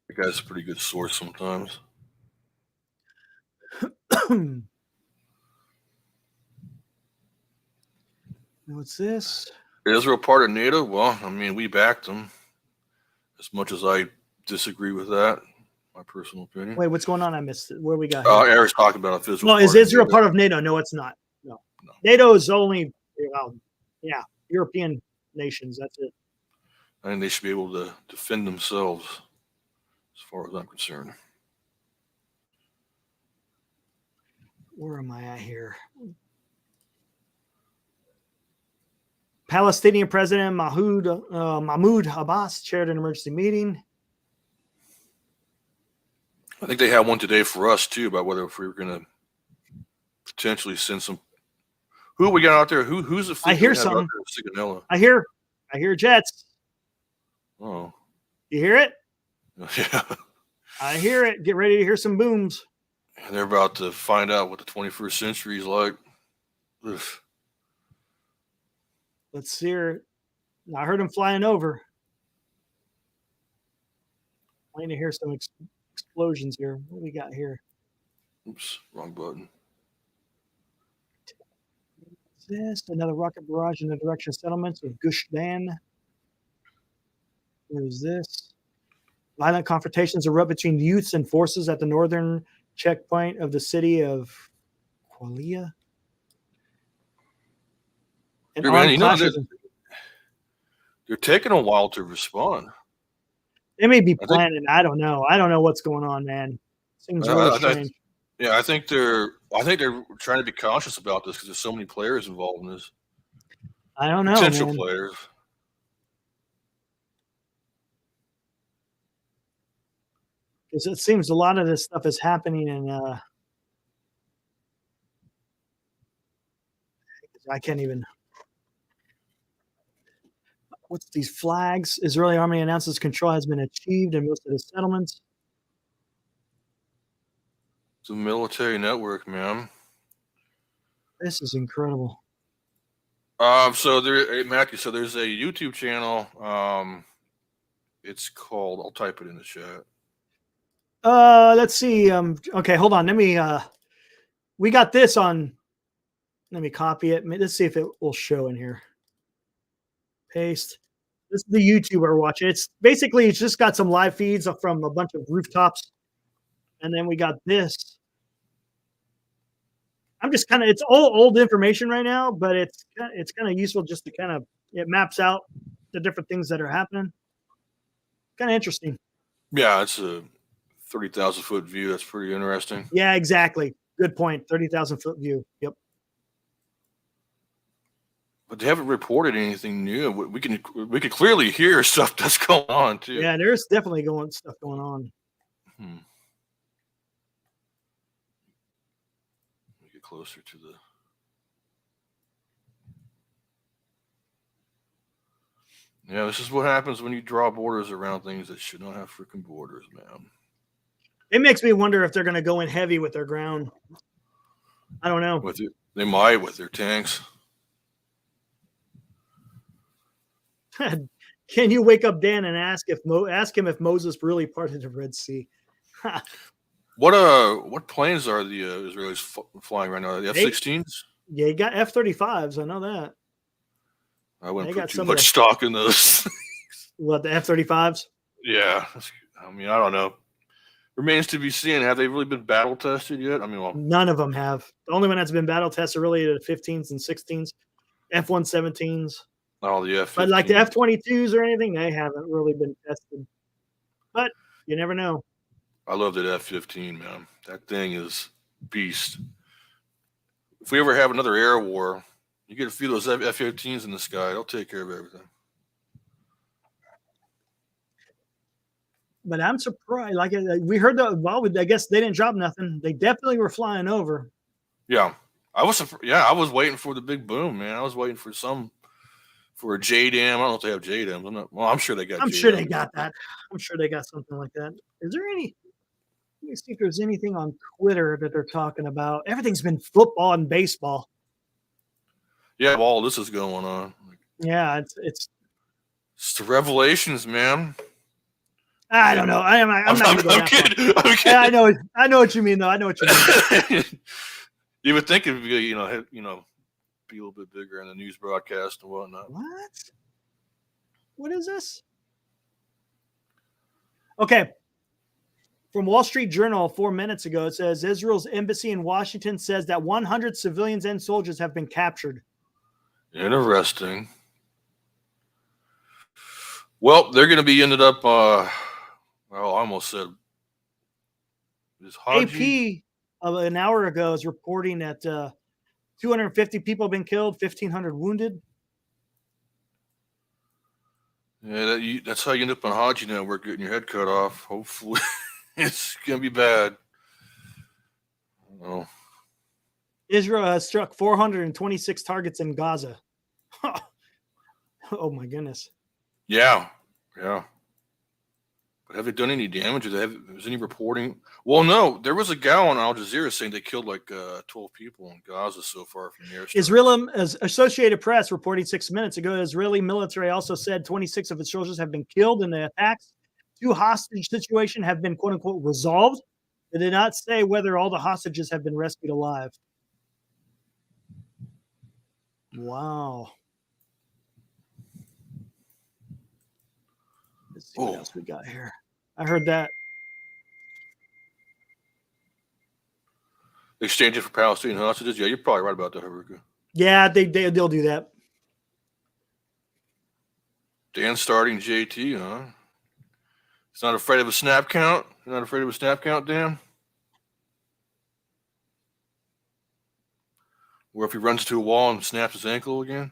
That guy's a pretty good source sometimes. What's this? Israel part of NATO? Well, we backed them. As much as I disagree with that, my personal opinion. Wait, what's going on? I missed it. Where we got? Eric's talking about if Israel. Well, is Israel part of NATO? No, it's not. No. NATO is only, European nations. That's it. I think they should be able to defend themselves, as far as I'm concerned. Where am I at here? Palestinian President Mahmoud Abbas chaired an emergency meeting. I think they had one today for us too about whether if we were going to potentially send some. Who we got out there? Who's the? I hear something. I hear jets. Oh. You hear it? Yeah. I hear it. Get ready to hear some booms. And they're about to find out what the 21st century is like. Ugh. Let's hear it. I heard them flying over. I need to hear some explosions here. What do we got here? Oops, wrong button. What's this? Another rocket barrage in the direction of settlements of Gush Dan. What is this? Violent confrontations erupt between youths and forces at the northern checkpoint of the city of Qualia. They're taking a while to respond. They may be planning. I don't know. I don't know what's going on, man. Seems really strange. I think they're trying to be cautious about this because there's so many players involved in this. I don't know. Potential players. Because it seems a lot of this stuff is happening in I can't even. What's these flags? Israeli army announces control has been achieved in most of the settlements. It's a military network, man. This is incredible. So Matthew, there's a YouTube channel. It's called, I'll type it in the chat. Let's see. Okay, hold on. Let me we got this on Let me copy it. Let's see if it will show in here. Paste. This is the YouTube we're watching. It's just got some live feeds from a bunch of rooftops. And then we got this. I'm just it's all old information right now, but it's kind of useful just to it maps out the different things that are happening. Kind of interesting. Yeah, it's a 30,000 foot view. That's pretty interesting. Yeah, exactly. Good point. 30,000 foot view. Yep. But they haven't reported anything new. We can clearly hear stuff that's going on too. Yeah, there's definitely stuff going on. Get closer to the. Yeah, this is what happens when you draw borders around things that should not have freaking borders, man. It makes me wonder if they're going to go in heavy with their ground. I don't know. They might with their tanks. Can you wake up Dan and ask him if Moses really parted the Red Sea? What planes are the Israelis flying right now? The F-16s? Yeah, you got F-35s. I know that. I wouldn't put too much stock in those. What, the F-35s? Yeah. I mean, I don't know. Remains to be seen. Have they really been battle tested yet? I mean, none of them have. The only one that's been battle tested really are the 15s and 16s, F-117s. Oh, the F-15. But like the F-22s or anything, they haven't really been tested. But you never know. I love that F-15, man. That thing is beast. If we ever have another air war, you get a few of those F-15s in the sky, they'll take care of everything. But I'm surprised. Like we heard I guess they didn't drop nothing. They definitely were flying over. Yeah, I was waiting for the big boom, man. I was waiting for a JDAM. I don't know if they have JDAMs. I'm sure they got. I'm sure they got that. I'm sure they got something like that. Is there any? Let me see if there's anything on Twitter that they're talking about. Everything's been football and baseball. Yeah, all this is going on. Yeah, it's the revelations, man. I don't know. I'm kidding. I'm kidding. Yeah, I know what you mean, though. I know what you mean. You would think it would be, be a little bit bigger in the news broadcast and whatnot. What is this? Okay. From Wall Street Journal 4 minutes ago, it says Israel's embassy in Washington says that 100 civilians and soldiers have been captured. Interesting. Well, they're going to be ended up. I almost said. AP an hour ago is reporting that 250 people have been killed, 1,500 wounded. Yeah, that's how you end up on Haji Network, getting your head cut off. Hopefully, it's going to be bad. Oh. Israel has struck 426 targets in Gaza. Oh, my goodness. Yeah. But have they done any damage? Is any reporting? Well, no. There was a guy on Al Jazeera saying they killed like 12 people in Gaza so far from the airstrike. As Associated Press reporting 6 minutes ago, Israeli military also said 26 of its soldiers have been killed in the attacks. 2 hostage situations have been, quote unquote, resolved. They did not say whether all the hostages have been rescued alive. Wow. Let's see what else we got here. I heard that. Exchanging for Palestinian hostages? Yeah, you're probably right about that, Haruka. Yeah, they'll do that. Dan starting JT, huh? He's not afraid of a snap count? You're not afraid of a snap count, Dan? Or if he runs to a wall and snaps his ankle again?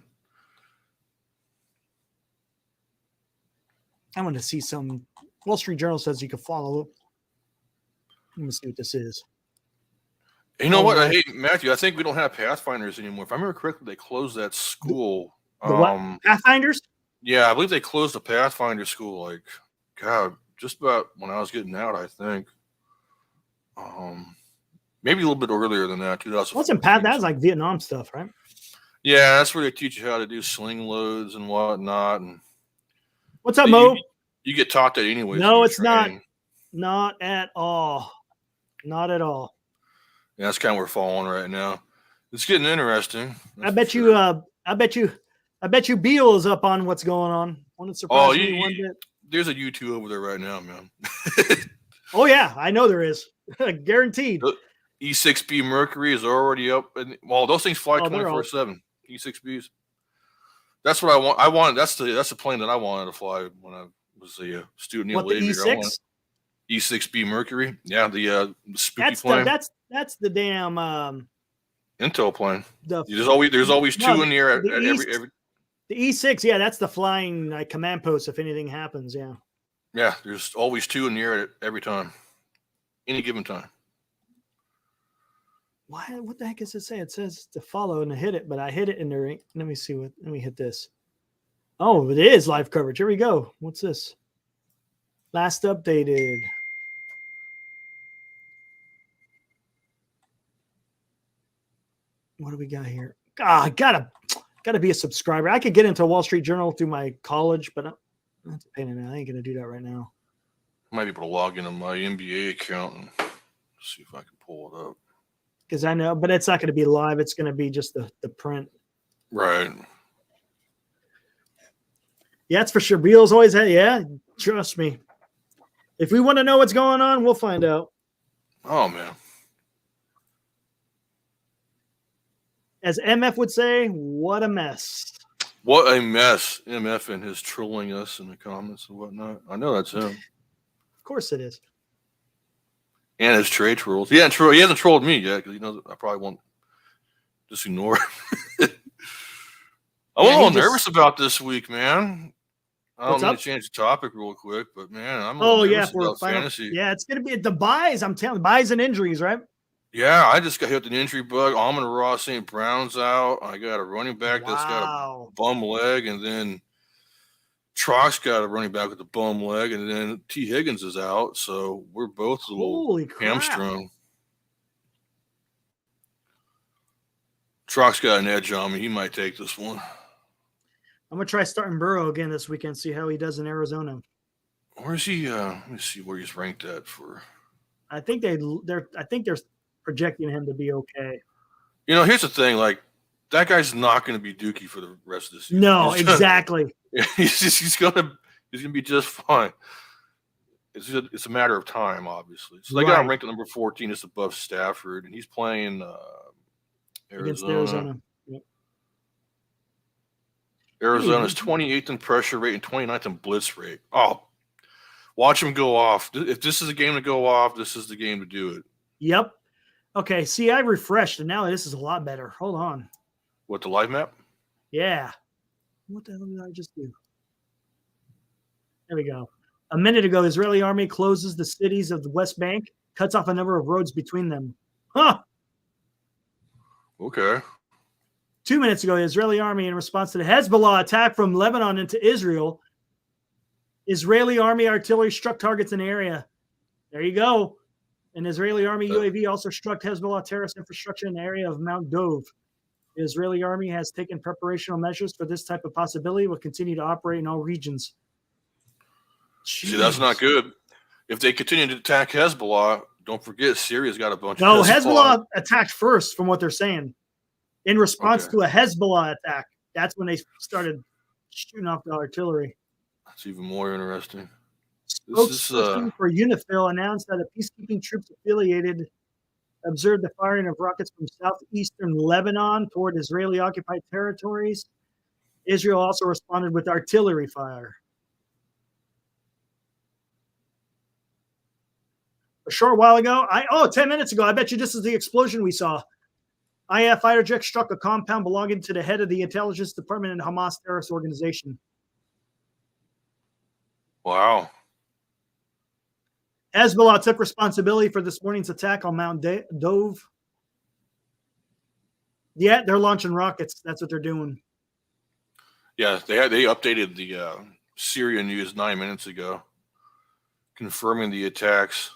I want to see some. Wall Street Journal says you can follow. Let me see what this is. You know what? Hey, Matthew, I think we don't have Pathfinders anymore. If I remember correctly, they closed that school. What? Pathfinders? Yeah, I believe they closed the Pathfinder school. Just about when I was getting out, I think. Maybe a little bit earlier than that. 2000. Wasn't Path? That was like Vietnam stuff, right? Yeah, that's where they teach you how to do sling loads and whatnot. And what's up, Mo? You get taught that anyway. No, it's not. Not at all. Not at all. Yeah, that's kind of where we're falling right now. It's getting interesting. I bet you. I bet you Beal is up on what's going on. Wouldn't surprise me one bit. There's a U2 over there right now, man. Oh yeah, I know there is. Guaranteed. The E6B Mercury is already up, and those things fly 24/7. E6Bs. That's what I want. That's the plane that I wanted to fly when I was a student. What, the E6? E6B Mercury. Yeah, the spooky plane. That's the damn Intel plane. There's always two in the air at every. The E6, yeah, that's the flying command post if anything happens. Yeah. Yeah, there's always two in the air at every time, any given time. Why? What the heck does it say? It says to follow and I hit it, but I hit it in there. Let me see what. Let me hit this. Oh, it is live coverage. Here we go. What's this? Last updated. What do we got here? I gotta be a subscriber. I could get into Wall Street Journal through my college, but that's a pain in the ass. I ain't gonna do that right now. I might be able to log into my NBA account and see if I can pull it up. Because I know, but it's not going to be live. It's going to be just the print. Right. Yeah, that's for sure. Beal's always had. Yeah, trust me. If we want to know what's going on, we'll find out. Oh man. As MF would say, what a mess. What a mess. MF and his trolling us in the comments and whatnot. I know that's him. Of course it is. And his trade trolls. He hasn't trolled me yet because he knows I probably won't just ignore it. I'm a little nervous about this week, man. I don't need to change the topic real quick, but man, I'm a little nervous about fantasy. Yeah, it's going to be the buys. I'm telling you, buys and injuries, right? Yeah, I just got hit with an injury bug. Amon-Ra St. Brown's out. I got a running back that's got a bum leg, and then Trox got a running back with a bum leg, and then T. Higgins is out. So we're both a little hamstrung. Trox got an edge on me. He might take this one. I'm gonna try starting Burrow again this weekend. See how he does in Arizona. Where's he? Let me see where he's ranked at for. I think they're projecting him to be okay. You know, here's the thing: like that guy's not going to be Dookie for the rest of the season. No, exactly. He's gonna be just fine. It's a matter of time, obviously. So they got him ranked at number 14, just above Stafford, and he's playing Arizona. Against Arizona. Yep. Arizona's 28th in pressure rate and 29th in blitz rate. Oh, watch him go off. If this is a game to go off, this is the game to do it. Yep. Okay. See, I refreshed, and now this is a lot better. Hold on. What, the live map? Yeah. What the hell did I just do? There we go. A minute ago, the Israeli army closes the cities of the West Bank, cuts off a number of roads between them. Huh. Okay. 2 minutes ago, the Israeli army, in response to the Hezbollah attack from Lebanon into Israel, Israeli army artillery struck targets in the area. There you go. An Israeli army UAV also struck Hezbollah terrorist infrastructure in the area of Mount Dov. The Israeli army has taken preparational measures for this type of possibility. Will continue to operate in all regions. Jeez. See, that's not good. If they continue to attack Hezbollah, don't forget Syria's got a bunch of Hezbollah attacked first, from what they're saying. In response to a Hezbollah attack, that's when they started shooting off the artillery. That's even more interesting. Spokesperson for UNIFIL announced that the peacekeeping troops affiliated observed the firing of rockets from southeastern Lebanon toward Israeli-occupied territories. Israel also responded with artillery fire. A short while ago, 10 minutes ago, I bet you this is the explosion we saw. IAF fighter jet struck a compound belonging to the head of the intelligence department in Hamas terrorist organization. Wow. Hezbollah took responsibility for this morning's attack on Mount Dov. Yeah, they're launching rockets. That's what they're doing. Yeah, they updated the Syria news 9 minutes ago, confirming the attacks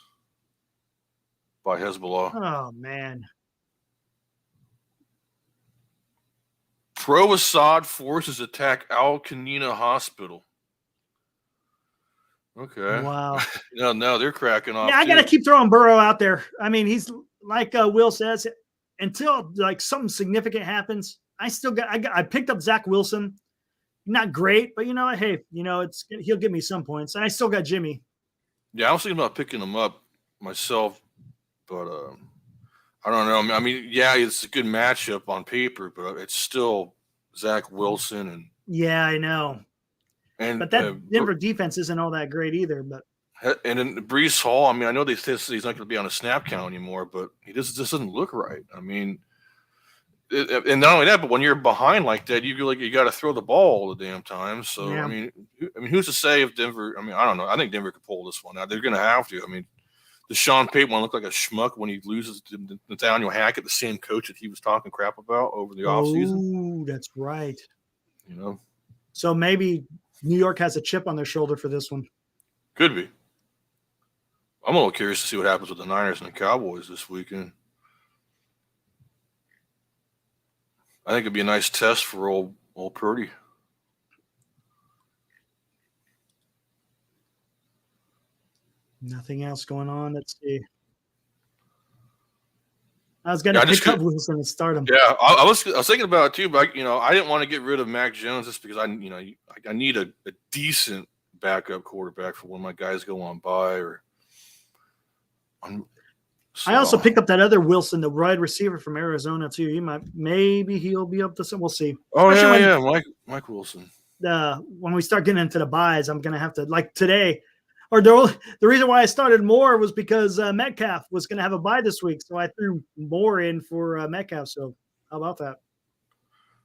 by Hezbollah. Oh, man. Pro-Assad forces attack Al-Qanina hospital. Okay. Wow. No, they're cracking off. Yeah, I got to keep throwing Burrow out there. I mean, he's like Will says, until like something significant happens, I picked up Zach Wilson. Not great, but hey, he'll give me some points. And I still got Jimmy. Yeah, I was thinking about picking him up myself, but I don't know. I mean, yeah, it's a good matchup on paper, but it's still Zach Wilson and yeah, I know. But that Denver defense isn't all that great either. But then Breece Hall. I mean, I know they say he's not going to be on a snap count anymore, but he just doesn't look right. I mean, and not only that, but when you're behind like that, you feel like you got to throw the ball all the damn time. So yeah. I mean, who's to say if Denver? I mean, I don't know. I think Denver could pull this one out. They're going to have to. I mean, the Sean Payton one looked like a schmuck when he loses to Nathaniel Hackett, the same coach that he was talking crap about over the offseason. Oh, that's right. So maybe New York has a chip on their shoulder for this one. Could be. I'm a little curious to see what happens with the Niners and the Cowboys this weekend. I think it'd be a nice test for old Purdy. Nothing else going on. Let's see. I was going to pick up Wilson and start him. Yeah, I was thinking about it too, but I didn't want to get rid of Mac Jones just because I need a decent backup quarterback for when my guys go on bye I also picked up that other Wilson, the wide receiver from Arizona too. Maybe he'll be up to some. We'll see. Oh yeah, Mike Wilson. When we start getting into the buys, I'm gonna have to like today. Or the reason why I started Moore was because Metcalf was gonna have a bye this week, so I threw Moore in for Metcalf. So how about that?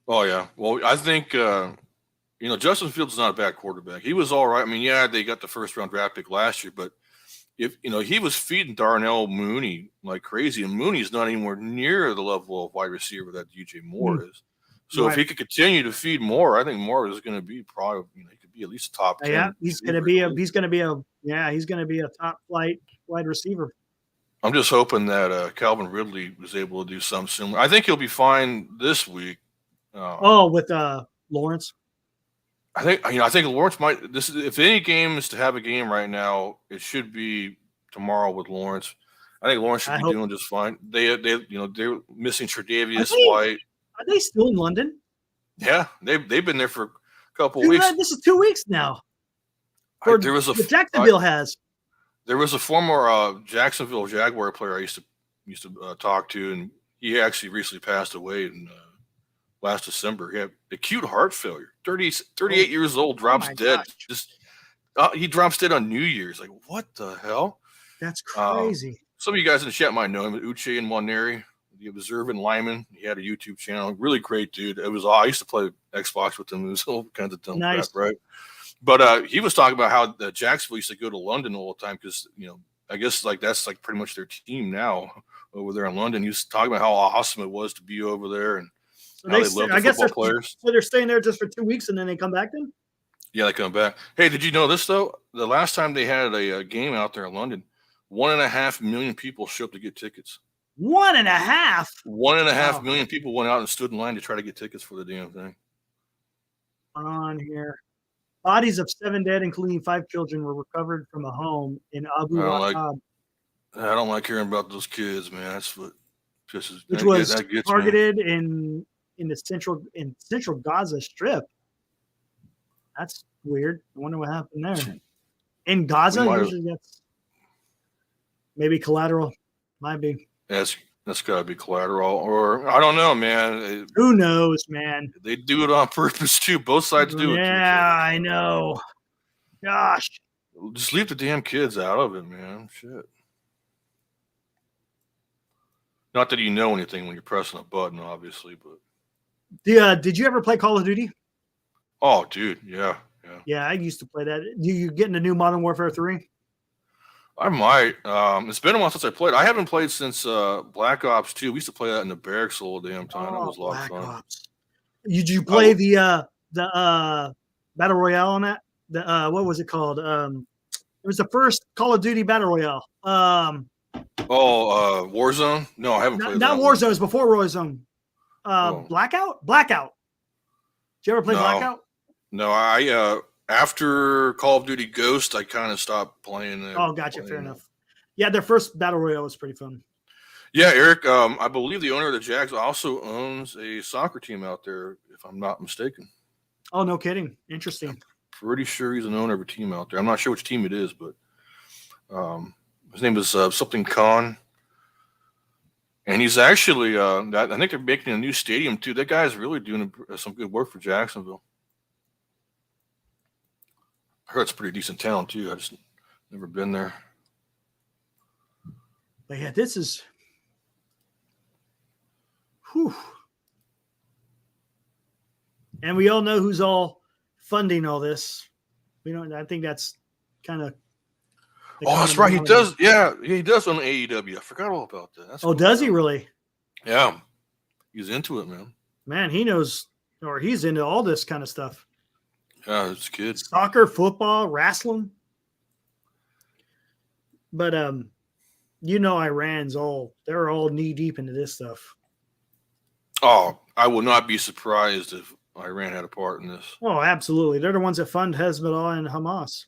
Oh yeah. Well, I think Justin Fields is not a bad quarterback. He was all right. I mean, yeah, they got the first round draft pick last year, but if he was feeding Darnell Mooney like crazy, and Mooney's not anywhere near the level of wide receiver that DJ Moore is. So if he could continue to feed Moore, I think Moore is going to be probably he could be at least a top 10. Yeah, he's going to be a top flight wide receiver. I'm just hoping that Calvin Ridley was able to do something similar. I think he'll be fine this week. With Lawrence. I think Lawrence might. If any game is to have a game right now, it should be tomorrow with Lawrence. I think Lawrence should be doing just fine. They're missing Tre'Davious White. Are they still in London? Yeah, they've been there for a couple of weeks. This is 2 weeks now. Jacksonville has. There was a former Jacksonville Jaguar player I used to talk to, and he actually recently passed away in last December. He had acute heart failure. 38 years old, drops dead. He drops dead on New Year's. Like, what the hell? That's crazy. Some of you guys in the chat might know him, Uche Nwaneri, the observant lineman. He had a YouTube channel. Really great dude. I used to play Xbox with him. It was all kinds of dumb crap, right? But he was talking about how Jacksonville used to go to London all the time because, I guess that's like pretty much their team now over there in London. He was talking about how awesome it was to be over there and how they love the football players. So they're staying there just for 2 weeks and then they come back then? Yeah, they come back. Hey, did you know this, though? The last time they had a game out there in London, 1.5 million people showed up to get tickets. 1.5? 1.5 million people went out and stood in line to try to get tickets for the damn thing. On here. Bodies of 7 dead, including 5 children, were recovered from a home in Abu Dhabi. I don't like hearing about those kids, man. That's what pisses. Which was targeted in the central Gaza Strip. That's weird. I wonder what happened there. In Gaza, usually that's maybe collateral. Might be. That's got to be collateral, or I don't know, man. Who knows, man? They do it on purpose too. Both sides do it. Yeah, I know. Gosh, just leave the damn kids out of it, man. Shit. Not that you know anything when you're pressing a button, obviously, but. Did you ever play Call of Duty? Oh, dude, yeah. Yeah, I used to play that. You getting the new Modern Warfare 3? I might. It's been a while since I played. I haven't played since Black Ops 2. We used to play that in the barracks all the damn time. That was a lot of fun. Ops. Did you play the Battle Royale on that? What was it called? It was the first Call of Duty Battle Royale. Warzone? No, I haven't played that. Not Warzone. It was before Warzone. Blackout? Blackout. Did you ever play Blackout? No, I after Call of Duty Ghost, I kind of stopped playing it. Oh, gotcha. Fair enough. Yeah, their first Battle Royale was pretty fun. Yeah, Eric. I believe the owner of the Jags also owns a soccer team out there, if I'm not mistaken. Oh, no kidding. Interesting. I'm pretty sure he's an owner of a team out there. I'm not sure which team it is, but his name is something Khan. And he's actually, I think they're making a new stadium too. That guy's really doing some good work for Jacksonville. I heard it's a pretty decent town too. I just never been there. But yeah, this is. Whew. And we all know who's all funding all this. We don't. I think that's kind of. Oh, that's right. He does. Yeah, he does on AEW. I forgot all about that. That's cool. Does he really? Yeah, he's into it, man. Man, he knows, or he's into all this kind of stuff. Yeah, it's good. Soccer, football, wrestling. But Iran's they're all knee deep into this stuff. Oh, I will not be surprised if Iran had a part in this. Oh, absolutely. They're the ones that fund Hezbollah and Hamas.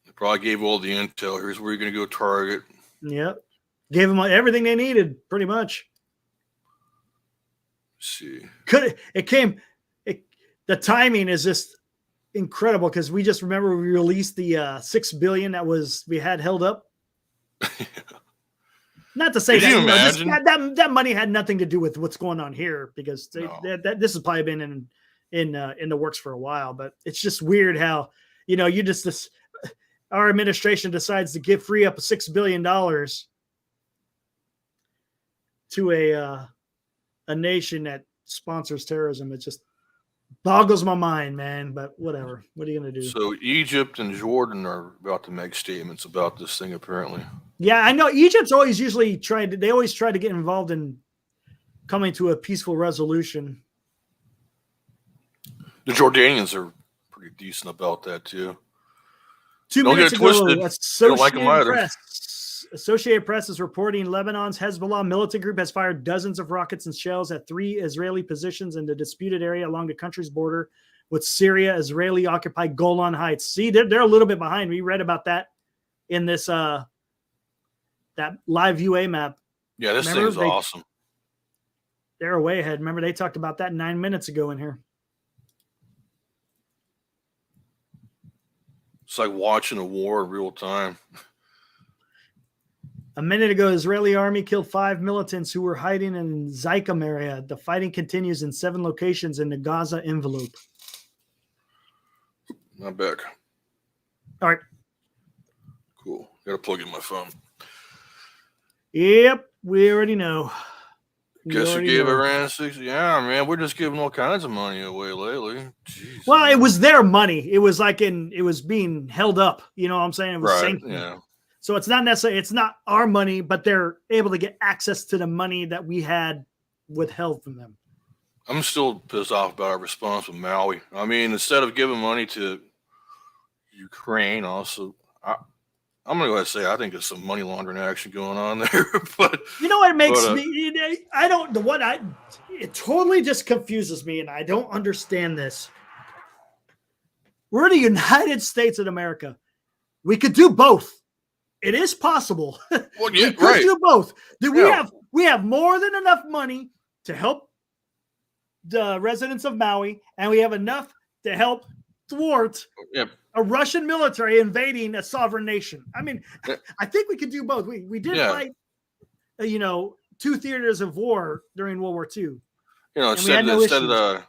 They probably gave all the intel. Here's where you're going to go target. Yep. Gave them everything they needed, pretty much. Let's see. The timing is just incredible because we just remember we released the $6 billion we had held up. Not to say that money had nothing to do with what's going on here because this has probably been in the works for a while, but it's just weird how our administration decides to free up $6 billion to a nation that sponsors terrorism. It just boggles my mind, man, but whatever. What are you going to do? So Egypt and Jordan are about to make statements about this thing, apparently. Yeah, I know. Egypt's always try to get involved in coming to a peaceful resolution. The Jordanians are pretty decent about that, too. 2 minutes ago, Associated Press is reporting Lebanon's Hezbollah militant group has fired dozens of rockets and shells at 3 Israeli positions in the disputed area along the country's border with Syria, Israeli-occupied Golan Heights. See, they're a little bit behind. We read about that in this that live UA map. Yeah, this thing is awesome. They're way ahead. Remember, they talked about that 9 minutes ago in here. It's like watching a war in real time. A minute ago, Israeli army killed 5 militants who were hiding in Zykum area. The fighting continues in 7 locations in the Gaza envelope. I'm back. All right. Cool. Got to plug in my phone. Yep, we already know. Guess who gave Iran 60? Yeah, man, we're just giving all kinds of money away lately. Jeez, well, it was their money. It was it was being held up. You know what I'm saying? It was sanctioned. Yeah. So it's not necessarily, it's not our money, but they're able to get access to the money that we had withheld from them. I'm still pissed off about our response with Maui. I mean, instead of giving money to Ukraine, also, I'm going to go ahead and say I think there's some money laundering action going on there. But you know what makes me? It totally just confuses me, and I don't understand this. We're the United States of America. We could do both. It is possible. Well, yeah, we could do both. We have more than enough money to help the residents of Maui, and we have enough to help thwart a Russian military invading a sovereign nation. I mean, I think we could do both. We did fight, 2 theaters of war during World War II. You know, instead of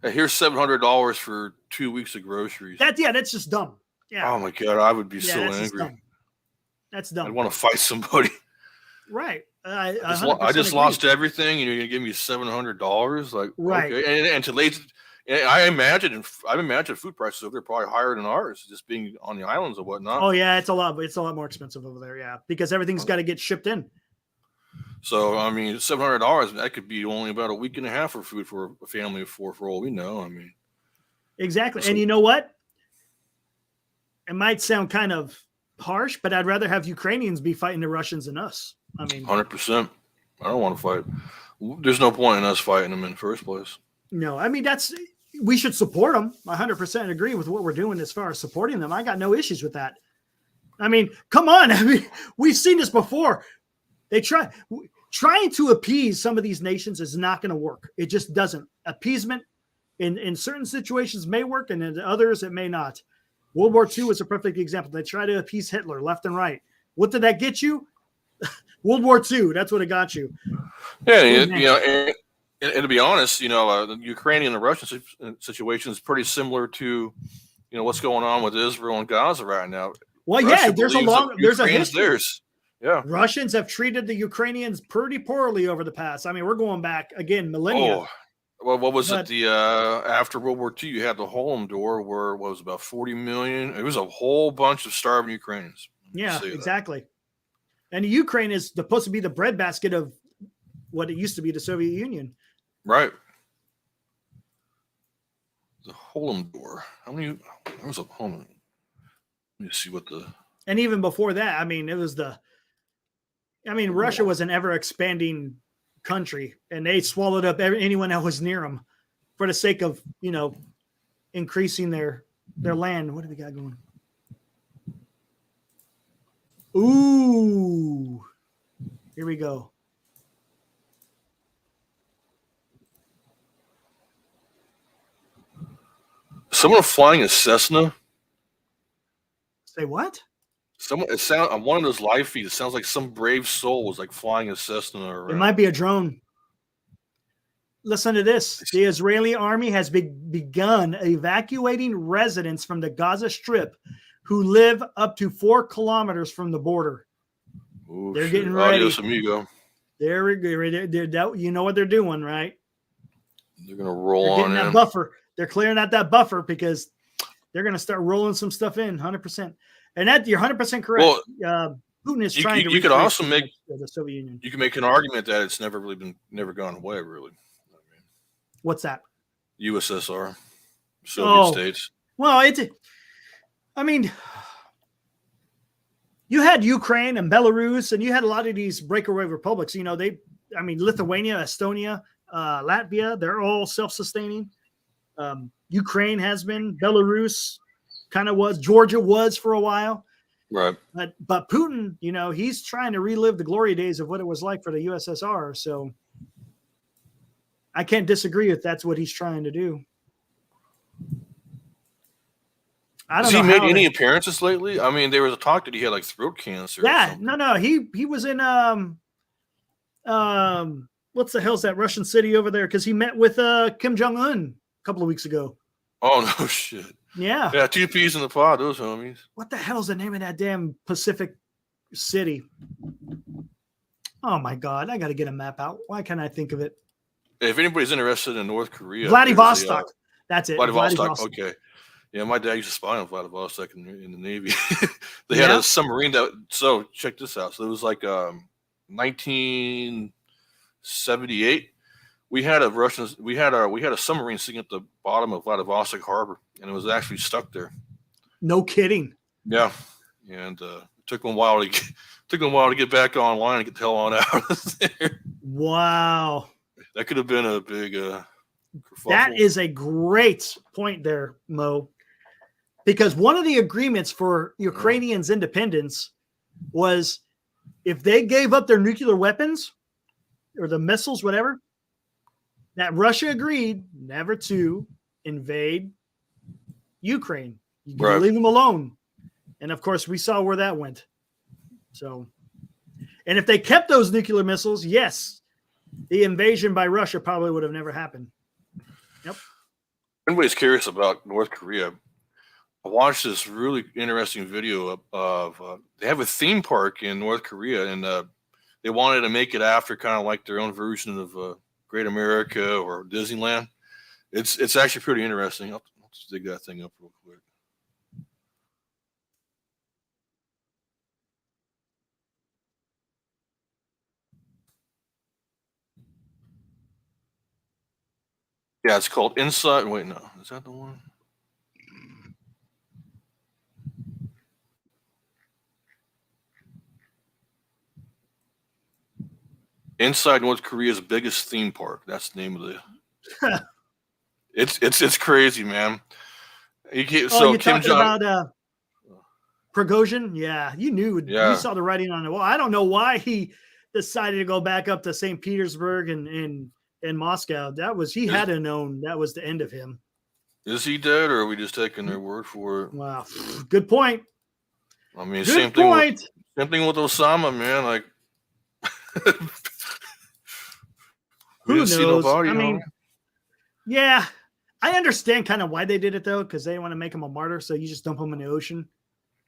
here's $700 for 2 weeks of groceries. That's just dumb. Yeah. Oh my God, I would be so angry. That's dumb. I'd want to fight somebody. Right. I just lost everything, and you're gonna give me $700? Like, right? Okay. And to lazy. I imagine food prices over there are probably higher than ours, just being on the islands and whatnot. Oh yeah, it's a lot more expensive over there. Yeah, because everything's got to get shipped in. So I mean, $700 that could be only about a week and a half of food for a family of 4, for all we know. I mean, exactly. And you know what? It might sound kind of harsh, but I'd rather have Ukrainians be fighting the Russians than us. I mean, 100%. I don't want to fight. There's no point in us fighting them in the first place. No, I mean we should support them. 100% agree with what we're doing as far as supporting them. I got no issues with that. I mean, come on. I mean, we've seen this before. Trying to appease some of these nations is not going to work. It just doesn't. Appeasement in certain situations may work, and in others it may not. World War II is a perfect example. They tried to appease Hitler left and right. What did that get you? World War II. That's what it got you. Yeah, and to be honest, the Ukrainian and Russian situation is pretty similar to, what's going on with Israel and Gaza right now. Well, Russia there's a history. Theirs. Yeah, Russians have treated the Ukrainians pretty poorly over the past. I mean, we're going back again millennia. Oh, well, what was it? The after World War II, you had the Holodomor, where it was about 40 million. It was a whole bunch of starving Ukrainians. Yeah, exactly. And Ukraine is supposed to be the breadbasket of what it used to be the Soviet Union. Right. The Holodomor. How many? There was a Holodomor. Let me see what the. And even before that, I mean, Russia was an ever expanding country, and they swallowed up anyone that was near them for the sake of, increasing their land. What do we got going? Ooh, here we go. Someone flying a Cessna. Say what? On one of those live feeds, it sounds like some brave soul was like flying a Cessna around. It might be a drone. Listen to this. The Israeli army has begun evacuating residents from the Gaza Strip who live up to 4 kilometers from the border. Ooh, they're getting ready. Adios, amigo. They're you know what they're doing, right? They're going to roll on that buffer. They're clearing out that buffer because they're going to start rolling some stuff in 100%. And you're 100% correct. Well, Putin is trying to. You could also make the Soviet Union. You can make an argument that it's never gone away. Really. What's that? USSR, Soviet states. Well, you had Ukraine and Belarus, and you had a lot of these breakaway republics. Lithuania, Estonia, Latvia, they're all self-sustaining. Ukraine has been. Belarus kind of was. Georgia was for a while. Right. But Putin, he's trying to relive the glory days of what it was like for the USSR. So I can't disagree if that's what he's trying to do. Has he made any appearances lately? I mean, there was a talk that he had like throat cancer. Yeah, no. He was in what's the hell's that Russian city over there? Because he met with Kim Jong-un a couple of weeks ago. Oh no shit. Yeah. Yeah, 2 peas in the pod, those homies. What the hell's the name of that damn Pacific city? Oh my God, I got to get a map out. Why can't I think of it? If anybody's interested in North Korea, Vladivostok. That's it. Vladivostok. Okay. Yeah, my dad used to spy on Vladivostok in the Navy. They had a submarine so check this out. So it was like 1978. We had a submarine sitting at the bottom of Vladivostok Harbor, and it was actually stuck there. No kidding. Yeah, and it took them a while to get back online and get the hell on out of there. Wow, that could have been a big. That is a great point there, Mo, because one of the agreements for Ukrainians' independence was if they gave up their nuclear weapons or the missiles, whatever. That Russia agreed never to invade Ukraine. You can leave them alone. And of course, we saw where that went. So, and if they kept those nuclear missiles, yes, the invasion by Russia probably would have never happened. Yep. Anybody's curious about North Korea, I watched this really interesting video of they have a theme park in North Korea, and they wanted to make it after kind of like their own version of Great America or Disneyland. It's actually pretty interesting. I'll just dig that thing up real quick. Yeah, it's called Inside. Wait, no, is that the one? Inside North Korea's biggest theme park. That's the name of the. It's crazy, man. You're talking about Prigozhin? Yeah, you knew. Yeah. You saw the writing on the wall. I don't know why he decided to go back up to St. Petersburg and Moscow. He had to known that was the end of him. Is he dead, or are we just taking their word for it? Wow, good point. I mean, good same point. Same thing with Osama, man. Like, who knows? See nobody, I mean, yeah, I understand kind of why they did it though, because they want to make him a martyr. So you just dump him in the ocean.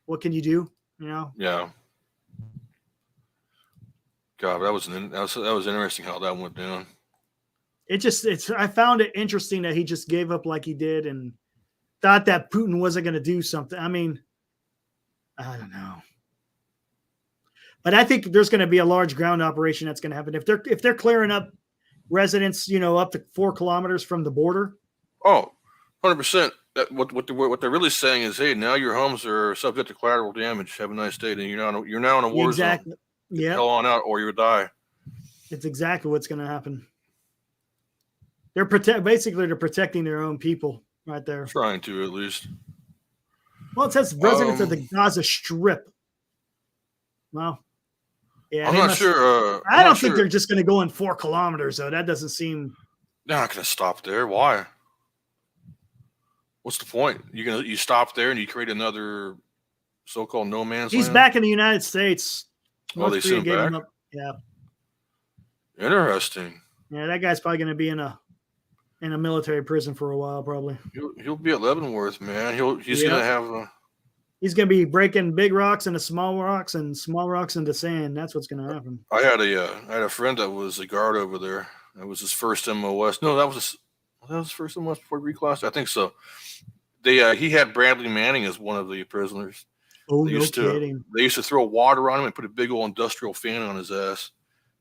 What can you do? You know? Yeah. God, that was interesting how that went down. I found it interesting that he just gave up like he did and thought that Putin wasn't going to do something. I mean, I don't know. But I think there's going to be a large ground operation that's going to happen. If they're clearing up residents, up to 4 kilometers from the border. Oh, 100%. What they're really saying is, hey, now your homes are subject to collateral damage. Have a nice day. And you're now in a war zone. Yeah. Hell on out, or you die. It's exactly what's going to happen. They're protecting their own people right there. Trying to, at least. Well, it says residents of the Gaza Strip. Well, yeah, I'm not sure. I don't think they're just going to go in 4 kilometers, though. That doesn't seem. They're not going to stop there. Why? What's the point? You stop there and you create another so-called no man's land? He's back in the United States. They sent him back? Yeah. Interesting. Yeah, that guy's probably going to be in a military prison for a while, probably. He'll be at Leavenworth, man. He's going to have he's going to be breaking big rocks into small rocks and small rocks into sand. That's what's going to happen. I had a friend that was a guard over there. That was his first MOS. No, that was his first MOS before reclass. I think so. He had Bradley Manning as one of the prisoners. Oh, no kidding. They used to throw water on him and put a big old industrial fan on his ass.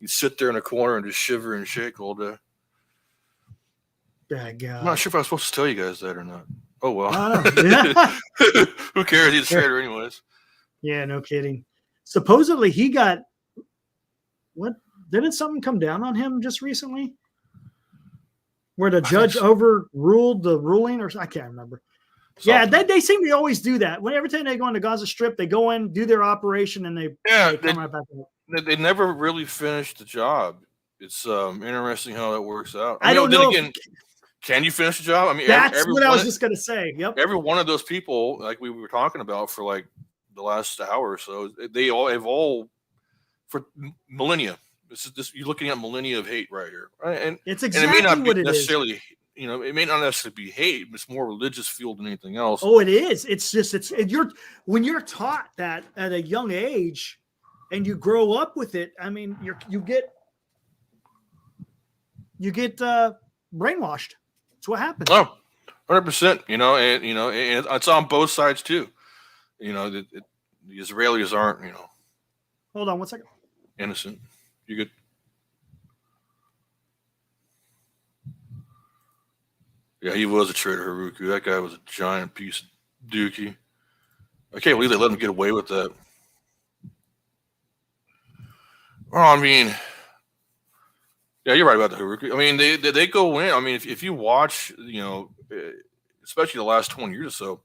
He'd sit there in a corner and just shiver and shake all day. Bad guy. I'm not sure if I was supposed to tell you guys that or not. Oh, well. Yeah. Who cares? He's a traitor anyways. Yeah, no kidding. Supposedly he got what? Didn't something come down on him just recently? Where the judge overruled the ruling, or I can't remember. Something. Yeah, they seem to always do that. Every time they go on the Gaza Strip, they go in, do their operation, and they come right back out. They never really finished the job. It's interesting how that works out. I don't know. Again, can you finish the job? I mean, that's what I was just going to say. Yep. Every one of those people, like we were talking about for like the last hour or so, they all have for millennia. You're looking at millennia of hate right here, right? And it's exactly it may not what be it necessarily, is. It may not necessarily be hate. It's more religious fueled than anything else. Oh, it is. It's just when you're taught that at a young age, and you grow up with it. I mean, you get brainwashed. That's what happens. Oh, 100%. And it's on both sides too. The Israelis aren't. Hold on 1 second. Innocent. You good? Yeah, he was a traitor, Haruku. That guy was a giant piece of dookie. I can't believe they let him get away with that. Well, I mean, yeah, you're right about the Haruku. I mean, they go in. I mean, if you watch, especially the last 20 years or so,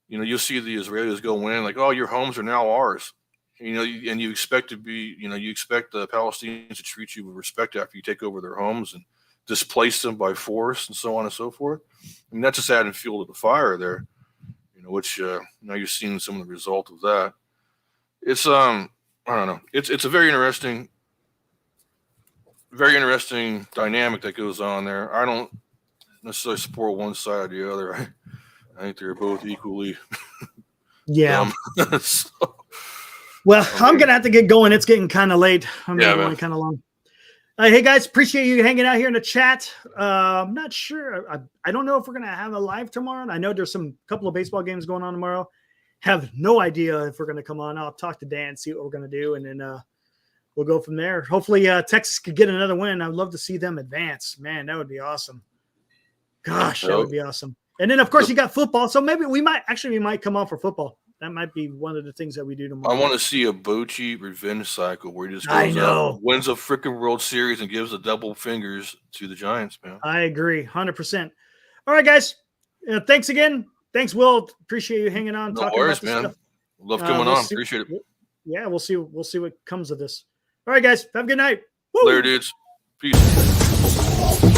you'll see the Israelis go in like, oh, your homes are now ours. And you expect to be, you expect the Palestinians to treat you with respect after you take over their homes and displace them by force and so on and so forth. I mean, that's just adding fuel to the fire there, which now you're seeing some of the result of that. It's I don't know. It's a very interesting dynamic that goes on there. I don't necessarily support one side or the other. I think they're both equally. Yeah. So, well, I'm gonna have to get going. It's getting kind of late. I'm going kind of long. Hey guys, appreciate you hanging out here in the chat. I'm not sure. I don't know if we're gonna have a live tomorrow. I know there's couple of baseball games going on tomorrow. Have no idea if we're gonna come on. I'll talk to Dan, see what we're gonna do, and then we'll go from there. Hopefully, Texas could get another win. I'd love to see them advance. Man, that would be awesome. Gosh, that would be awesome. And then, of course, you got football. So maybe we might come on for football. That might be one of the things that we do tomorrow. I want to see a Bochy revenge cycle where he just goes out, wins a freaking World Series, and gives the double fingers to the Giants, man. I agree, 100%. All right, guys. Thanks again. Thanks, Will. Appreciate you hanging on. No worries, man. Stuff. Love coming on. Appreciate it. Yeah, we'll see what comes of this. All right, guys. Have a good night. Later, dudes. Peace.